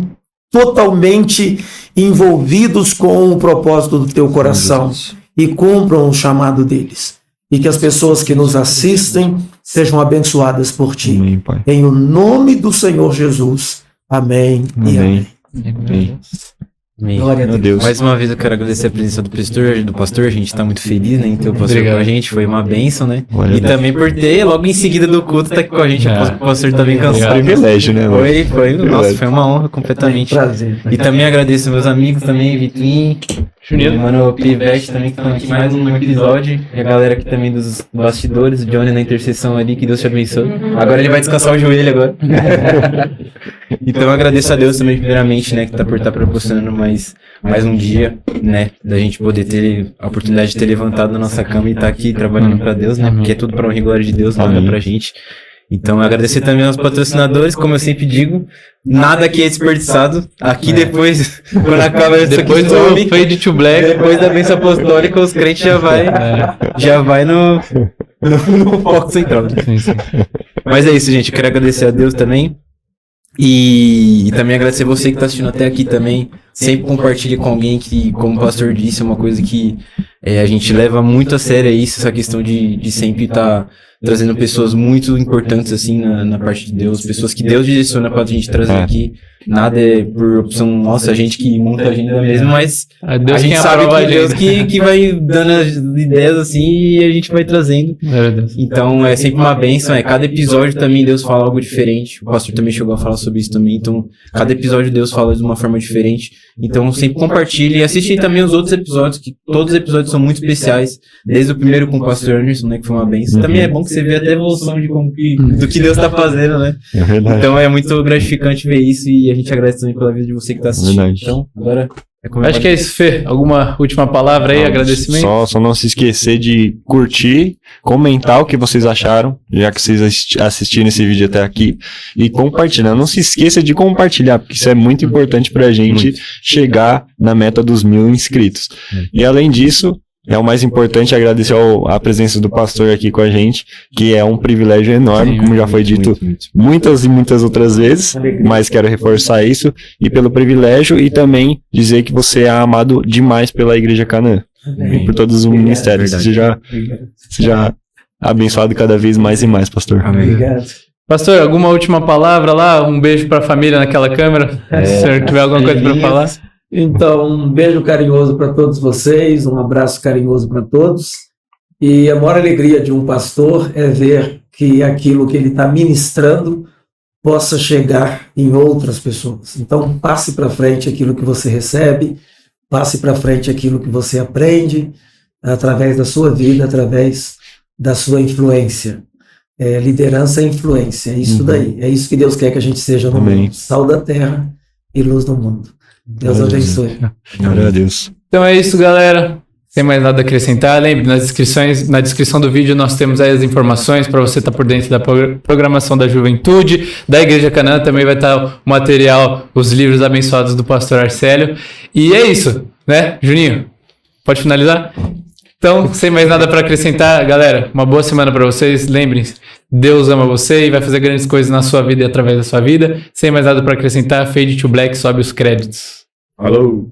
totalmente envolvidos com o propósito do teu coração e cumpram o chamado deles. E que as pessoas que nos assistem sejam abençoadas por ti. Amém, Pai. Em o nome do Senhor Jesus. Amém e amém. Amém. Amém. Glória a Meu Deus. Deus. Mais uma vez eu quero agradecer a presença do pastor, a gente tá muito feliz, né, em ter o pastor Obrigado. com a gente, foi uma bênção, né, Glória a e Deus. também por ter, logo em seguida do culto, tá aqui com a gente, o pastor tá bem cansado. Privilégio, né, mano? Nossa, foi uma honra completamente. Prazer. E também agradeço meus amigos também, Vitinho, Juninho. mano, Pivete também, que estão aqui mais um episódio, e a galera aqui também dos bastidores, o Johnny na intercessão ali, que Deus te abençoe. Agora ele vai descansar o joelho agora. Então eu agradeço a Deus também, primeiramente, né, que tá por estar proporcionando mais um dia, né, da gente poder ter a oportunidade de ter levantado da nossa cama e estar aqui trabalhando pra Deus, né, porque é tudo pra honra e glória de Deus, nada Amém. pra gente. Então, agradecer também aos patrocinadores, como eu sempre digo, nada aqui é desperdiçado. Aqui depois, quando acaba isso Depois aqui, do some, Fade to Black. depois da bênção apostólica, os crentes já vai no foco central. Sim, sim. Mas é isso, gente. Eu quero agradecer a Deus também. E também agradecer você que está assistindo até aqui também. Sempre compartilhe com alguém que, como o pastor disse, é uma coisa que a gente leva muito a sério isso, essa questão de sempre estar trazendo pessoas muito importantes assim na parte de Deus, pessoas que Deus direciona pra gente trazer aqui. Nada é por opção nossa, a gente que monta a agenda mesmo, mas Deus a gente quem sabe aprova que a Deus agenda. que vai dando as ideias assim e a gente vai trazendo. Meu Deus. Então é sempre uma bênção, cada episódio também Deus fala algo diferente. O pastor também chegou a falar sobre isso também, então cada episódio Deus fala de uma forma diferente. Então sempre compartilhe e assiste também os outros episódios, que todos os episódios são muito especiais, desde o primeiro com o pastor Anderson, né, que foi uma bênção. Também é bom que você vê até a evolução de do que Deus tá fazendo, né? É verdade. Então é muito gratificante ver isso e a gente agradece também pela vida de você que tá assistindo. Verdade. Então, agora Acho que é isso, Fê. Alguma última palavra aí, agradecimento? Só não se esquecer de curtir, comentar o que vocês acharam, já que vocês assistiram esse vídeo até aqui, e compartilhar. Não se esqueça de compartilhar, porque isso é muito importante pra gente chegar na meta dos 1000 inscritos. E além disso, é o mais importante, agradecer a presença do pastor aqui com a gente, que é um privilégio enorme, como já foi dito muitas e muitas outras vezes, mas quero reforçar isso, e pelo privilégio, e também dizer que você é amado demais pela Igreja Canaã, e por todos os ministérios. Seja abençoado cada vez mais e mais, pastor. Obrigado. Pastor, alguma última palavra lá? Um beijo pra família naquela câmera? Se o senhor tiver alguma coisa pra falar. Então, um beijo carinhoso para todos vocês, um abraço carinhoso para todos. E a maior alegria de um pastor é ver que aquilo que ele está ministrando possa chegar em outras pessoas. Então, passe para frente aquilo que você recebe, passe para frente aquilo que você aprende, através da sua vida, através da sua influência. Liderança é influência, é isso daí. É isso que Deus quer que a gente seja no mundo. Sal da terra e luz do mundo. Deus abençoe. Glória a Deus. Então é isso, galera. Sem mais nada a acrescentar. Lembre, na descrição do vídeo nós temos aí as informações para você estar por dentro da programação da juventude, da Igreja Canaã. Também vai estar o material, os livros abençoados do pastor Arcélio. E é isso, né? Juninho, pode finalizar? Então, sem mais nada para acrescentar, galera, uma boa semana para vocês. Lembrem-se, Deus ama você e vai fazer grandes coisas na sua vida e através da sua vida. Sem mais nada para acrescentar, Fade to Black sobe os créditos. Falou!